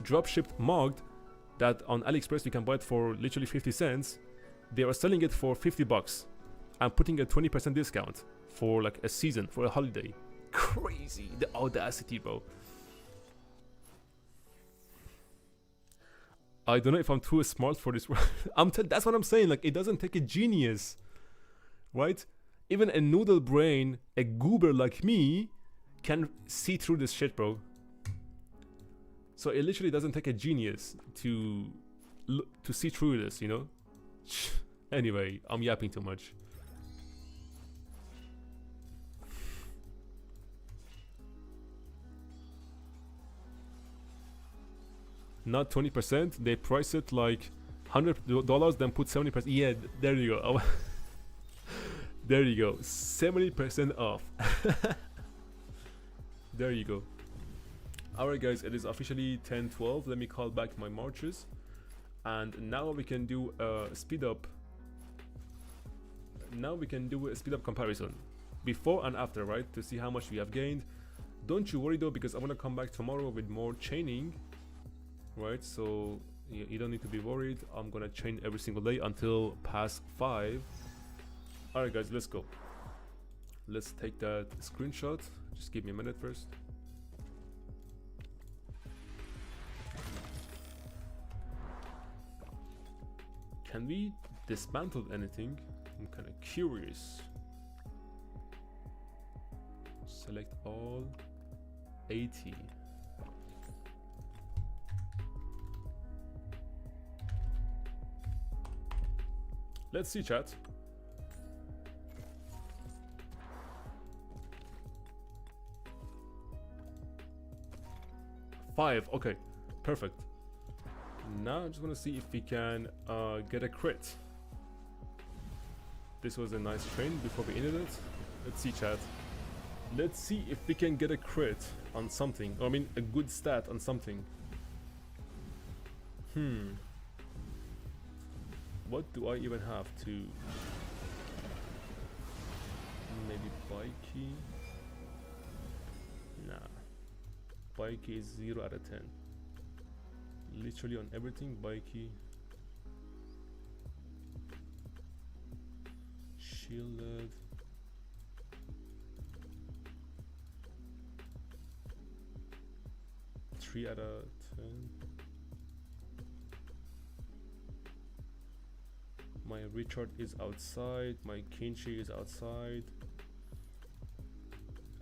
drop-shipped mug that on AliExpress you can buy it for literally 50 cents. They are selling it for $50 and putting a 20% discount for like a season, for a holiday. Crazy, the audacity, bro. I don't know if I'm too smart for this. That's what I'm saying. Like, it doesn't take a genius, right? Even a noodle brain, a goober like me, can see through this shit, bro. So it literally doesn't take a genius to see through this, you know? Anyway, I'm yapping too much. Not 20%, they price it like $100, then put 70%. Yeah, there you go. There you go, 70% off. There you go. Alright guys, it is officially 10:12. Let me call back my marches, and now we can do a speed up. Now we can do a speed up comparison before and after, right, to see how much we have gained. Don't you worry though, because I'm gonna come back tomorrow with more chaining, right? So you don't need to be worried. I'm gonna chain every single day until past 5. Alright guys, let's go. Let's take that screenshot. Just give me a minute first. Can we dismantle anything? I'm kind of curious. Select all. 80. Let's see, chat. Five. Okay, perfect. Now I just want to see if we can get a crit. This was a nice train before we ended it. Let's see, chat. Let's see if we can get a crit on something. I mean, a good stat on something. What do I even have to? Maybe Bikey? Nah. Bikey is 0 out of 10. Literally on everything, Bikey. Shielded. Three out of 10. My Richard is outside. My Kinchi is outside.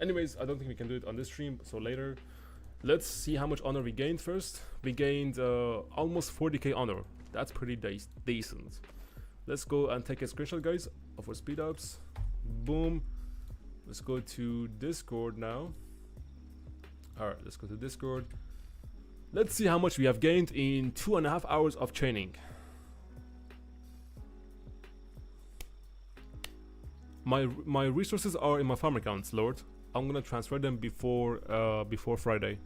Anyways, I don't think we can do it on this stream, so later. Let's see how much honor we gained first. We gained almost 40k honor. That's pretty decent. Let's go and take a screenshot, guys, of our speed ups. Boom. Let's go to Discord now. Alright, let's go to Discord. Let's see how much we have gained in 2.5 hours of training. My resources are in my farm accounts, Lord. I'm gonna transfer them before Friday.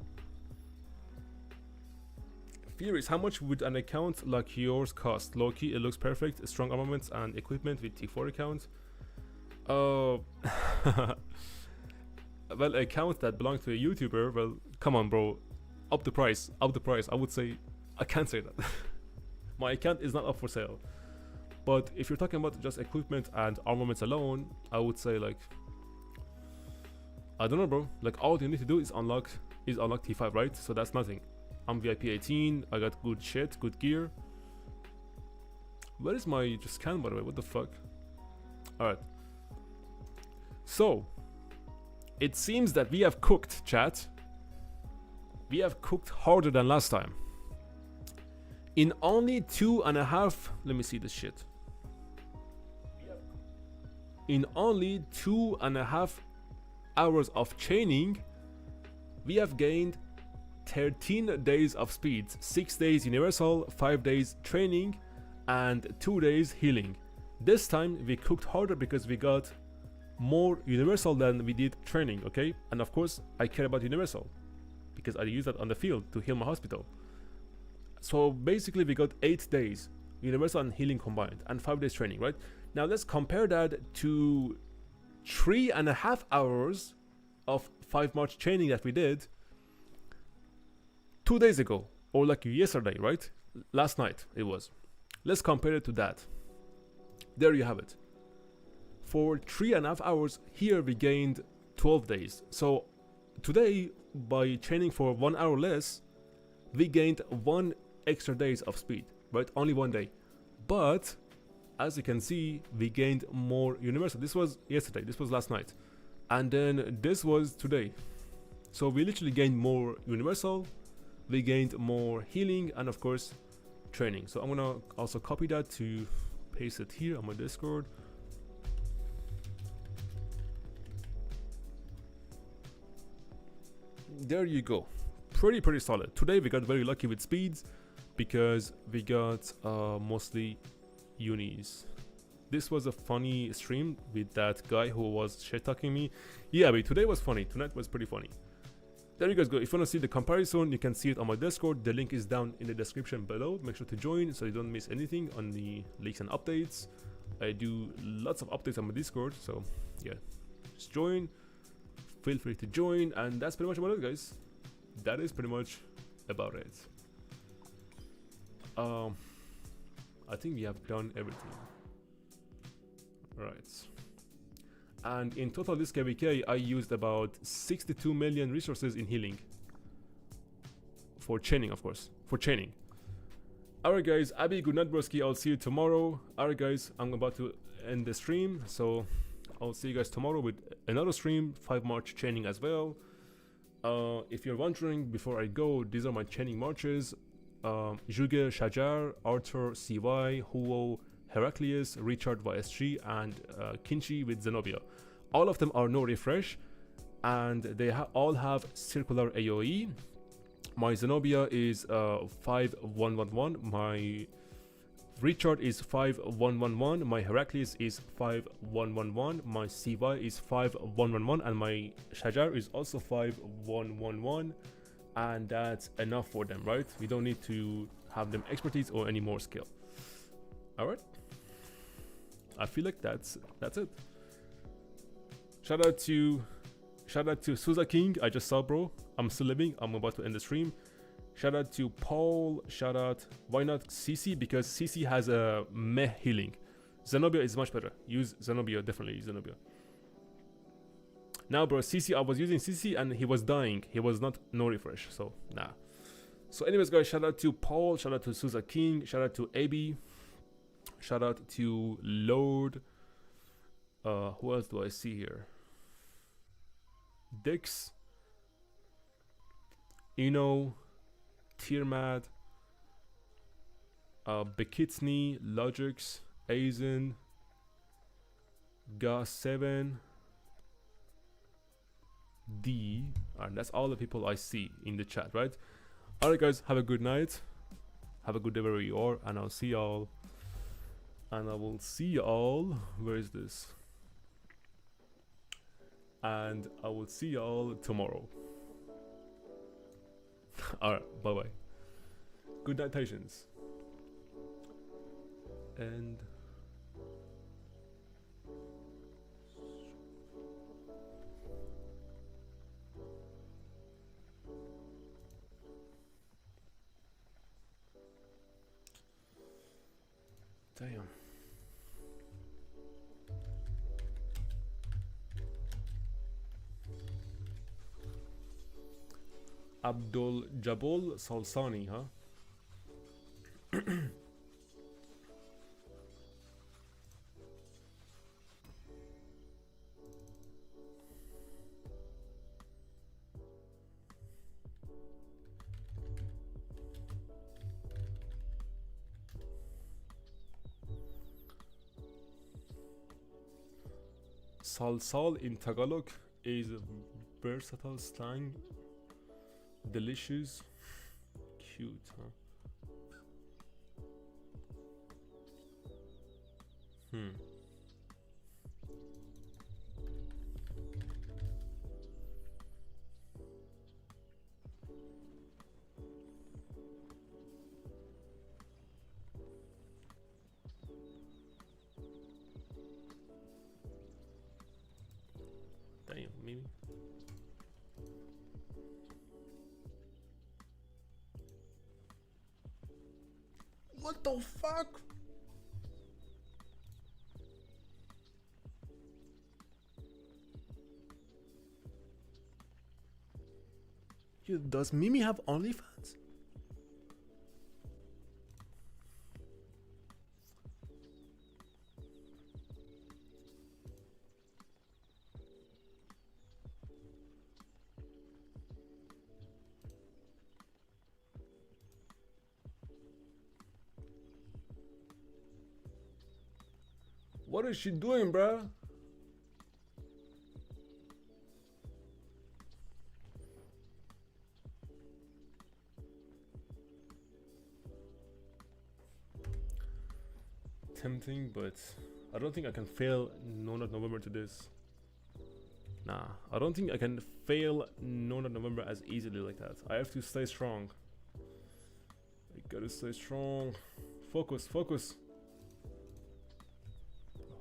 Furious, how much would an account like yours cost? Low-key, it looks perfect. Strong armaments and equipment with T4 account. Well, account that belongs to a YouTuber. Well, come on, bro. Up the price. I would say, I can't say that. My account is not up for sale. But if you're talking about just equipment and armaments alone, I would say like, I don't know, bro. Like, all you need to do is unlock T5, right? So that's nothing. I'm VIP 18. I got good shit, good gear. Where is my scan, by the way? What the fuck? Alright. So, it seems that we have cooked, chat. We have cooked harder than last time. In only 2.5... Let me see this shit. In only 2.5 hours of chaining, we have gained 13 days of speed, 6 days universal, 5 days training, and 2 days healing. This time we cooked harder because we got more universal than we did training, okay? And of course, I care about universal. because I use that on the field to heal my hospital. So basically we got 8 days universal and healing combined and 5 days training, right? Now let's compare that to 3.5 hours of 5 March training that we did 2 days ago, or like yesterday, right? Last night it was. Let's compare it to that. There you have it. For 3.5 hours here we gained 12 days. So today, by training for 1 hour less, we gained 1 extra days of speed, right? Only 1 day. But as you can see, we gained more universal. This was yesterday, this was last night, and then this was today. So we literally gained more universal, we gained more healing, and of course training. So I'm gonna also copy that to paste it here on my Discord. There you go. Pretty solid. Today we got very lucky with speeds because we got mostly unis. This was a funny stream with that guy who was shit talking me. Yeah, but today was funny. Tonight was pretty funny. There you guys go. If you want to see the comparison, you can see it on my Discord. The link is down in the description below. Make sure to join so you don't miss anything on the leaks and updates. I do lots of updates on my Discord, so yeah, just join. Feel free to join, and that's pretty much about it, guys. That is pretty much about it. I think we have done everything. Right. And in total, this KVK, I used about 62 million resources in healing. For chaining, of course. For chaining. Alright guys, Abby, good night broski. I'll see you tomorrow. Alright guys, I'm about to end the stream. So I'll see you guys tomorrow with another stream. 5 March chaining as well. If you're wondering, before I go, these are my chaining marches. Juge Shajar, Arthur CY, Huo, Heraclius, Richard YSG, and Kinchi with Zenobia. All of them are no refresh, and they all have circular AoE. My Zenobia is 5111, my Richard is 5111, my Heraclius is 5111, my CY is 5111, and my Shajar is also 5111, and that's enough for them, right? We don't need to have them expertise or any more skill. Alright, I feel like that's it. Shout out to Suza King. I just saw, bro. I'm still living. I'm about to end the stream. Shout out to Paul. Shout out, why not CC? Because CC has a meh healing. Zenobia is much better. Use Zenobia, definitely Zenobia. Now, bro, CC, I was using CC and he was dying. He was not no refresh, so nah. So anyways, guys, shout out to Paul. Shout out to Suza King. Shout out to AB. Shout out to Lord. Who else do I see here? Dix, Ino, Tiermad, Bekitsny, Logix, Aizen, Ga7, D, and that's all the people I see in the chat, right? Alright guys, have a good night, have a good day wherever you are, and I'll see y'all, and I will see y'all, where is this? And I will see y'all tomorrow. Alright, bye bye. Good night, patience. And damn. Abdul Jabul Salsani, huh? Salsal in Tagalog is a versatile slang. Delicious. Cute, huh? What the fuck? Yo, does Mimi have OnlyFans? What is she doing, bruh? Tempting, but I don't think I can fail No Nut November to this. Nah, I don't think I can fail No Nut November as easily like that. I have to stay strong. I gotta stay strong. Focus, focus.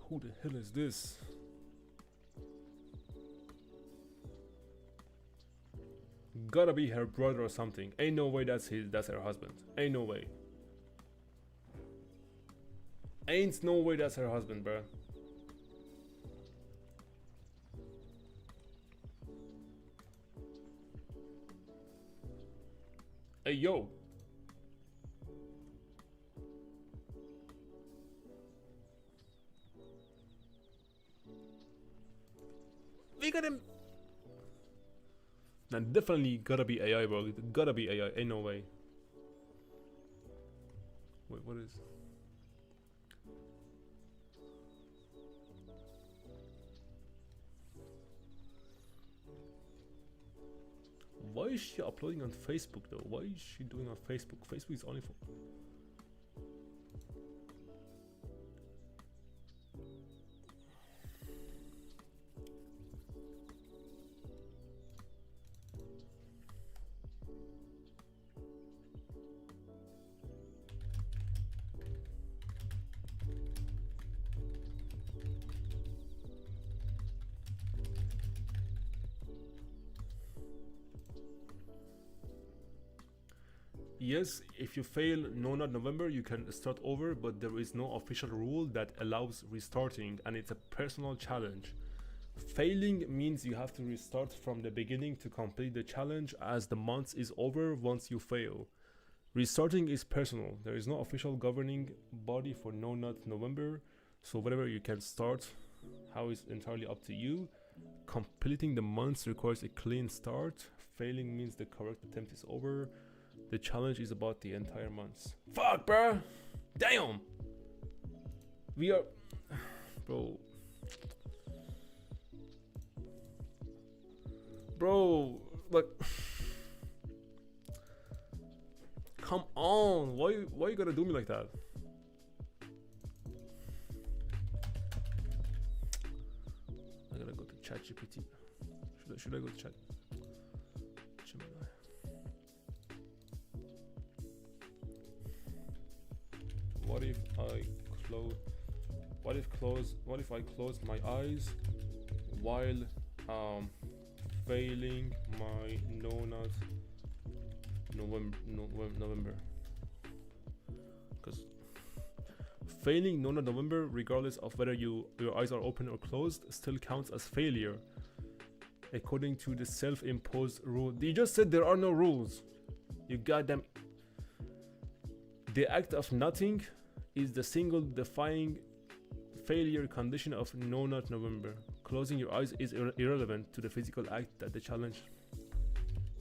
Who the hell is this? Gotta be her brother or something. Ain't no way that's her husband. Ain't no way. Ain't no way that's her husband, bruh. Hey, yo. We got him. Nah, definitely gotta be AI, bro. It gotta be AI. Ain't no way. Wait, what is? Why is she uploading on Facebook though? Why is she doing on Facebook? Facebook is only for... Yes, if you fail No Nut November, you can start over, but there is no official rule that allows restarting, and it's a personal challenge. Failing means you have to restart from the beginning to complete the challenge, as the month is over once you fail. Restarting is personal. There is no official governing body for No Nut November, so whatever you can start, how is entirely up to you. Completing the months requires a clean start. Failing means the correct attempt is over. The challenge is about the entire month. Fuck, bro. Damn. We are... Bro. Bro, like... Come on. Why you gotta do me like that? I gotta go to ChatGPT. Should I go to Chat? What if I close my eyes while failing my No Nut November? Because failing No Nut November, regardless of whether your eyes are open or closed, still counts as failure, according to the self-imposed rule. You just said there are no rules. You goddamn... The act of nutting is the single defining failure condition of No Nut November. Closing your eyes is irrelevant to the physical act that the challenge.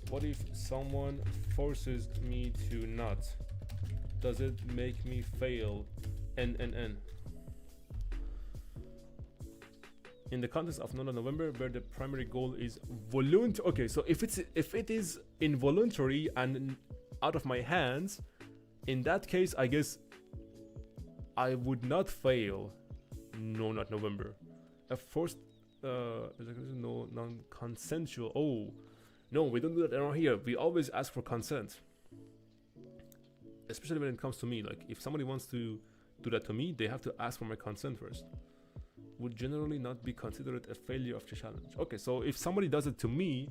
What if someone forces me to nut? Does it make me fail? N. In the context of No Nut November, where the primary goal is voluntary. Okay, so if it is involuntary and out of my hands, in that case, I guess I would not fail No Nut November. A forced, no non-consensual. Oh, no, we don't do that around here. We always ask for consent, especially when it comes to me. Like, if somebody wants to do that to me, they have to ask for my consent first. Would generally not be considered a failure of the challenge. Okay, so if somebody does it to me,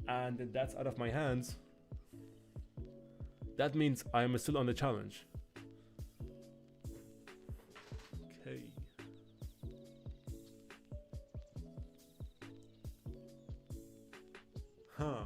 and that's out of my hands, That means I am still on the challenge. Okay. Huh.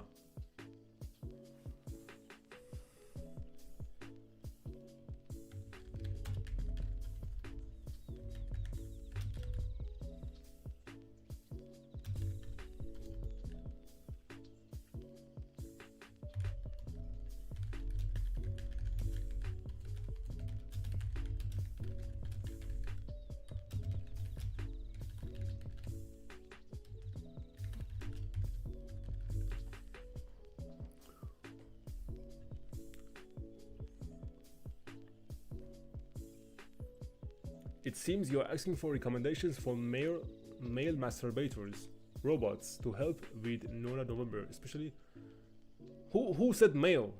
It seems you're asking for recommendations for male masturbators, robots, to help with Nora November, especially. Who said male?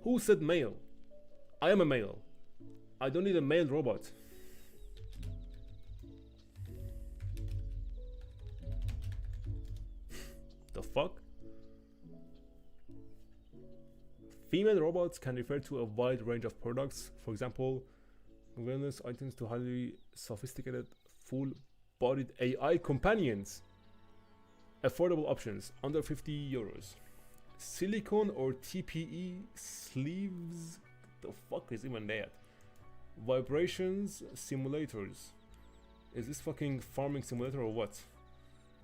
Who said male? I am a male. I don't need a male robot. The fuck? Female robots can refer to a wide range of products, for example, wellness items to highly sophisticated, full-bodied AI companions. Affordable options under 50 euros. Silicone or TPE sleeves. The fuck is even that? Vibrations simulators. Is this fucking farming simulator or what?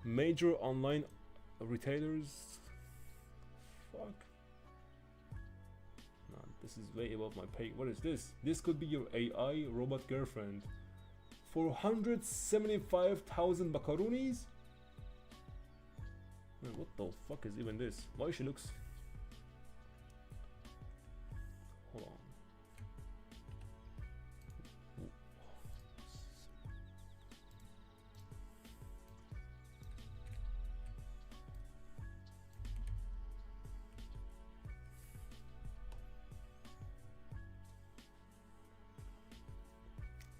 Major online retailers. Fuck. Nah, this is way above my pay. What is this? This could be your AI robot girlfriend. For 175,000 macaronis? Man, what the fuck is even this? Why she looks... Hold on.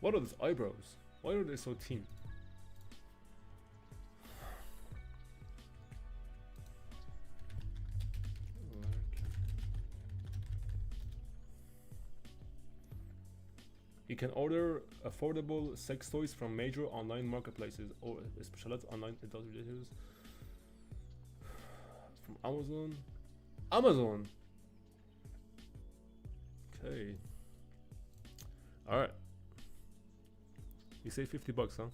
What are those eyebrows? Why are they so thin? You can order affordable sex toys from major online marketplaces or specialized online adult retailers from Amazon. Amazon. Okay. All right. You say $50, huh?